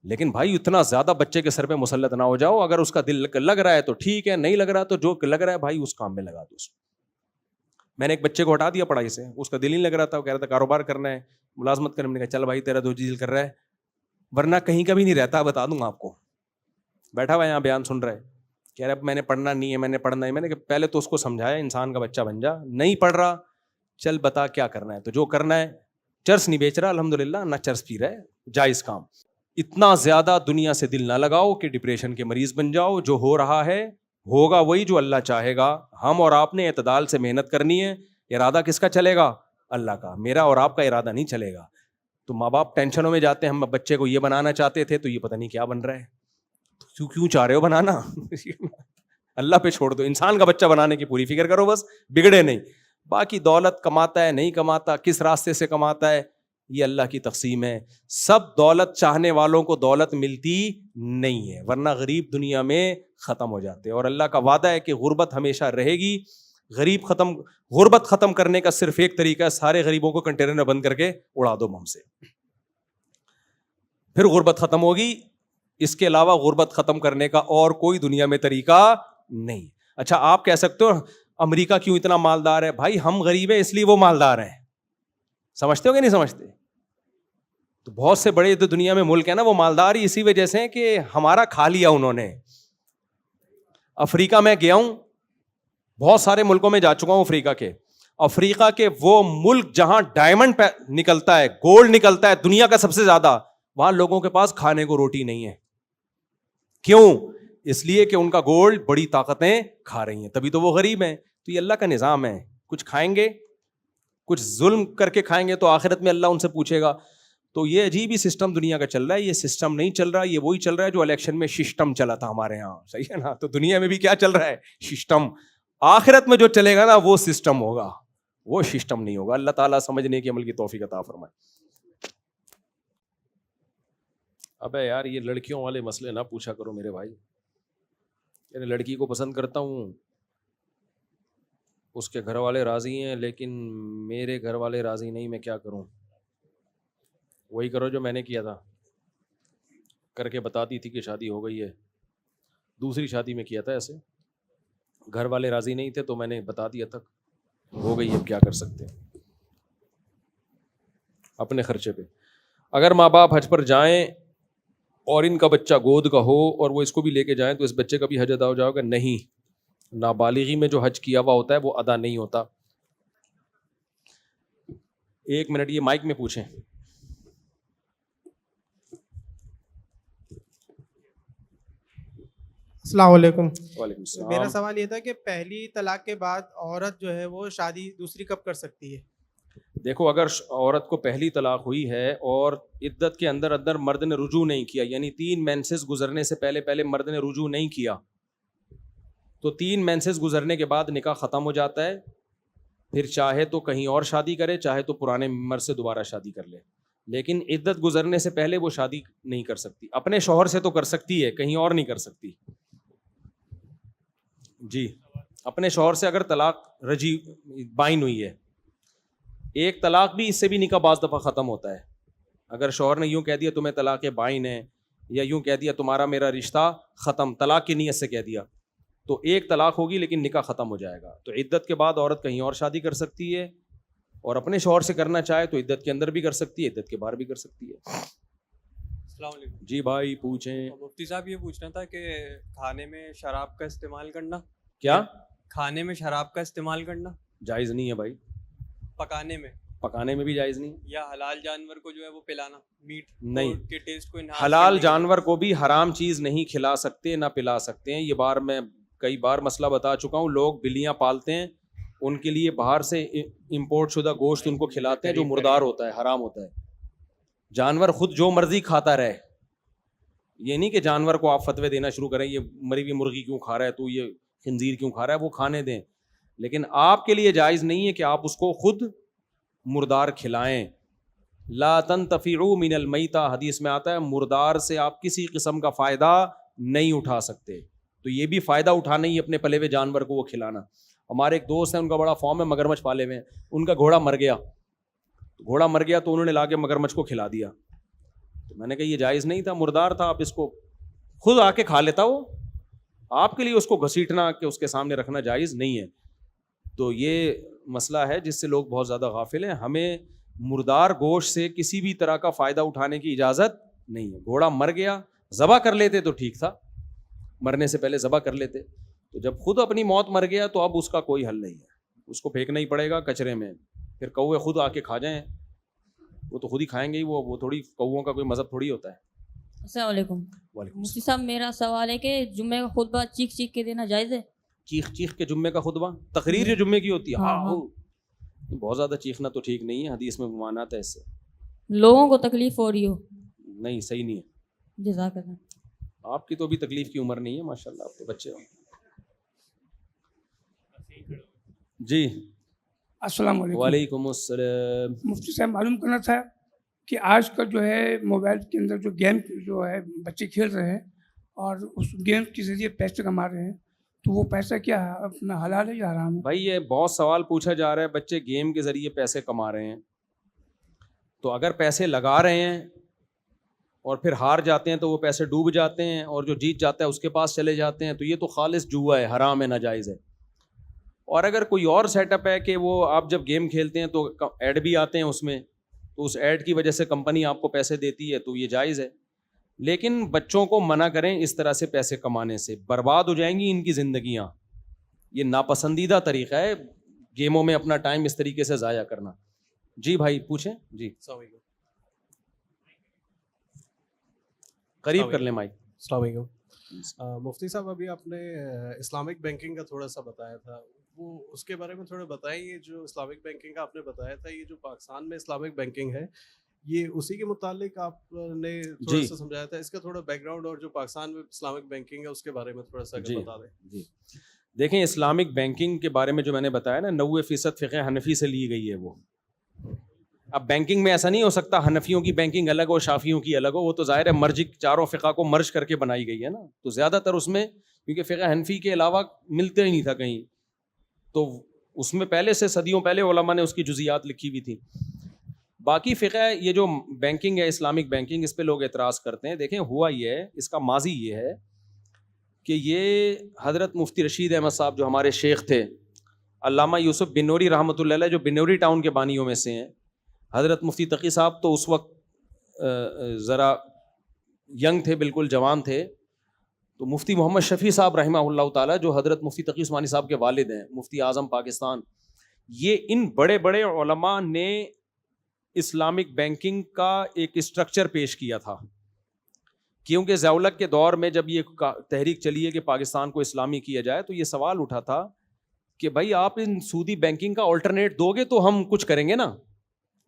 لیکن بھائی اتنا زیادہ بچے کے سر پہ مسلط نہ ہو جاؤ. اگر اس کا دل لگ رہا ہے تو ٹھیک ہے, نہیں لگ رہا تو جو لگ رہا ہے بھائی اس کام میں لگا دو. میں نے ایک بچے کو ہٹا دیا پڑھائی سے, اس کا دل نہیں لگ رہا تھا, وہ کہہ رہا تھا کاروبار کرنا ہے, ملازمت کرنے. میں نے کہا چل بھائی تیرا دل کر رہا ہے, ورنہ کہیں کا بھی نہیں رہتا, بتا دوں گا آپ کو. بیٹھا ہوا یہاں بیان سن رہا ہے, کہہ رہا ہے میں نے پڑھنا نہیں ہے, میں نے پڑھنا ہے. میں نے کہا پہلے تو اس کو سمجھایا, انسان کا بچہ بن جا. نہیں پڑھ رہا, چل بتا کیا کرنا ہے, تو جو کرنا ہے. چرس نہیں بیچ رہا الحمدللہ, نہ چرس پی رہا ہے, جائز کام. اتنا زیادہ دنیا سے دل نہ لگاؤ کہ ڈپریشن کے مریض بن جاؤ. جو ہو رہا ہے ہوگا وہی جو اللہ چاہے گا. ہم اور آپ نے اعتدال سے محنت کرنی ہے. ارادہ کس کا چلے گا؟ اللہ کا. میرا اور آپ کا ارادہ نہیں چلے گا. تو ماں باپ ٹینشنوں میں جاتے ہیں, ہم بچے کو یہ بنانا چاہتے تھے تو یہ پتہ نہیں کیا بن رہا ہے. کیوں چاہ رہے ہو بنانا؟ اللہ پہ چھوڑ دو, انسان کا بچہ بنانے کی پوری فکر کرو, بس بگڑے نہیں. باقی دولت کماتا ہے نہیں کماتا, کس راستے سے کماتا ہے, یہ اللہ کی تقسیم ہے. سب دولت چاہنے والوں کو دولت ملتی نہیں ہے, ورنہ غریب دنیا میں ختم ہو جاتے ہیں. اور اللہ کا وعدہ ہے کہ غربت ہمیشہ رہے گی. غربت ختم کرنے کا صرف ایک طریقہ ہے, سارے غریبوں کو کنٹینر میں بند کر کے اڑا دو بم سے, پھر غربت ختم ہوگی. اس کے علاوہ غربت ختم کرنے کا اور کوئی دنیا میں طریقہ نہیں. اچھا آپ کہہ سکتے ہو امریکہ کیوں اتنا مالدار ہے؟ بھائی ہم غریب ہیں اس لیے وہ مالدار ہیں. سمجھتے ہو کہ نہیں سمجھتے؟ تو بہت سے بڑے جو دنیا میں ملک ہیں نا, وہ مالدار ہی اسی وجہ سے ہیں کہ ہمارا کھا لیا انہوں نے. افریقہ میں گیا ہوں, بہت سارے ملکوں میں جا چکا ہوں افریقہ کے. افریقہ کے وہ ملک جہاں ڈائمنڈ نکلتا ہے, گولڈ نکلتا ہے دنیا کا سب سے زیادہ, وہاں لوگوں کے پاس کھانے کو روٹی نہیں ہے. کیوں؟ اس لیے کہ ان کا گولڈ بڑی طاقتیں کھا رہی ہیں, تبھی تو وہ غریب ہیں. تو یہ اللہ کا نظام ہے, کچھ کھائیں گے, کچھ ظلم کر کے کھائیں گے تو آخرت میں اللہ ان سے پوچھے گا. تو یہ عجیب ہی سسٹم دنیا کا چل رہا ہے. یہ سسٹم نہیں چل رہا, یہ وہی چل رہا ہے جو الیکشن میں سسٹم چلا تھا ہمارے یہاں. صحیح ہے نا؟ تو دنیا میں بھی کیا چل رہا ہے؟ سسٹم. آخرت میں جو چلے گا نا وہ سسٹم ہوگا, وہ سسٹم نہیں ہوگا. اللہ تعالیٰ سمجھنے کی عمل کی توفیق عطا فرمائے. ابے یار یہ لڑکیوں والے مسئلے نہ پوچھا کرو میرے بھائی. یعنی لڑکی کو پسند کرتا ہوں, اس کے گھر والے راضی ہیں لیکن میرے گھر والے راضی نہیں, میں کیا کروں؟ وہی کرو جو میں نے کیا تھا, کر کے بتاتی تھی کہ شادی ہو گئی ہے. دوسری شادی میں کیا تھا ایسے, گھر والے راضی نہیں تھے تو میں نے بتا دیا تھا ہو گئی, اب کیا کر سکتے ہیں اپنے خرچے پہ. اگر ماں باپ حج پر جائیں اور ان کا بچہ گود کا ہو اور وہ اس کو بھی لے کے جائیں تو اس بچے کا بھی حج ادا ہو جائے گا؟ نہیں, نابالغی میں جو حج کیا ہوا ہوتا ہے وہ ادا نہیں ہوتا. 1 منٹ, یہ مائک میں پوچھیں. السلام علیکم. وعلیکم السلام. میرا سوال یہ تھا کہ پہلی طلاق کے بعد عورت جو ہے وہ شادی دوسری کب کر سکتی ہے؟ دیکھو, اگر عورت کو پہلی طلاق ہوئی ہے اور عدت کے اندر اندر مرد نے رجوع نہیں کیا, یعنی 3 مینسز گزرنے سے پہلے مرد نے رجوع نہیں کیا, تو 3 مینسز گزرنے کے بعد نکاح ختم ہو جاتا ہے. پھر چاہے تو کہیں اور شادی کرے, چاہے تو پرانے مرد سے دوبارہ شادی کر لے, لیکن عدت گزرنے سے پہلے وہ شادی نہیں کر سکتی. اپنے شوہر سے تو کر سکتی ہے, کہیں اور نہیں کر سکتی. جی, اپنے شوہر سے اگر طلاق رجی بائن ہوئی ہے, ایک طلاق بھی اس سے بھی نکاح بعض دفعہ ختم ہوتا ہے. اگر شوہر نے یوں کہہ دیا تمہیں طلاق بائن ہے, یا یوں کہہ دیا تمہارا میرا رشتہ ختم, طلاق کی نیت سے کہہ دیا, تو ایک طلاق ہوگی لیکن نکاح ختم ہو جائے گا. تو عدت کے بعد عورت کہیں اور شادی کر سکتی ہے, اور اپنے شوہر سے کرنا چاہے تو عدت کے اندر بھی کر سکتی ہے, عدت کے باہر بھی کر سکتی ہے. السلام علیکم. جی بھائی پوچھیں. مفتی صاحب یہ پوچھنا تھا کہ کھانے میں شراب کا استعمال کرنا, کیا کھانے میں شراب کا استعمال کرنا جائز نہیں ہے بھائی؟ پکانے میں بھی جائز نہیں, یا حلال جانور کو جو ہے وہ پلانا, میٹ نہیں, کے ٹیسٹ کو enhance حلال کرنے کے جانور کو بھی حرام چیز نہیں کھلا سکتے نہ پلا سکتے ہیں. یہ بار میں کئی بار مسئلہ بتا چکا ہوں. لوگ بلیاں پالتے ہیں, ان کے لیے باہر سے امپورٹ شدہ گوشت ان کو کھلاتے ہیں جو مردار ہوتا ہے, حرام ہوتا ہے. جانور خود جو مرضی کھاتا رہے, یہ نہیں کہ جانور کو آپ فتوے دینا شروع کریں یہ مری ہوئی مرغی کیوں کھا رہا ہے, تو یہ خنزیر کیوں کھا رہا ہے, وہ کھانے دیں. لیکن آپ کے لیے جائز نہیں ہے کہ آپ اس کو خود مردار کھلائیں. لا تنتفعوا من المیتہ, حدیث میں آتا ہے مردار سے آپ کسی قسم کا فائدہ نہیں اٹھا سکتے. تو یہ بھی فائدہ اٹھانا ہی اپنے پلے ہوئے جانور کو وہ کھلانا. ہمارے ایک دوست ہیں, ان کا بڑا فارم ہے, مگرمچھ پالے ہوئے ہیں. ان کا گھوڑا مر گیا تو انہوں نے لا کے مگرمچھ کو کھلا دیا. تو میں نے کہا یہ جائز نہیں تھا, مردار تھا, آپ اس کو خود آ کے کھا لیتا, وہ آپ کے لیے اس کو گھسیٹنا کہ اس کے سامنے رکھنا جائز نہیں ہے. تو یہ مسئلہ ہے جس سے لوگ بہت زیادہ غافل ہیں. ہمیں مردار گوشت سے کسی بھی طرح کا فائدہ اٹھانے کی اجازت نہیں ہے. گھوڑا مر گیا, ذبح کر لیتے تو ٹھیک تھا, مرنے سے پہلے ذبح کر لیتے. تو جب خود اپنی موت مر گیا تو اب اس کا کوئی حل نہیں ہے, اس کو پھینکنا ہی پڑے گا کچرے میں. پھر کوے خود آ کے کھا جائیں, وہ تو خود ہی کھائیں گے ہی, وہ تھوڑی کووں کا کوئی مذہب تھوڑی ہوتا ہے. السلام علیکم. وعلیکم مفتی صاحب میرا سوال ہے کہ جمعے کا خطبہ چیخ چیخ کے دینا جائز ہے؟ چیخ کے جمعے کا خطبہ, تقریر جو جمعے کی ہوتی ہے, ہاں. بہت زیادہ چیخنا تو ٹھیک نہیں ہے, حدیث میں ممانعت ہے اس سے. لوگوں کو تکلیف ہو رہی ہو. نہیں, صحیح نہیں ہے. جزاک اللہ. آپ کی تو ابھی تکلیف کی عمر نہیں ہے, ماشاءاللہ آپ تو بچے ہو. جی السلام علیکم. وعلیکم السلام. مفتی صاحب معلوم کرنا تھا کہ آج کل جو ہے موبائل کے اندر جو گیم جو ہے بچے کھیل رہے ہیں اور اس گیم کے ذریعے پیسے کما رہے ہیں, تو وہ پیسہ کیا ہے, اپنا حلال ہے یا حرام ہے؟ بھائی یہ بہت سوال پوچھا جا رہا ہے, بچے گیم کے ذریعے پیسے کما رہے ہیں, تو اگر پیسے لگا رہے ہیں اور پھر ہار جاتے ہیں تو وہ پیسے ڈوب جاتے ہیں, اور جو جیت جاتا ہے اس کے پاس چلے جاتے ہیں, تو یہ تو خالص جوا ہے, حرام ہے, ناجائز ہے. اور اگر کوئی اور سیٹ اپ ہے کہ وہ آپ جب گیم کھیلتے ہیں تو ایڈ بھی آتے ہیں اس میں, تو اس ایڈ کی وجہ سے کمپنی آپ کو پیسے دیتی ہے, تو یہ جائز ہے. لیکن بچوں کو منع کریں اس طرح سے پیسے کمانے سے, برباد ہو جائیں گی ان کی زندگیاں. یہ ناپسندیدہ طریقہ ہے گیموں میں اپنا ٹائم اس طریقے سے ضائع کرنا. جی بھائی پوچھیں. جی السلام علیکم. قریب کر لیں مائک. السلام علیکم. مفتی صاحب ابھی آپ نے اسلامک بینکنگ کا تھوڑا سا بتایا تھا, وہ اس کے بارے میں تھوڑا بتائیں. یہ جو اسلامک بینکنگ کا آپ نے بتایا تھا, یہ جو پاکستان میں اسلامک بینکنگ ہے, یہ اسی کے متعلق آپ نے تھوڑا سا سمجھایا تھا. اس کا تھوڑا بیک گراؤنڈ اور جو پاکستان میں اسلامک بینکنگ ہے اس کے بارے میں تھوڑا سا بتا دیں. جی دیکھیں, اسلامک بینکنگ کے بارے میں جو میں نے بتایا نا, 90% فقہ حنفی سے لی گئی ہے وہ. اب بینکنگ میں ایسا نہیں ہو سکتا حنفیوں کی بینکنگ الگ ہو, شافیوں کی الگ ہو, وہ تو ظاہر ہے مرج چاروں فقہ کو مرج کر کے بنائی گئی ہے نا, تو زیادہ تر اس میں کیونکہ فقہ حنفی کے علاوہ ملتے ہی نہیں تھا کہیں، تو اس میں پہلے سے صدیوں پہلے علماء نے اس کی جزیات لکھی ہوئی تھی. باقی فقہ یہ جو بینکنگ ہے، اسلامک بینکنگ، اس پہ لوگ اعتراض کرتے ہیں. دیکھیں ہوا یہ ہے، اس کا ماضی یہ ہے کہ یہ حضرت مفتی رشید احمد صاحب جو ہمارے شیخ تھے، علامہ یوسف بنوری رحمۃ اللہ علیہ جو بنوری ٹاؤن کے بانیوں میں سے ہیں، حضرت مفتی تقی صاحب تو اس وقت ذرا ینگ تھے، بالکل جوان تھے، تو مفتی محمد شفیع صاحب رحمہ اللہ تعالیٰ جو حضرت مفتی تقی عثمانی صاحب کے والد ہیں، مفتی اعظم پاکستان، یہ ان بڑے بڑے علماء نے اسلامک بینکنگ کا ایک اسٹرکچر پیش کیا تھا. کیونکہ ضیاء الحق کے دور میں جب یہ تحریک چلی ہے کہ پاکستان کو اسلامی کیا جائے، تو یہ سوال اٹھا تھا کہ بھائی آپ ان سودی بینکنگ کا آلٹرنیٹ دو گے تو ہم کچھ کریں گے نا.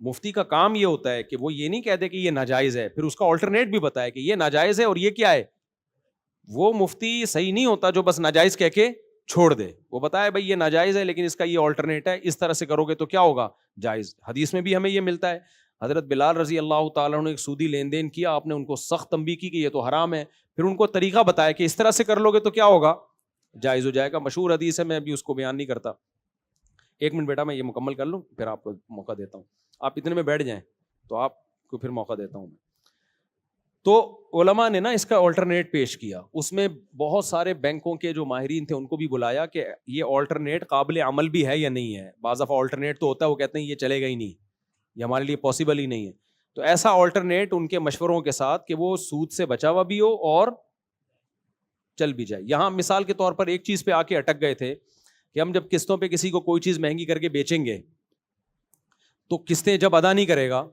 مفتی کا کام یہ ہوتا ہے کہ وہ یہ نہیں کہتے کہ یہ ناجائز ہے، پھر اس کا آلٹرنیٹ بھی بتائے کہ یہ ناجائز ہے اور یہ کیا ہے. وہ مفتی صحیح نہیں ہوتا جو بس ناجائز کہہ کے چھوڑ دے، وہ بتائے بھائی یہ ناجائز ہے لیکن اس کا یہ آلٹرنیٹ ہے، اس طرح سے کرو گے تو کیا ہوگا، جائز. حدیث میں بھی ہمیں یہ ملتا ہے، حضرت بلال رضی اللہ تعالیٰ نے ایک سودی لین دین کیا، آپ نے ان کو سخت تنبیہ کی کہ یہ تو حرام ہے، پھر ان کو طریقہ بتایا کہ اس طرح سے کر لو گے تو کیا ہوگا، جائز ہو جائے گا. مشہور حدیث ہے، میں ابھی اس کو بیان نہیں کرتا. 1 منٹ بیٹا میں یہ مکمل کر لوں پھر آپ کو موقع دیتا ہوں، آپ اتنے میں بیٹھ جائیں تو آپ کو پھر موقع دیتا ہوں میں. تو علماء نے نا اس کا آلٹرنیٹ پیش کیا، اس میں بہت سارے بینکوں کے جو ماہرین تھے ان کو بھی بلایا کہ یہ آلٹرنیٹ قابل عمل بھی ہے یا نہیں ہے. بعض دفعہ آلٹرنیٹ تو ہوتا ہے وہ کہتے ہیں یہ چلے گا ہی نہیں، یہ ہمارے لیے پاسبل ہی نہیں ہے. تو ایسا آلٹرنیٹ ان کے مشوروں کے ساتھ کہ وہ سود سے بچا ہوا بھی ہو اور چل بھی جائے. یہاں مثال کے طور پر ایک چیز پہ آ کے اٹک گئے تھے کہ ہم جب قسطوں پہ کسی کو کوئی چیز مہنگی کر کے بیچیں گے تو قسطیں جب ادا نہیں کرے گا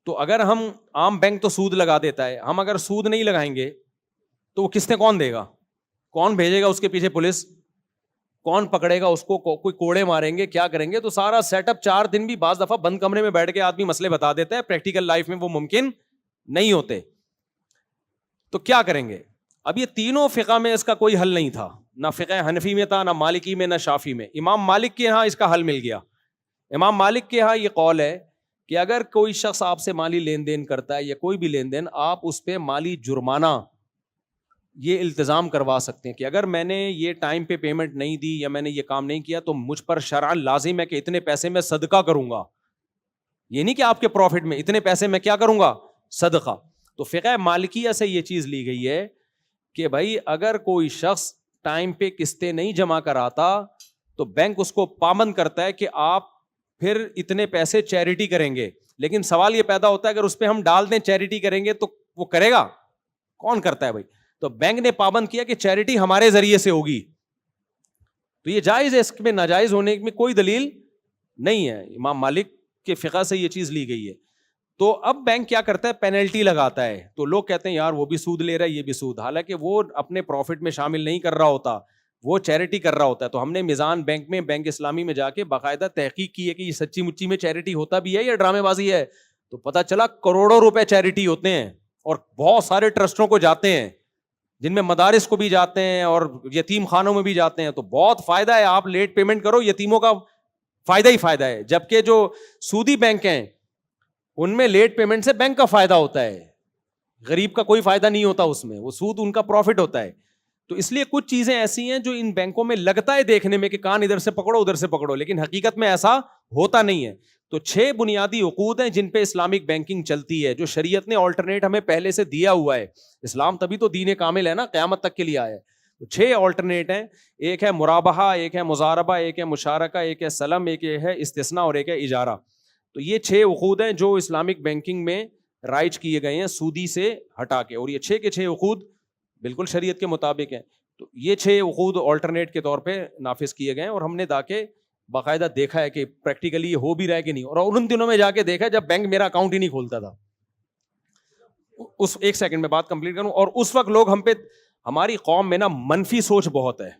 تو اگر ہم عام بینک تو سود لگا دیتا ہے، ہم اگر سود نہیں لگائیں گے تو وہ قسطیں کون دے گا، کون بھیجے گا اس کے پیچھے پولیس، کون پکڑے گا اس کو، کوئی کوڑے ماریں گے، کیا کریں گے. تو سارا سیٹ اپ 4 دن بھی بعض دفعہ بند کمرے میں بیٹھ کے آدمی مسئلے بتا دیتا ہے، پریکٹیکل لائف میں وہ ممکن نہیں ہوتے. تو کیا کریں گے. اب یہ تینوں فقہ میں اس کا کوئی حل نہیں تھا، نہ فقہ حنفی میں تھا، نہ مالکی میں، نہ شافی میں. امام مالک کے ہاں اس کا حل مل گیا. امام مالک کے ہاں یہ قول ہے کہ اگر کوئی شخص آپ سے مالی لین دین کرتا ہے یا کوئی بھی لین دین، آپ اس پہ مالی جرمانہ یہ التزام کروا سکتے ہیں کہ اگر میں نے یہ ٹائم پہ پیمنٹ نہیں دی یا میں نے یہ کام نہیں کیا تو مجھ پر شرعاً لازم ہے کہ اتنے پیسے میں صدقہ کروں گا. یہ نہیں کہ آپ کے پروفٹ میں اتنے پیسے میں کیا کروں گا، صدقہ. تو فقہ مالکیہ سے یہ چیز لی گئی ہے کہ بھائی اگر کوئی شخص ٹائم پہ قسطیں نہیں جمع کراتا تو بینک اس کو پابند کرتا ہے کہ آپ پھر اتنے پیسے چیریٹی کریں گے. لیکن سوال یہ پیدا ہوتا ہے اگر اس پہ ہم ڈال دیں چیریٹی کریں گے تو وہ کرے گا، کون کرتا ہے بھائی. تو بینک نے پابند کیا کہ چیریٹی ہمارے ذریعے سے ہوگی، تو یہ جائز ہے، اس میں ناجائز ہونے میں کوئی دلیل نہیں ہے. امام مالک کے فقہ سے یہ چیز لی گئی ہے. تو اب بینک کیا کرتا ہے، پینلٹی لگاتا ہے. تو لوگ کہتے ہیں یار وہ بھی سود لے رہا ہے، یہ بھی سود، حالانکہ وہ اپنے پروفٹ میں شامل نہیں کر رہا ہوتا، وہ چیریٹی کر رہا ہوتا ہے. تو ہم نے میزان بینک میں، بینک اسلامی میں جا کے باقاعدہ تحقیق کی ہے کہ یہ سچی مچی میں چیریٹی ہوتا بھی ہے یا ڈرامے بازی ہے. تو پتہ چلا کروڑوں روپے چیریٹی ہوتے ہیں اور بہت سارے ٹرسٹوں کو جاتے ہیں، جن میں مدارس کو بھی جاتے ہیں اور یتیم خانوں میں بھی جاتے ہیں. تو بہت فائدہ ہے، آپ لیٹ پیمنٹ کرو، یتیموں کا فائدہ ہی فائدہ ہے. جبکہ جو سودی بینک ہیں ان میں لیٹ پیمنٹ سے بینک کا فائدہ ہوتا ہے، غریب کا کوئی فائدہ نہیں ہوتا اس میں، وہ سود ان کا پروفٹ ہوتا ہے. تو اس لیے کچھ چیزیں ایسی ہیں جو ان بینکوں میں لگتا ہے دیکھنے میں کہ کان ادھر سے پکڑو ادھر سے پکڑو، لیکن حقیقت میں ایسا ہوتا نہیں ہے. تو 6 بنیادی عقود ہیں جن پہ اسلامک بینکنگ چلتی ہے، جو شریعت نے آلٹرنیٹ ہمیں پہلے سے دیا ہوا ہے. اسلام تبھی تو دین کامل ہے نا، قیامت تک کے لیے آیا ہے. تو 6 آلٹرنیٹ ہیں، ایک ہے مرابحہ، ایک ہے مضاربہ، ایک ہے مشارکہ، ایک ہے سلم، ایک ہے استثناء اور ایک ہے اجارہ. تو یہ 6 عقود ہیں جو اسلامک بینکنگ میں رائج کیے گئے ہیں سودی سے ہٹا کے، اور یہ 6 کے 6 عقود بالکل شریعت کے مطابق ہیں. تو یہ 6 عقود آلٹرنیٹ کے طور پہ نافذ کیے گئے ہیں، اور ہم نے جا کے باقاعدہ دیکھا ہے کہ پریکٹیکلی یہ ہو بھی رہا ہے کہ نہیں. اور ان دنوں میں جا کے دیکھا جب بینک میرا اکاؤنٹ ہی نہیں کھولتا تھا. اس 1 سیکنڈ میں بات کمپلیٹ کروں. اور اس وقت لوگ ہم پہ، ہماری قوم میں نا منفی سوچ بہت ہے.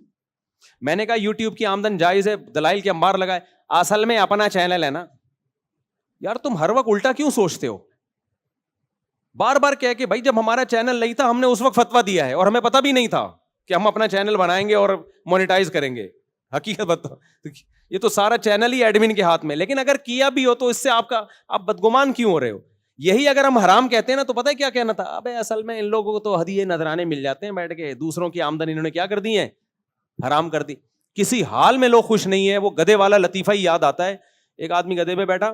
میں نے کہا یوٹیوب کی آمدن جائز ہے، دلائل کے انبار لگائے، اصل میں اپنا چینل ہے نا. یار تم ہر وقت الٹا کیوں سوچتے ہو؟ بار بار کہہ کہ بھائی جب ہمارا چینل نہیں تھا ہم نے اس وقت فتویٰ دیا ہے اور ہمیں پتہ بھی نہیں تھا کہ ہم اپنا چینل بنائیں گے اور مونیٹائز کریں گے. حقیقت بتاؤ، یہ تو سارا چینل ہی ایڈمن کے ہاتھ میں. لیکن اگر کیا بھی ہو تو اس سے آپ بدگمان کیوں ہو رہے ہو؟ یہی اگر ہم حرام کہتے ہیں نا تو پتہ ہے کیا کہنا تھا, ابے اصل میں ان لوگوں کو تو ہدیے نذرانے مل جاتے ہیں بیٹھ کے, دوسروں کی آمدنی انہوں نے کیا کر دی ہے, حرام کر دی. کسی حال میں لوگ خوش نہیں ہے. وہ گدھے والا لطیفہ ہی یاد آتا ہے. ایک آدمی گدھے پہ بیٹھا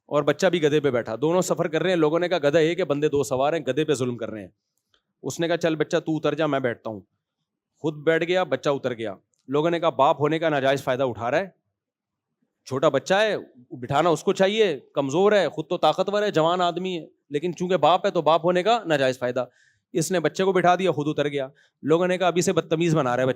اور بچہ بھی گدھے پہ بیٹھا, دونوں سفر کر رہے ہیں. لوگوں نے کہا گدھا ایک ہے, بندے دو سوار ہیں, گدھے پہ ظلم کر رہے ہیں. اس نے کہا چل بچہ تو اتر جا, میں بیٹھتا ہوں. خود بیٹھ گیا, بچہ اتر گیا. لوگوں نے کہا باپ ہونے کا ناجائز فائدہ اٹھا رہا ہے, چھوٹا بچہ ہے, بٹھانا اس کو چاہیے, کمزور ہے, خود تو طاقتور ہے, جوان آدمی ہے, لیکن چونکہ باپ ہے تو باپ ہونے کا ناجائز فائدہ. اس نے بچے کو بٹھا دیا, خود اتر گیا. لوگوں نے کہا ابھی سے بدتمیز بنا رہا ہے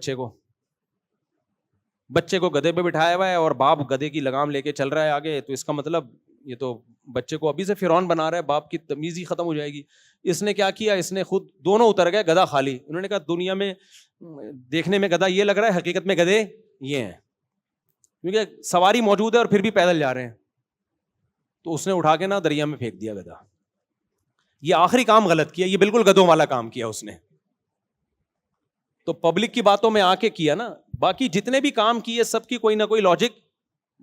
بچے کو گدھے پہ بٹھایا ہوا ہے اور باپ گدھے کی لگام لے کے چل رہا ہے آگے, تو اس کا مطلب یہ تو بچے کو ابھی سے فرعون بنا رہا ہے, باپ کی تمیز ہی ختم ہو جائے گی. اس نے کیا کیا, اس نے خود دونوں اتر گئے, گدھا خالی. انہوں نے کہا دنیا میں دیکھنے میں گدھا یہ لگ رہا ہے, حقیقت میں گدھے یہ ہیں, کیونکہ سواری موجود ہے اور پھر بھی پیدل جا رہے ہیں. تو اس نے اٹھا کے نا دریا میں پھینک دیا گدھا. یہ آخری کام غلط کیا, یہ بالکل گدھوں والا کام کیا اس نے. تو پبلک کی باتوں میں آ کے کیا نا, باقی جتنے بھی کام کیے سب کی کوئی نہ کوئی لاجک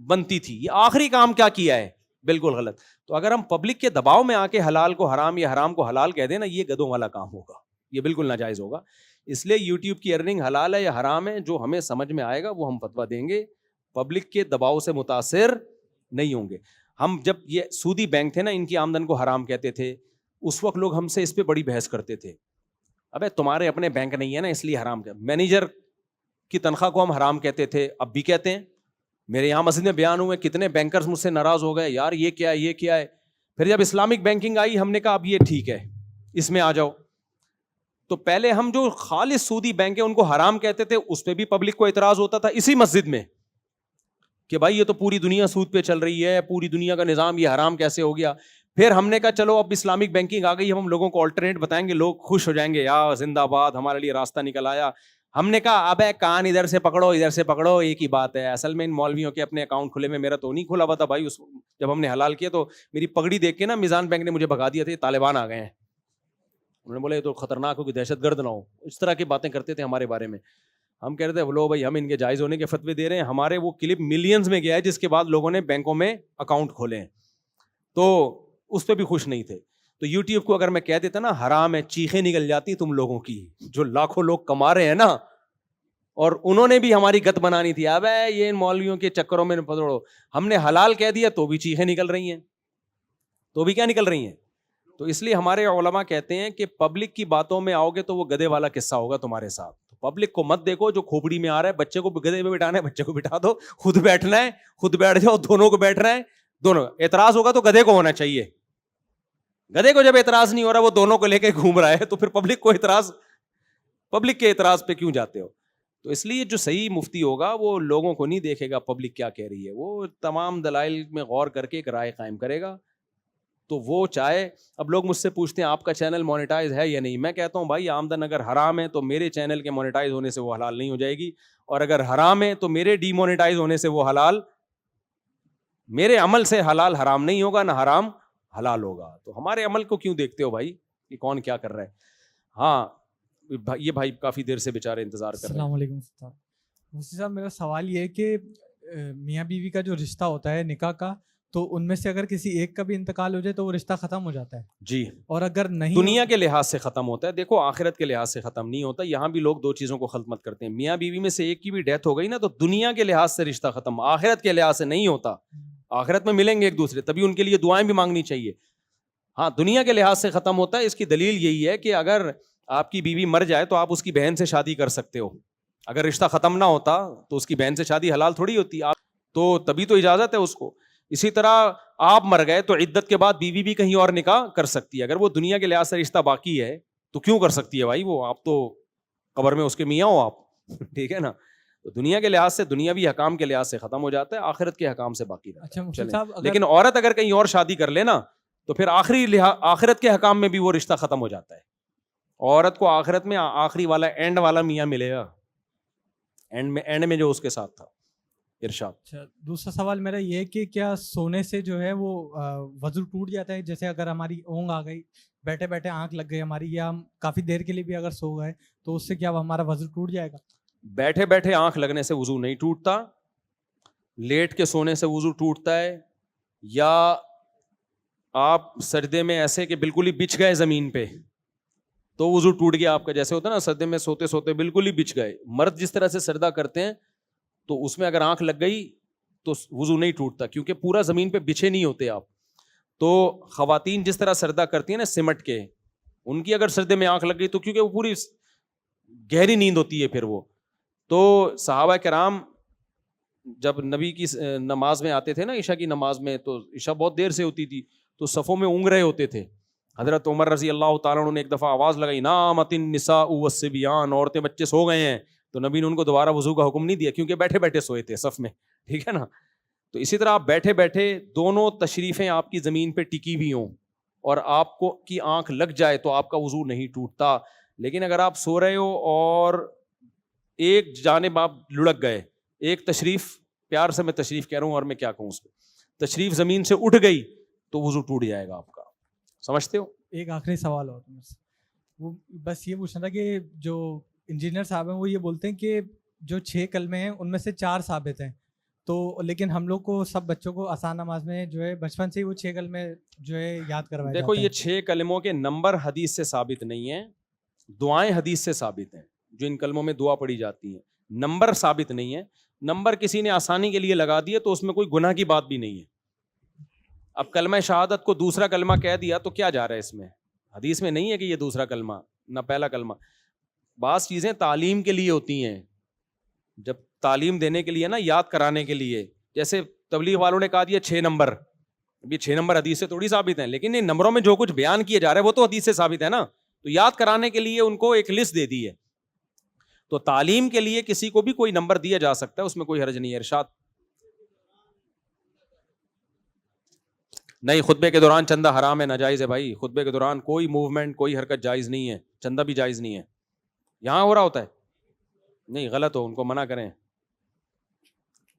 بنتی تھی. یہ آخری کام کیا کیا ہے, بالکل غلط. تو اگر ہم پبلک کے دباؤ میں آ کے حلال کو حرام یا حرام کو حلال کہہ دیں نا, یہ گدھوں والا کام ہوگا, یہ بالکل ناجائز ہوگا. اس لیے یوٹیوب کی ارننگ حلال ہے یا حرام ہے, جو ہمیں سمجھ میں آئے گا وہ ہم فتویٰ دیں گے, پبلک کے دباؤ سے متاثر نہیں ہوں گے. ہم جب یہ سودی بینک تھے نا, ان کی آمدن کو حرام کہتے تھے, اس وقت لوگ ہم سے اس پہ بڑی بحث کرتے تھے. ابے تمہارے اپنے بینک نہیں ہے نا اس لیے حرام کہتے. مینیجر کی تنخواہ کو ہم حرام کہتے تھے, اب بھی کہتے ہیں. میرے یہاں مسجد میں بیان ہوئے, کتنے بینکرز مجھ سے ناراض ہو گئے, یار یہ کیا ہے یہ کیا ہے. پھر جب اسلامک بینکنگ آئی ہم نے کہا اب یہ ٹھیک ہے, اس میں آ جاؤ. تو پہلے ہم جو خالص سودی بینک ہیں ان کو حرام کہتے تھے, اس پہ بھی پبلک کو اعتراض ہوتا تھا اسی مسجد میں کہ بھائی یہ تو پوری دنیا سود پہ چل رہی ہے, پوری دنیا کا نظام یہ حرام کیسے ہو گیا. پھر ہم نے کہا چلو اب اسلامک بینکنگ آ گئی, ہم لوگوں کو آلٹرنیٹ بتائیں گے, لوگ خوش ہو جائیں گے, یا زندہ آباد ہمارے لیے راستہ نکل آیا. ہم نے کہا اب کان ادھر سے پکڑو ادھر سے پکڑو, ایک ہی بات ہے. اصل میں ان مولویوں کے اپنے اکاؤنٹ کھلے میں, میرا تو نہیں کھلا ہوا تھا بھائی. جب ہم نے حلال کیا تو میری پگڑی دیکھ کے نا میزان بینک نے مجھے بھگا دیا تھا, طالبان آ گئے ہیں. انہوں نے بولا یہ تو خطرناک ہو کہ دہشت گرد نہ ہو, اس طرح کی باتیں کرتے تھے ہمارے بارے میں. ہم کہہ رہے تھے بولو بھائی ہم ان کے جائز ہونے کے فتوے دے رہے ہیں. ہمارے وہ کلپ ملینز میں گیا ہے جس کے بعد لوگوں نے بینکوں میں اکاؤنٹ کھولے ہیں, تو اس پہ بھی خوش نہیں تھے. تو یوٹیوب کو اگر میں کہہ دیتا نا حرام ہے, چیخیں نکل جاتی تم لوگوں کی, جو لاکھوں لوگ کما رہے ہیں نا, اور انہوں نے بھی ہماری گت بنانی تھی. اب یہ ان مولویوں کے چکروں میں پکڑو. ہم نے حلال کہہ دیا تو بھی چیخیں نکل رہی ہیں, تو بھی کیا نکل رہی ہیں. تو اس لیے ہمارے علماء کہتے ہیں کہ پبلک کی باتوں میں آؤ گے تو وہ گدھے والا قصہ ہوگا تمہارے ساتھ. پبلک کو مت دیکھو جو کھوپڑی میں آ رہا ہے, بچے کو گدھے پہ بٹھانا ہے بچے کو بٹھا دو, خود بیٹھنا ہے خود بیٹھ جاؤ, دونوں کو بیٹھنا ہے دونوں. اعتراض ہوگا تو گدھے کو ہونا چاہیے. گدھے کو جب اعتراض نہیں ہو رہا, وہ دونوں کو لے کے گھوم رہا ہے, تو پھر پبلک کے اعتراض پہ کیوں جاتے ہو. تو اس لیے جو صحیح مفتی ہوگا وہ لوگوں کو نہیں دیکھے گا پبلک کیا کہہ رہی ہے, وہ تمام دلائل میں غور کر کے ایک رائے قائم کرے گا. تو وہ چاہے, اب لوگ مجھ سے پوچھتے ہیں آپ کا چینل مونیٹائز ہے یا نہیں. میں کہتا ہوں بھائی آمدن اگر حرام ہے تو میرے چینل کے مونیٹائز ہونے سے وہ حلال نہیں ہو جائے گی, اور اگر حرام ہے تو میرے ڈی مونیٹائز ہونے سے وہ حلال, میرے عمل سے حلال حرام نہیں ہوگا, نہ حرام حلال ہوگا. تو ہمارے عمل کو کیوں دیکھتے ہو بھائی کہ کون کیا کر رہا ہے. ہاں یہ بھائی کافی دیر سے بیچارے انتظار کر رہے ہیں. السلام علیکم مفتی صاحب, میرا سوال یہ ہے کہ میاں بیوی کا جو رشتہ ہوتا ہے نکاح کا, تو ان میں سے اگر کسی ایک کا بھی انتقال ہو جائے تو وہ رشتہ ختم ہو جاتا ہے جی, اور اگر نہیں دنیا کے لحاظ سے ختم ہوتا ہے. دیکھو آخرت کے لحاظ سے ختم نہیں ہوتا. یہاں بھی لوگ دو چیزوں کو خلط مت کرتے ہیں. میاں بیوی میں سے ایک کی بھی ڈیتھ ہو گئی نا تو دنیا کے لحاظ سے رشتہ ختم, آخرت کے لحاظ سے نہیں ہوتا. آخرت میں ملیں گے ایک دوسرے, تبھی ان کے لیے دعائیں بھی مانگنی چاہیے. ہاں دنیا کے لحاظ سے ختم ہوتا ہے. اس کی دلیل یہی ہے کہ اگر آپ کی بیوی مر جائے تو آپ اس کی بہن سے شادی کر سکتے ہو. اگر رشتہ ختم نہ ہوتا تو اس کی بہن سے شادی حلال تھوڑی ہوتی, تو تبھی تو اجازت ہے اس کو. اسی طرح آپ مر گئے تو عدت کے بعد بیوی بھی کہیں اور نکاح کر سکتی ہے. اگر وہ دنیا کے لحاظ سے رشتہ باقی ہے تو کیوں کر سکتی ہے بھائی, وہ آپ تو قبر میں اس کے میاں ہو آپ, ٹھیک ہے نا. تو دنیا کے لحاظ سے دنیاوی حکام کے لحاظ سے ختم ہو جاتا ہے, آخرت کے حکام سے باقی رہتا ہے. اچھا لیکن عورت اگر کہیں اور شادی کر لے نا تو پھر آخرت کے حکام میں بھی وہ رشتہ ختم ہو جاتا ہے. عورت کو آخرت میں آخری والا اینڈ والا میاں ملے گا, اینڈ میں جو اس کے ساتھ تھا. ارشاد. اچھا دوسرا سوال میرا یہ ہے کہ کیا سونے سے جو ہے وہ وضو ٹوٹ جاتا ہے؟ جیسے اگر ہماری اونگ آ گئی, بیٹھے بیٹھے آنکھ لگ گئی ہماری, یا ہم کافی دیر کے لیے بھی اگر سو گئے تو اس سے کیا ہمارا وضو ٹوٹ جائے گا؟ بیٹھے بیٹھے آنکھ لگنے سے وضو نہیں ٹوٹتا, لیٹ کے سونے سے وضو ٹوٹتا ہے, یا آپ سجدے میں ایسے کہ بالکل ہی بچھ گئے زمین پہ تو وضو ٹوٹ گیا آپ کا. جیسے ہوتا ہے نا سجدے میں سوتے سوتے بالکل ہی بچھ گئے. مرد جس طرح سے سجدہ کرتے ہیں تو اس میں اگر آنکھ لگ گئی تو وضو نہیں ٹوٹتا کیونکہ پورا زمین پہ بچھے نہیں ہوتے آپ. تو خواتین جس طرح سجدہ کرتی ہیں نا سمٹ کے, ان کی اگر سجدے میں آنکھ لگ گئی تو کیونکہ وہ پوری گہری نیند ہوتی ہے پھر وہ. تو صحابہ کرام جب نبی کی نماز میں آتے تھے نا عشاء کی نماز میں, تو عشاء بہت دیر سے ہوتی تھی تو صفوں میں اونگ رہے ہوتے تھے. حضرت عمر رضی اللہ تعالیٰ عنہ نے ایک دفعہ آواز لگائی, نامت النساء والصبیان, عورتیں بچے سو گئے ہیں. تو نبی نے ان کو دوبارہ وضو کا حکم نہیں دیا کیونکہ بیٹھے بیٹھے سوئے تھے صف میں, ٹھیک ہے نا. تو اسی طرح آپ بیٹھے بیٹھے دونوں تشریفیں آپ کی زمین پہ ٹکی ہوئی ہوں اور آپ کو کی آنکھ لگ جائے تو آپ کا وضو نہیں ٹوٹتا. لیکن اگر آپ سو رہے ہو اور ایک جانب آپ لڑک گئے, ایک تشریف, پیار سے میں تشریف کہہ رہا ہوں اور میں کیا کہوں اس کو, تشریف زمین سے اٹھ گئی تو وضو ٹوٹ جائے گا آپ کا. سمجھتے ہو؟ ایک آخری سوال اور وہ بس یہ پوچھنا تھا کہ جو انجینئر صاحب ہیں وہ یہ بولتے ہیں کہ جو 6 کلمے ہیں ان میں سے 4 ثابت ہیں, تو لیکن ہم لوگ کو سب بچوں کو آسان نماز میں جو ہے بچپن سے ہی وہ 6 کلمے جو ہے یاد کروائے. دیکھو یہ 6 کلموں کے نمبر حدیث سے ثابت نہیں ہیں, دعائیں حدیث سے ثابت ہیں جو ان کلموں میں دعا پڑھی جاتی ہیں. نمبر ثابت نہیں ہے. نمبر کسی نے آسانی کے لیے لگا دیا تو اس میں کوئی گناہ کی بات بھی نہیں ہے. اب کلمہ شہادت کو دوسرا کلمہ کہہ دیا تو کیا جا رہا ہے اس میں؟ حدیث میں نہیں ہے کہ یہ دوسرا کلمہ نہ پہلا کلمہ. بعض چیزیں تعلیم کے لیے ہوتی ہیں, جب تعلیم دینے کے لیے نا, یاد کرانے کے لیے. جیسے تبلیغ والوں نے کہا دیا 6 نمبر, ابھی 6 نمبر حدیث سے تھوڑی ثابت ہیں, لیکن ان نمبروں میں جو کچھ بیان کیا جا رہا ہے وہ تو حدیث سے ثابت ہے نا. تو یاد کرانے کے لیے ان کو ایک لسٹ دے دی ہے. تو تعلیم کے لیے کسی کو بھی کوئی نمبر دیا جا سکتا ہے, اس میں کوئی حرج نہیں ہے. ارشاد نہیں, خطبے کے دوران چندہ حرام ہے, ناجائز ہے بھائی. خطبے کے دوران کوئی موومنٹ, کوئی حرکت جائز نہیں ہے, چندہ بھی جائز نہیں ہے. یہاں ہو رہا ہوتا ہے نہیں, غلط ہو ان کو منع کریں.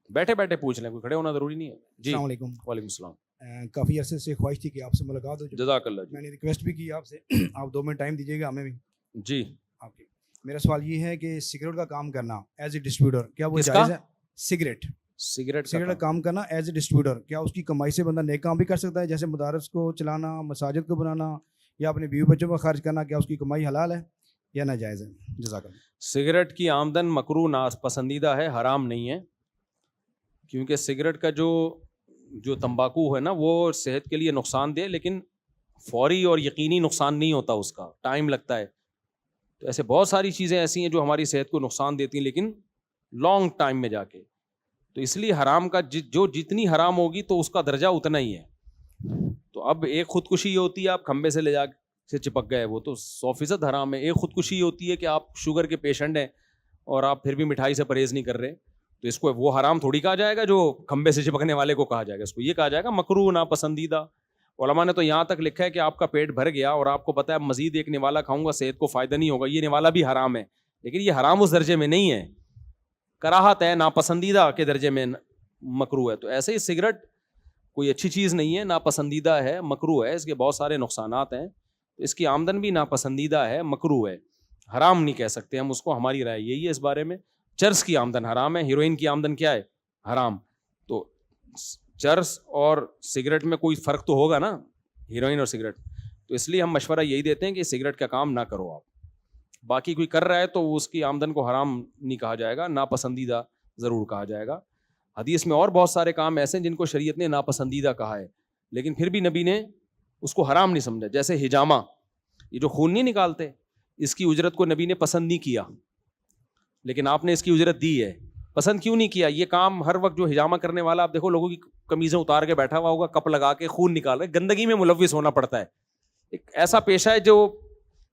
بیٹھے بیٹھے پوچھ لیں, کوئی کھڑے ہونا ضروری نہیں ہے. جی السلام علیکم. وعلیکم السلام. کافی عرصے سے خواہش تھی کہ آپ سے ملاقات ہو. جزاک اللہ. میں نے ریکویسٹ بھی کی آپ سے, آپ 2 منٹ ٹائم دیجیے گا ہمیں بھی. جی آپ کے میرا سوال یہ ہے کہ سگریٹ کا کام کرنا ایز اے ڈسٹریبیوٹر کیا وہ کس کا؟ جائز ہے؟ سگریٹ کا کام کرنا ایز اے ڈسٹریبیوٹر کیا اس کی کمائی سے بندہ نیک کام بھی کر سکتا ہے, جیسے مدارس کو چلانا, مساجد کو بنانا یا اپنے بیوی بچوں کو خرچ کرنا, کیا اس کی کمائی حلال ہے یا ناجائز ہے؟ جزاک اللہ. سگریٹ کی آمدن مکروہ ناپسندیدہ ہے, حرام نہیں ہے. کیونکہ سگریٹ کا جو تمباکو ہے نا وہ صحت کے لیے نقصان دہ, لیکن فوری اور یقینی نقصان نہیں ہوتا, اس کا ٹائم لگتا ہے. تو ایسے بہت ساری چیزیں ایسی ہیں جو ہماری صحت کو نقصان دیتی ہیں لیکن لانگ ٹائم میں جا کے. تو اس لیے حرام کا جو جتنی حرام ہوگی تو اس کا درجہ اتنا ہی ہے. تو اب ایک خودکشی ہوتی ہے, آپ کھمبے سے لے جا سے چپک گئے, وہ تو 100% حرام ہے. ایک خودکشی ہوتی ہے کہ آپ شوگر کے پیشنٹ ہیں اور آپ پھر بھی مٹھائی سے پرہیز نہیں کر رہے, تو اس کو وہ حرام تھوڑی کہا جائے گا جو کھمبے سے چپکنے والے کو کہا جائے گا. اس کو یہ کہا جائے گا مکروہ ناپسندیدہ. علماء نے تو یہاں تک لکھا ہے کہ آپ کا پیٹ بھر گیا اور آپ کو پتا ہے مزید ایک نوالا کھاؤں گا صحت کو فائدہ نہیں ہوگا, یہ نوالا بھی حرام ہے, لیکن یہ حرام اس درجے میں نہیں ہے, کراہت ہے, ناپسندیدہ کے درجے میں مکروہ ہے. تو ایسے ہی سگریٹ کوئی اچھی چیز نہیں ہے, ناپسندیدہ ہے, مکروہ ہے, اس کے بہت سارے نقصانات ہیں. تو اس کی آمدن بھی ناپسندیدہ ہے, مکروہ ہے, حرام نہیں کہہ سکتے ہم اس کو. ہماری رائے یہی ہے اس بارے میں. چرس کی آمدن حرام ہے, ہیروئن کی آمدن کیا ہے؟ حرام. تو چرس اور سگریٹ میں کوئی فرق تو ہوگا نا, ہیروئن اور سگریٹ. تو اس لیے ہم مشورہ یہی دیتے ہیں کہ سگریٹ کا کام نہ کرو آپ. باقی کوئی کر رہا ہے تو اس کی آمدن کو حرام نہیں کہا جائے گا, ناپسندیدہ ضرور کہا جائے گا. حدیث میں اور بہت سارے کام ایسے ہیں جن کو شریعت نے ناپسندیدہ کہا ہے, لیکن پھر بھی نبی نے اس کو حرام نہیں سمجھا. جیسے حجامہ, یہ جو خون نہیں نکالتے, اس کی اجرت کو نبی نے پسند نہیں کیا, لیکن آپ نے اس کی اجرت دی ہے. پسند کیوں نہیں کیا؟ یہ کام ہر وقت جو حجامہ کرنے والا, آپ دیکھو لوگوں کی قمیضیں اتار کے بیٹھا ہوا ہوگا, کپ لگا کے خون نکال رہے, گندگی میں ملوث ہونا پڑتا ہے. ایک ایسا پیشہ ہے جو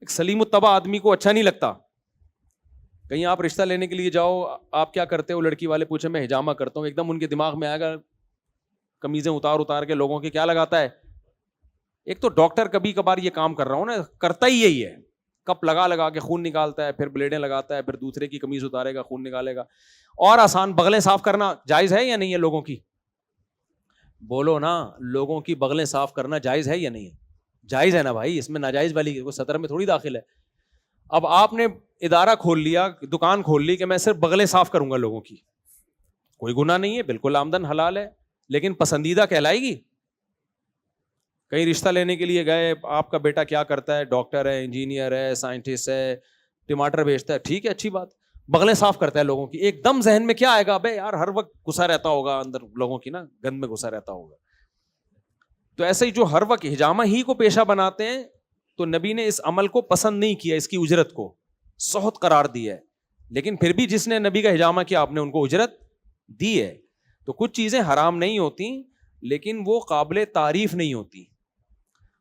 ایک سلیم الطبع آدمی کو اچھا نہیں لگتا. کہیں آپ رشتہ لینے کے لیے جاؤ, آپ کیا کرتے ہو, لڑکی والے پوچھے میں حجامہ کرتا ہوں, ایک دم ان کے دماغ میں آئے گا قمیضیں اتار کے لوگوں کے کیا لگاتا ہے. ایک تو ڈاکٹر کبھی کبھار یہ کام کر رہا ہوں نا, کرتا ہی یہی ہے, کپ لگا کے خون نکالتا ہے, پھر بلیڈیں لگاتا ہے, پھر دوسرے کی قمیض اتارے گا, خون نکالے گا. اور آسان, بغلیں صاف کرنا جائز ہے یا نہیں ہے لوگوں کی؟ بولو نا, لوگوں کی بغلیں صاف کرنا جائز ہے یا نہیں ہے؟ جائز ہے نا بھائی, اس میں ناجائز والی سطر میں تھوڑی داخل ہے. اب آپ نے ادارہ کھول لیا, دکان کھول لی کہ میں صرف بغلیں صاف کروں گا لوگوں کی, کوئی گناہ نہیں ہے, بالکل آمدن حلال ہے, لیکن پسندیدہ کہلائے گی؟ کہیں رشتہ لینے کے لیے گئے, آپ کا بیٹا کیا کرتا ہے, ڈاکٹر ہے, انجینئر ہے, سائنٹسٹ ہے, ٹماٹر بیچتا ہے, ٹھیک ہے اچھی بات, بغلیں صاف کرتا ہے لوگوں کی, ایک دم ذہن میں کیا آئے گا, بھائی یار ہر وقت گھسا رہتا ہوگا اندر لوگوں کی نا گند میں گھسا رہتا ہوگا. تو ایسے ہی جو ہر وقت حجامہ ہی کو پیشہ بناتے ہیں, تو نبی نے اس عمل کو پسند نہیں کیا, اس کی اجرت کو سخت قرار دیا ہے. لیکن پھر بھی جس نے نبی کا حجامہ کیا آپ نے ان کو اجرت دی ہے. تو کچھ چیزیں حرام نہیں ہوتی لیکن وہ قابل تعریف نہیں ہوتی.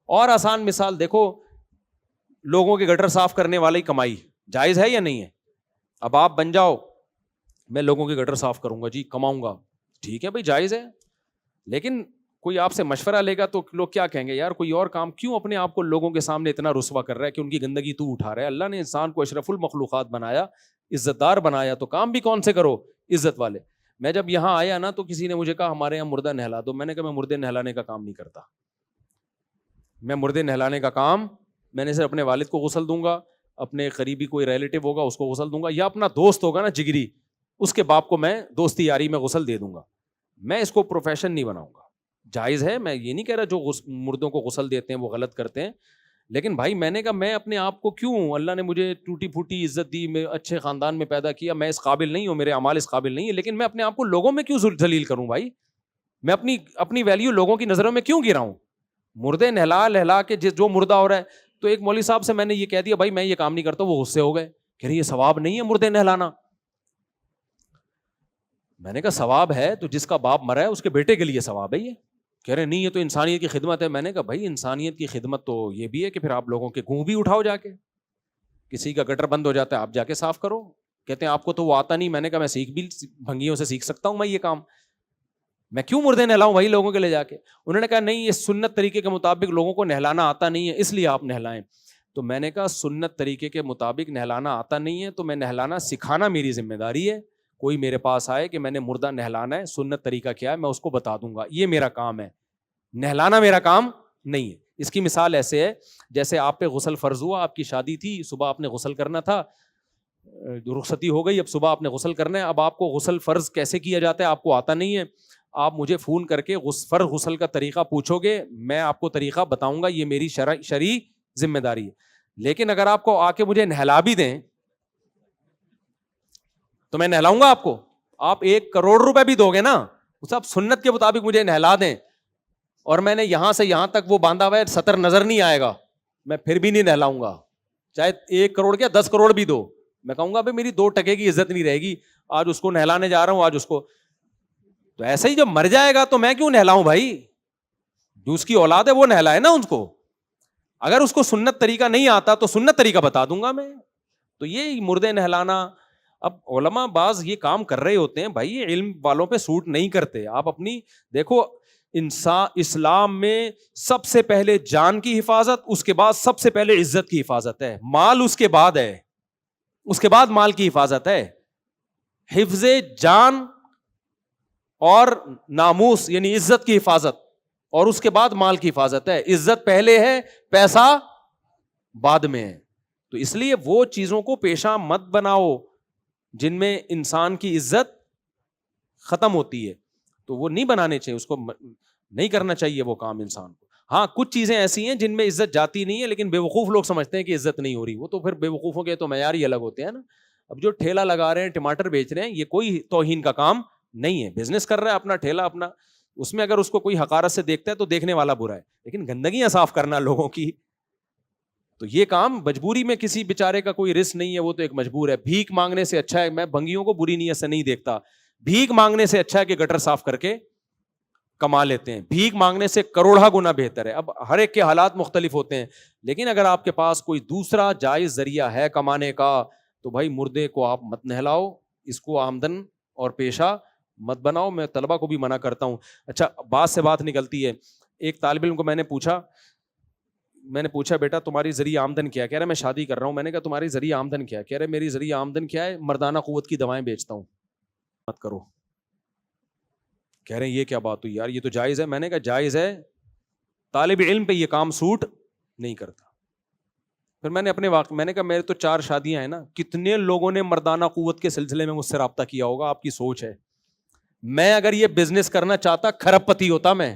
اور آسان مثال دیکھو, لوگوں کے گٹر صاف کرنے والی کمائی جائز ہے یا نہیں ہے؟ اب آپ بن جاؤ, میں لوگوں کے گٹر صاف کروں گا جی, کماؤں گا, ٹھیک ہے بھائی جائز ہے, لیکن کوئی آپ سے مشورہ لے گا تو لوگ کیا کہیں گے, یار کوئی اور کام کیوں اپنے آپ کو لوگوں کے سامنے اتنا رسوا کر رہا ہے کہ ان کی گندگی تو اٹھا رہا ہے. اللہ نے انسان کو اشرف المخلوقات بنایا, عزت دار بنایا, تو کام بھی کون سے کرو, عزت والے. میں جب یہاں آیا نا تو کسی نے مجھے کہا ہمارے یہاں مردہ نہلا دو. میں نے کہا میں مردے نہلانے کا کام نہیں کرتا, میں مردے نہلانے کا کام, میں نے صرف اپنے والد کو غسل دوں گا, اپنے قریبی کوئی ریلیٹو ہوگا اس کو غسل دوں گا, یا اپنا دوست ہوگا نا جگری, اس کے باپ کو میں دوستی یاری میں غسل دے دوں گا. میں اس کو پروفیشن نہیں بناؤں گا. جائز ہے, میں یہ نہیں کہہ رہا جو مردوں کو غسل دیتے ہیں وہ غلط کرتے ہیں, لیکن بھائی میں نے کہا میں اپنے آپ کو کیوں, اللہ نے مجھے ٹوٹی پھوٹی عزت دی, میں اچھے خاندان میں پیدا کیا, میں اس قابل نہیں ہوں, میرے اعمال اس قابل نہیں ہے, لیکن میں اپنے آپ کو لوگوں میں کیوں ذلیل کروں بھائی, میں اپنی ویلیو لوگوں کی نظروں میں کیوں گراؤں. مردے نہلا کے جو مردہ ہو رہا ہے, تو ایک مولوی صاحب سے میں نے یہ کہہ دیا بھائی میں یہ کام نہیں کرتا, وہ غصے ہو گئے, کہہ رہے یہ ثواب نہیں ہے مردے نہلانا. میں نے کہا ثواب ہے تو جس کا باپ مرا ہے اس کے بیٹے کے لیے ثواب ہے یہ. کہہ رہے نہیں یہ تو انسانیت کی خدمت ہے. میں نے کہا بھائی انسانیت کی خدمت تو یہ بھی ہے کہ پھر آپ لوگوں کے گوں بھی اٹھاؤ, جا کے کسی کا گٹر بند ہو جاتا ہے آپ جا کے صاف کرو. کہتے ہیں آپ کو تو وہ آتا نہیں. میں نے کہا میں سیکھ بھی بھنگیوں سے سیکھ سکتا ہوں میں یہ کام, میں کیوں مردے نہلاؤں بھائی لوگوں کے لے جا کے. انہوں نے کہا نہیں یہ سنت طریقے کے مطابق لوگوں کو نہلانا آتا نہیں ہے اس لیے آپ نہلائیں. تو میں نے کہا سنت طریقے کے مطابق نہلانا آتا نہیں ہے تو میں نہلانا سکھانا میری ذمہ داری ہے. کوئی میرے پاس آئے کہ میں نے مردہ نہلانا ہے, سنت طریقہ کیا ہے میں اس کو بتا دوں گا, یہ میرا کام ہے, نہلانا میرا کام نہیں ہے. اس کی مثال ایسے ہے جیسے آپ پہ غسل فرض ہوا, آپ کی شادی تھی, صبح آپ نے غسل کرنا تھا, رخصتی ہو گئی, اب صبح آپ نے غسل کرنا ہے. اب آپ کو غسل فرض کیسے کیا جاتا ہے آپ کو آتا نہیں ہے, آپ مجھے فون کر کے فرض غسل کا طریقہ پوچھو گے, میں آپ کو طریقہ بتاؤں گا, یہ میری شرعی ذمہ داری ہے. لیکن اگر آپ کو آ کے مجھے نہلا بھی دیں تو میں نہلاؤں گا آپ کو. آپ 1 کروڑ روپے بھی دو گے نا, اس آپ سنت کے مطابق مجھے نہلا دیں, اور میں نے یہاں سے یہاں تک وہ باندھا ہوا ہے, سطر نظر نہیں آئے گا, میں پھر بھی نہیں نہلاؤں گا. چاہے 1 کروڑ کیا 10 کروڑ بھی دو, میں کہوں گا بھائی میری 2 ٹکے کی عزت نہیں رہے گی, آج اس کو نہلانے جا رہا ہوں, آج اس کو. تو ایسے ہی جب مر جائے گا تو میں کیوں نہلاؤں بھائی, جو اس کی اولاد ہے وہ نہلائے نا اس کو. اگر اس کو سنت طریقہ نہیں آتا تو سنت طریقہ بتا دوں گا میں. تو یہ مردے نہلانا, اب علماء بعض یہ کام کر رہے ہوتے ہیں بھائی, یہ علم والوں پہ سوٹ نہیں کرتے. آپ اپنی دیکھو, اسلام میں سب سے پہلے جان کی حفاظت, اس کے بعد سب سے پہلے عزت کی حفاظت ہے, مال اس کے بعد ہے, اس کے بعد مال کی حفاظت ہے. حفظ جان اور ناموس یعنی عزت کی حفاظت, اور اس کے بعد مال کی حفاظت ہے. عزت پہلے ہے, پیسہ بعد میں ہے. تو اس لیے وہ چیزوں کو پیشہ مت بناؤ جن میں انسان کی عزت ختم ہوتی ہے, تو وہ نہیں بنانے چاہیے, اس کو نہیں کرنا چاہیے وہ کام انسان کو. ہاں کچھ چیزیں ایسی ہیں جن میں عزت جاتی نہیں ہے, لیکن بیوقوف لوگ سمجھتے ہیں کہ عزت نہیں ہو رہی, وہ تو پھر بیوقوفوں کے تو معیار ہی الگ ہوتے ہیں نا. اب جو ٹھیلا لگا رہے ہیں, ٹماٹر بیچ رہے ہیں, یہ کوئی توہین کا کام نہیں ہے, بزنس کر رہا ہے اپنا ٹھیلا اپنا, اس میں اگر اس کو کوئی حقارت سے دیکھتا ہے تو دیکھنے والا برا ہے, لیکن گندگیاں صاف کرنا لوگوں کی, تو یہ کام مجبوری میں کسی بیچارے کا کوئی رزق نہیں ہے, وہ تو ایک مجبور ہے. بھیک مانگنے سے اچھا ہے, میں بھنگیوں کو بری نیت سے نہیں دیکھتا, بھیک مانگنے سے اچھا ہے کہ گٹر صاف کر کے کما لیتے ہیں. بھیک مانگنے سے کروڑا گنا بہتر ہے. اب ہر ایک کے حالات مختلف ہوتے ہیں, لیکن اگر آپ کے پاس کوئی دوسرا جائز ذریعہ ہے کمانے کا تو بھائی مردے کو آپ مت نہلاؤ, اس کو آمدن اور پیشہ مت بناؤ. میں طلبہ کو بھی منع کرتا ہوں. اچھا بات سے بات نکلتی ہے, ایک طالب علم کو میں نے پوچھا بیٹا تمہاری ذریعہ آمدن کیا ہے؟ کہہ رہا ہے میں شادی کر رہا ہوں. میں نے کہا تمہاری ذریعہ آمدن کیا ہے؟ کہہ رہے میری ذریعہ آمدن کیا ہے, مردانہ قوت کی دوائیں بیچتا ہوں. مت کرو. کہہ رہے ہیں یہ کیا بات ہوئی یار, یہ تو جائز ہے. میں نے کہا جائز ہے, طالب علم پہ یہ کام سوٹ نہیں کرتا. پھر میں نے اپنے میں نے کہا میرے تو 4 شادیاں ہیں نا, کتنے لوگوں نے مردانہ قوت کے سلسلے میں مجھ سے رابطہ کیا ہوگا, آپ کی سوچ ہے. میں اگر یہ بزنس کرنا چاہتا کھرب پتی ہوتا, میں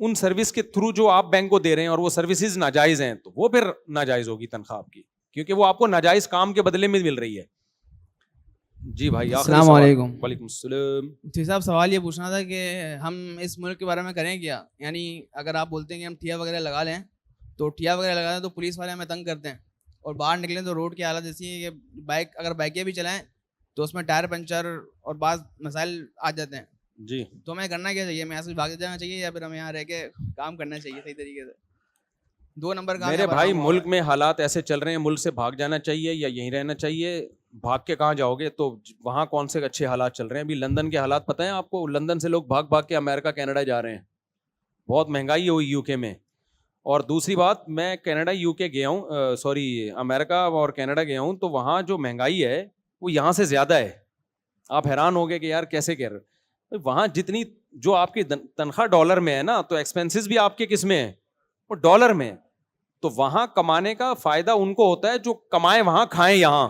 ان سروس کے تھرو جو آپ بینک کو دے رہے ہیں اور وہ سروسز ناجائز ہیں تو وہ پھر ناجائز ہوگی تنخواہ آپ کی, کیونکہ وہ آپ کو ناجائز کام کے بدلے میں مل رہی ہے. جی بھائی السلام علیکم. وعلیکم السلام. مفتی صاحب سوال یہ پوچھنا تھا کہ ہم اس ملک کے بارے میں کریں کیا, یعنی اگر آپ بولتے ہیں کہ ہم ٹھیا وغیرہ لگا لیں تو ٹھیا وغیرہ لگا دیں تو پولیس والے ہمیں تنگ کرتے ہیں, اور باہر نکلیں تو روڈ کی حالت ایسی ہے کہ بائکیں بھی چلائیں تو اس میں ٹائر پنچر اور بعض مسائل آ جاتے ہیں. جی تو ہمیں کرنا کیا چاہیے, ہمیں یہاں سے بھاگ جانا چاہیے یا پھر ہمیں یہاں رہ کے کام کرنا چاہیے صحیح طریقے سے؟ 2 نمبر کام میرے بھائی, ملک میں حالات ایسے چل رہے ہیں, ملک سے بھاگ جانا چاہیے یا یہیں رہنا چاہیے؟ بھاگ کے کہاں جاؤ گے؟ تو وہاں کون سے اچھے حالات چل رہے ہیں؟ ابھی لندن کے حالات پتہ ہیں آپ کو؟ لندن سے لوگ بھاگ کے امریکہ کینیڈا جا رہے ہیں, بہت مہنگائی ہوئی یو کے میں. اور دوسری بات, میں کینیڈا یو کے گیا ہوں, امریکہ اور کینیڈا گیا ہوں, تو وہاں جو مہنگائی ہے وہ یہاں سے زیادہ ہے. آپ حیران ہو گئے کہ یار کیسے کہہ رہے, وہاں جتنی جو آپ کی تنخواہ ڈالر میں ہے نا, تو ایکسپینسز بھی آپ کے کس میں ہیں؟ وہ ڈالر میں. تو وہاں کمانے کا فائدہ ان کو ہوتا ہے جو کمائیں وہاں کھائیں یہاں,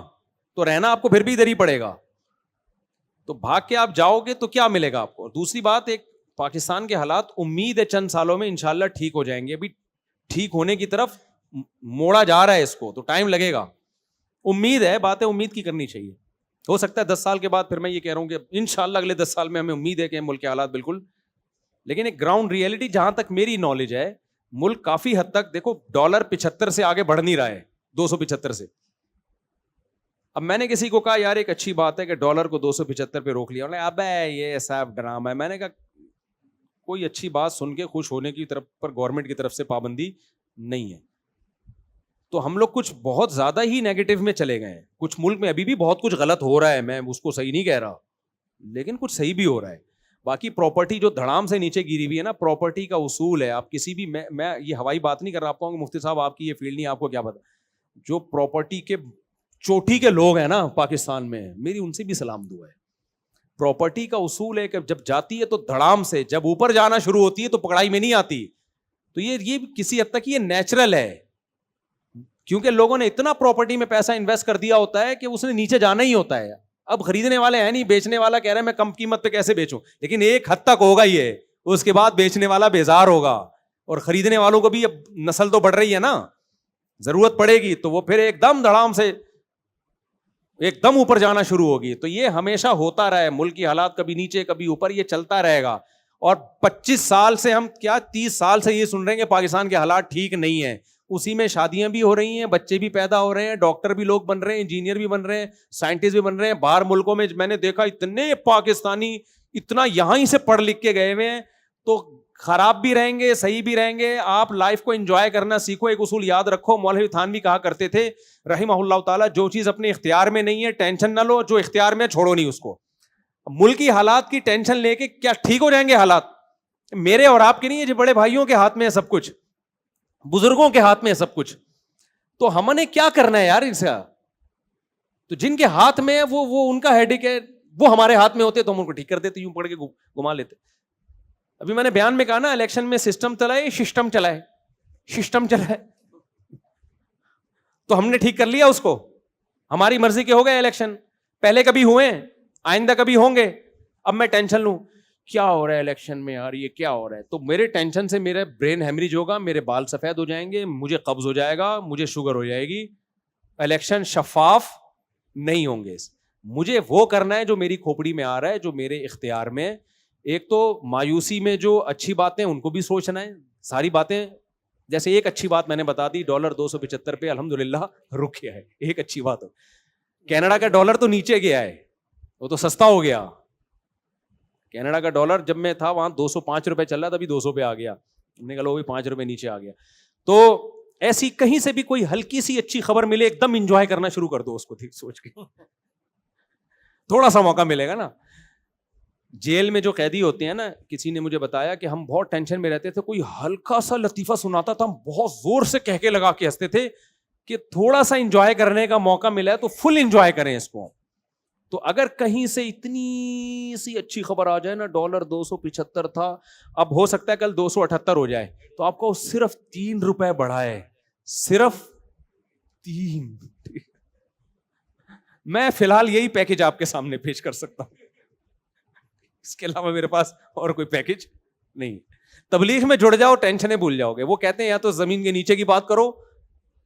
تو رہنا آپ کو پھر بھی ادھر ہی پڑے گا. تو بھاگ کے آپ جاؤ گے تو کیا ملے گا آپ کو؟ دوسری بات, ایک پاکستان کے حالات امید ہے چند سالوں میں انشاءاللہ ٹھیک ہو جائیں گے. ابھی ٹھیک ہونے کی طرف موڑا جا رہا ہے اس کو, تو ٹائم لگے گا. امید ہے, باتیں امید کی کرنی چاہیے. ہو سکتا ہے 10 سال کے بعد پھر میں یہ کہہ رہا ہوں کہ انشاءاللہ اگلے 10 سال میں ہمیں امید ہے کہ ملک کے حالات بالکل, لیکن ایک گراؤنڈ ریئلٹی جہاں تک میری نالج ہے, ملک کافی حد تک دیکھو ڈالر 75 سے آگے بڑھ نہیں رہا ہے, 275 سے. اب میں نے کسی کو کہا یار ایک اچھی بات ہے کہ ڈالر کو 275 پہ روک لیا, اب یہ صاحب ڈرامہ ہے. میں نے کہا کوئی اچھی بات سن کے خوش ہونے کی طرف پر گورنمنٹ کی طرف سے پابندی نہیں ہے. تو ہم لوگ کچھ بہت زیادہ ہی نیگیٹو میں چلے گئے ہیں. کچھ ملک میں ابھی بھی بہت کچھ غلط ہو رہا ہے, میں اس کو صحیح نہیں کہہ رہا, لیکن کچھ صحیح بھی ہو رہا ہے. باقی پراپرٹی جو دھڑام سے نیچے گری ہوئی ہے نا, پراپرٹی کا اصول ہے, آپ کسی بھی, میں یہ ہوائی بات نہیں کر رہا, آپ کو مفتی صاحب آپ کی یہ فیلڈ نہیں, آپ کو کیا پتا, جو پراپرٹی کے چوٹی کے لوگ ہیں نا پاکستان میں, میری ان سے بھی سلام دعا ہے. پراپرٹی کا اصول ہے کہ جب جاتی ہے تو دھڑام سے, جب اوپر جانا شروع ہوتی ہے تو پکڑائی میں نہیں آتی. تو یہ کسی حد تک یہ نیچرل ہے, کیونکہ لوگوں نے اتنا پراپرٹی میں پیسہ انویسٹ کر دیا ہوتا ہے کہ اس نے نیچے جانا ہی ہوتا ہے. اب خریدنے والے ہیں نہیں, بیچنے والا کہہ رہا ہے میں کم قیمت پہ کیسے بیچوں, لیکن ایک حد تک ہوگا یہ, اس کے بعد بیچنے والا بیزار ہوگا, اور خریدنے والوں کو بھی اب نسل تو بڑھ رہی ہے نا, ضرورت پڑے گی تو وہ پھر ایک دم دھڑام سے ایک دم اوپر جانا شروع ہوگی. تو یہ ہمیشہ ہوتا رہا ہے, ملک کی حالات کبھی نیچے کبھی اوپر, یہ چلتا رہے گا. اور 25 سال سے ہم کیا 30 سال سے یہ سن رہے ہیں کہ پاکستان کے حالات ٹھیک نہیں ہیں. اسی میں شادیاں بھی ہو رہی ہیں, بچے بھی پیدا ہو رہے ہیں, ڈاکٹر بھی لوگ بن رہے ہیں, انجینئر بھی بن رہے ہیں, سائنٹسٹ بھی بن رہے ہیں. باہر ملکوں میں میں نے دیکھا اتنے پاکستانی اتنا یہاں ہی سے پڑھ لکھ کے گئے ہوئے ہیں. تو خراب بھی رہیں گے, صحیح بھی رہیں گے. آپ لائف کو انجوائے کرنا سیکھو. ایک اصول یاد رکھو, مولوی تھانوی کہا کرتے تھے رحمہ اللہ تعالیٰ, جو چیز اپنے اختیار میں نہیں ہے ٹینشن نہ لو, جو اختیار میں چھوڑو نہیں اس کو. ملکی حالات کی ٹینشن لے کے کیا ٹھیک ہو جائیں گے حالات؟ میرے اور آپ کے نہیں ہے, جو بڑے بھائیوں کے ہاتھ میں ہے سب کچھ, بزرگوں کے ہاتھ میں ہے سب کچھ. تو ہم نے کیا کرنا ہے یار ان سے؟ تو جن کے ہاتھ میں ہے وہ ان کا ہیڈک ہے, وہ ہمارے ہاتھ میں ہوتے تو ہم ان کو ٹھیک کر دیتے, یوں پڑھ کے گھما لیتے. ابھی میں نے بیان میں کہا نا, الیکشن میں سسٹم چلائے, سسٹم چلائے, تو ہم نے ٹھیک کر لیا اس کو. ہماری مرضی کے ہو گئے الیکشن, پہلے کبھی ہوئے, آئندہ کبھی ہوں گے. اب میں ٹینشن لوں کیا ہو رہا ہے الیکشن میں یار, یہ کیا ہو رہا ہے, تو میرے ٹینشن سے میرا برین ہیمریج ہوگا, میرے بال سفید ہو جائیں گے, مجھے قبض ہو جائے گا, مجھے شوگر ہو جائے گی. الیکشن شفاف نہیں ہوں گے. مجھے وہ کرنا ہے جو میری کھوپڑی میں آ رہا ہے, جو میرے اختیار میں. ایک تو مایوسی میں جو اچھی باتیں ان کو بھی سوچنا ہے, ساری باتیں. جیسے ایک اچھی بات میں نے بتا دی, ڈالر 275 پہ الحمدللہ رک گیا ہے, ایک اچھی بات ہو. کینیڈا کا ڈالر تو نیچے گیا ہے, وہ تو سستا ہو گیا. کینیڈا کا ڈالر جب میں تھا وہاں 205 روپے چل رہا تھا, ابھی 200 پہ آ گیا. ہم نے کہا لو بھی 5 روپے نیچے آ گیا. تو ایسی کہیں سے بھی کوئی ہلکی سی اچھی خبر ملے, ایک دم انجوائے کرنا شروع کر دو اس کو, سوچ کے تھوڑا سا موقع ملے گا نا. جیل میں جو قیدی ہوتے ہیں نا, کسی نے مجھے بتایا کہ ہم بہت ٹینشن میں رہتے تھے, کوئی ہلکا سا لطیفہ سناتا تھا, ہم بہت زور سے کہہ کے لگا کے ہنستے تھے کہ تھوڑا سا انجوائے کرنے کا موقع ملا ہے تو فل انجوائے کریں اس کو. تو اگر کہیں سے اتنی سی اچھی خبر آ جائے نا, ڈالر 275 تھا, اب ہو سکتا ہے کل 278 ہو جائے, تو آپ کو صرف 3 روپے بڑھا ہے, صرف 3. میں فی الحال یہی پیکج آپ کے سامنے پیش کر سکتا ہوں, اس کے علاوہ میرے پاس اور کوئی پیکج نہیں. تبلیغ میں جڑ جاؤ ٹینشنیں بھول جاؤ گے. وہ کہتے ہیں یا تو زمین کے نیچے کی بات کرو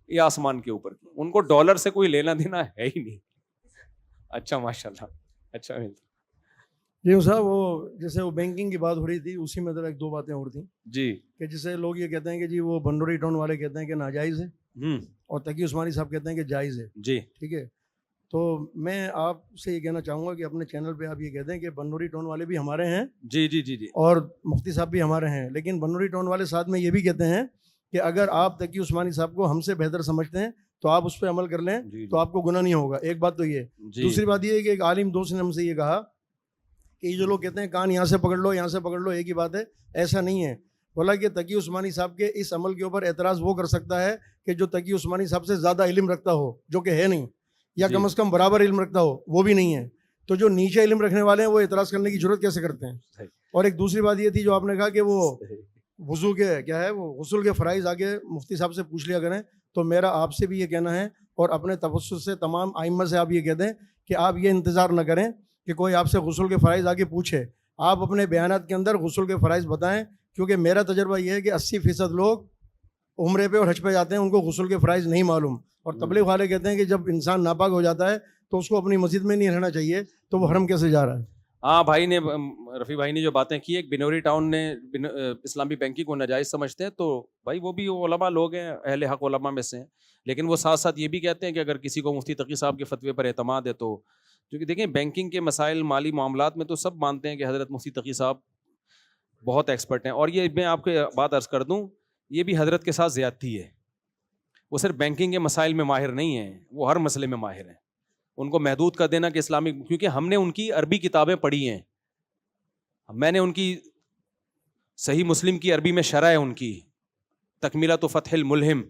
یا آسمان کے اوپر کی, ان کو ڈالر سے کوئی لینا دینا ہے ہی نہیں. اچھا ماشاء اللہ. اچھا جی صاحب, وہ جیسے وہ بینکنگ کی بات ہو رہی تھی, اسی میں ذرا ایک دو باتیں اور تھیں جی, کہ جسے لوگ یہ کہتے ہیں کہ جی وہ بنڈوری ٹاؤن والے کہتے ہیں کہ ناجائز ہے اور تقی عثمانی صاحب کہتے ہیں کہ جائز ہے. جی ٹھیک ہے, تو میں آپ سے یہ کہنا چاہوں گا کہ اپنے چینل پہ آپ یہ کہتے ہیں کہ بنڈوری ٹاؤن والے بھی ہمارے ہیں, جی جی جی جی, اور مفتی صاحب بھی ہمارے ہیں, لیکن بنڈوری ٹاؤن والے ساتھ میں یہ بھی کہتے ہیں کہ اگر آپ تقی عثمانی صاحب کو ہم سے بہتر سمجھتے ہیں تو آپ اس پہ عمل کر لیں تو آپ کو گناہ نہیں ہوگا. ایک بات تو یہ. دوسری بات یہ ہے کہ ایک عالم دوست نے ہم سے یہ کہا کہ یہ جو لوگ کہتے ہیں کان یہاں سے پکڑ لو یہاں سے پکڑ لو ایک ہی بات ہے, ایسا نہیں ہے. بولا کہ تقی عثمانی صاحب کے اس عمل کے اوپر اعتراض وہ کر سکتا ہے کہ جو تقی عثمانی صاحب سے زیادہ علم رکھتا ہو, جو کہ ہے نہیں, یا کم از کم برابر علم رکھتا ہو, وہ بھی نہیں ہے. تو جو نیچے علم رکھنے والے ہیں وہ اعتراض کرنے کی ضرورت کیسے کرتے ہیں. اور ایک دوسری بات یہ تھی جو آپ نے کہا کہ وہ وضو کے کیا ہے وہ غسل کے فرائض آگے مفتی صاحب سے پوچھ لیا کریں, تو میرا آپ سے بھی یہ کہنا ہے اور اپنے تبصر سے تمام ائمہ سے آپ یہ کہہ دیں کہ آپ یہ انتظار نہ کریں کہ کوئی آپ سے غسل کے فرائض آگے پوچھے. آپ اپنے بیانات کے اندر غسل کے فرائض بتائیں, کیونکہ میرا تجربہ یہ ہے کہ 80% لوگ عمرے پہ اور حج پہ جاتے ہیں, ان کو غسل کے فرائض نہیں معلوم. اور تبلیغ والے کہتے ہیں کہ جب انسان ناپاک ہو جاتا ہے تو اس کو اپنی مسجد میں نہیں رہنا چاہیے, تو وہ حرم کیسے جا رہا ہے. ہاں بھائی نے, رفیع بھائی نے جو باتیں کی, ایک بنوری ٹاؤن نے اسلامی بینکنگ کو ناجائز سمجھتے ہیں, تو بھائی وہ بھی علماء لوگ ہیں, اہل حق علماء میں سے ہیں, لیکن وہ ساتھ ساتھ یہ بھی کہتے ہیں کہ اگر کسی کو مفتی تقی صاحب کے فتوے پر اعتماد ہے تو, کیونکہ دیکھیں بینکنگ کے مسائل مالی معاملات میں تو سب مانتے ہیں کہ حضرت مفتی تقی صاحب بہت ایکسپرٹ ہیں. اور یہ میں آپ کو بات عرض کر دوں, یہ بھی حضرت کے ساتھ زیادتی ہے. وہ صرف بینکنگ کے مسائل میں ماہر نہیں ہیں, وہ ہر مسئلے میں ماہر ہیں. ان کو محدود کر دینا کہ اسلامک, کیونکہ ہم نے ان کی عربی کتابیں پڑھی ہیں, میں نے ان کی صحیح مسلم کی عربی میں شرح ہے ان کی تکمیلۃ فتح الملہم,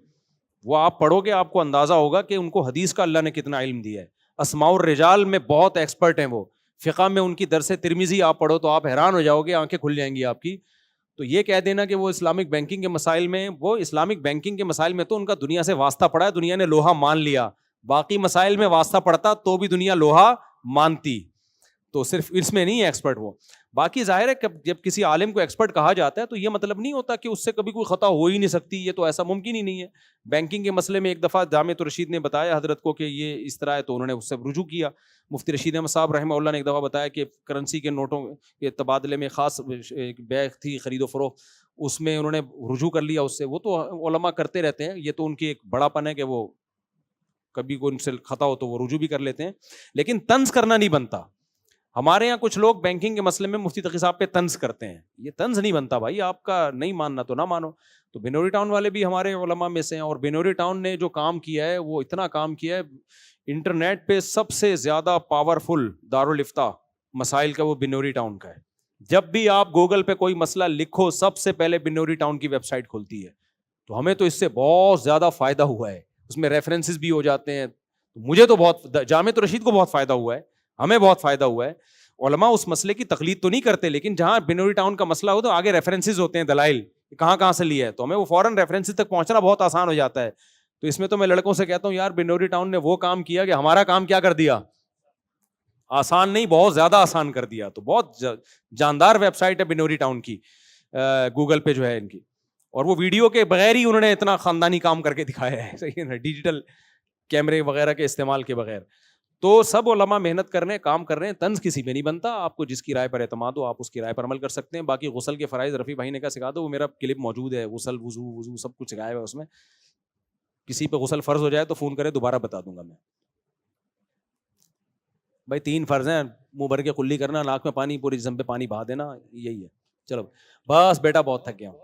وہ آپ پڑھو گے آپ کو اندازہ ہوگا کہ ان کو حدیث کا اللہ نے کتنا علم دیا ہے. اسماء الرجال میں بہت ایکسپرٹ ہیں وہ, فقہ میں ان کی درس ترمذی آپ پڑھو تو آپ حیران ہو جاؤ گے, آنکھیں کھل جائیں گی آپ کی. تو یہ کہہ دینا کہ وہ اسلامک بینکنگ کے مسائل میں, وہ اسلامک بینکنگ کے مسائل میں تو ان کا دنیا سے واسطہ پڑا ہے, دنیا نے لوہا مان لیا. باقی مسائل میں واسطہ پڑتا تو بھی دنیا لوہا مانتی, تو صرف اس میں نہیں ہے ایکسپرٹ وہ. باقی ظاہر ہے کہ جب کسی عالم کو ایکسپرٹ کہا جاتا ہے تو یہ مطلب نہیں ہوتا کہ اس سے کبھی کوئی خطا ہو ہی نہیں سکتی, یہ تو ایسا ممکن ہی نہیں ہے. بینکنگ کے مسئلے میں ایک دفعہ جامعۃ الرشید نے بتایا حضرت کو کہ یہ اس طرح ہے, تو انہوں نے اس سے رجوع کیا. مفتی رشید احمد صاحب رحمہ اللہ نے ایک دفعہ بتایا کہ کرنسی کے نوٹوں کے تبادلے میں خاص بیع تھی, خرید و فروخت, اس میں انہوں نے رجوع کر لیا اس سے. وہ تو علماء کرتے رہتے ہیں, یہ تو ان کی ایک بڑا پن ہے کہ وہ کبھی کوئی ان سے خطا ہو تو وہ رجوع بھی کر لیتے ہیں, لیکن طنز کرنا نہیں بنتا. ہمارے یہاں کچھ لوگ بینکنگ کے مسئلے میں مفتی تقی صاحب پہ طنز کرتے ہیں, یہ طنز نہیں بنتا بھائی, آپ کا نہیں ماننا تو نہ مانو. تو بنوری ٹاؤن والے بھی ہمارے علماء میں سے ہیں, اور بنوری ٹاؤن نے جو کام کیا ہے وہ اتنا کام کیا ہے, انٹرنیٹ پہ سب سے زیادہ پاورفل دارالفتاء مسائل کا وہ بنوری ٹاؤن کا ہے. جب بھی آپ گوگل پہ کوئی مسئلہ لکھو سب سے پہلے بنوری ٹاؤن کی ویب سائٹ کھلتی ہے. تو ہمیں تو اس سے بہت زیادہ فائدہ ہوا ہے, اس میں ریفرنسز بھی ہو جاتے ہیں. مجھے تو بہت, جامعۃ الرشید کو بہت فائدہ ہوا ہے, ہمیں بہت فائدہ ہوا ہے. علماء اس مسئلے کی تقلید تو نہیں کرتے, لیکن جہاں بنوری ٹاؤن کا مسئلہ ہو تو آگے ریفرنسز ہوتے ہیں, دلائل کہاں کہاں سے لیا ہے, تو ہمیں وہ فوراً ریفرنسز تک پہنچنا بہت آسان ہو جاتا ہے. تو اس میں تو میں لڑکوں سے کہتا ہوں یار بنوری ٹاؤن نے وہ کام کیا کہ ہمارا کام کیا کر دیا, آسان نہیں بہت زیادہ آسان کر دیا. تو بہت جاندار ویب سائٹ ہے بنوری ٹاؤن کی, گوگل پہ جو ہے ان کی, اور وہ ویڈیو کے بغیر ہی انہوں نے اتنا خاندانی کام کر کے دکھایا ہے, صحیح ہے نا, ڈیجیٹل کیمرے وغیرہ کے استعمال کے بغیر. تو سب علماء محنت کر رہے ہیں, کام کر رہے ہیں, طنز کسی پہ نہیں بنتا. آپ کو جس کی رائے پر اعتماد ہو آپ اس کی رائے پر عمل کر سکتے ہیں. باقی غسل کے فرائض رفیع بھائی نے کہا سکھا دو, وہ میرا کلپ موجود ہے, غسل وضو سب کچھ سکھایا ہوا ہے اس میں. کسی پہ غسل فرض ہو جائے تو فون کرے, دوبارہ بتا دوں گا میں. بھائی 3 فرض ہیں, منہ بھر کے کلی کرنا, ناک میں پانی, پوری جسم پہ پانی بہا دینا, یہی ہے. چلو بس بیٹا بہت تھک گیا ہوں.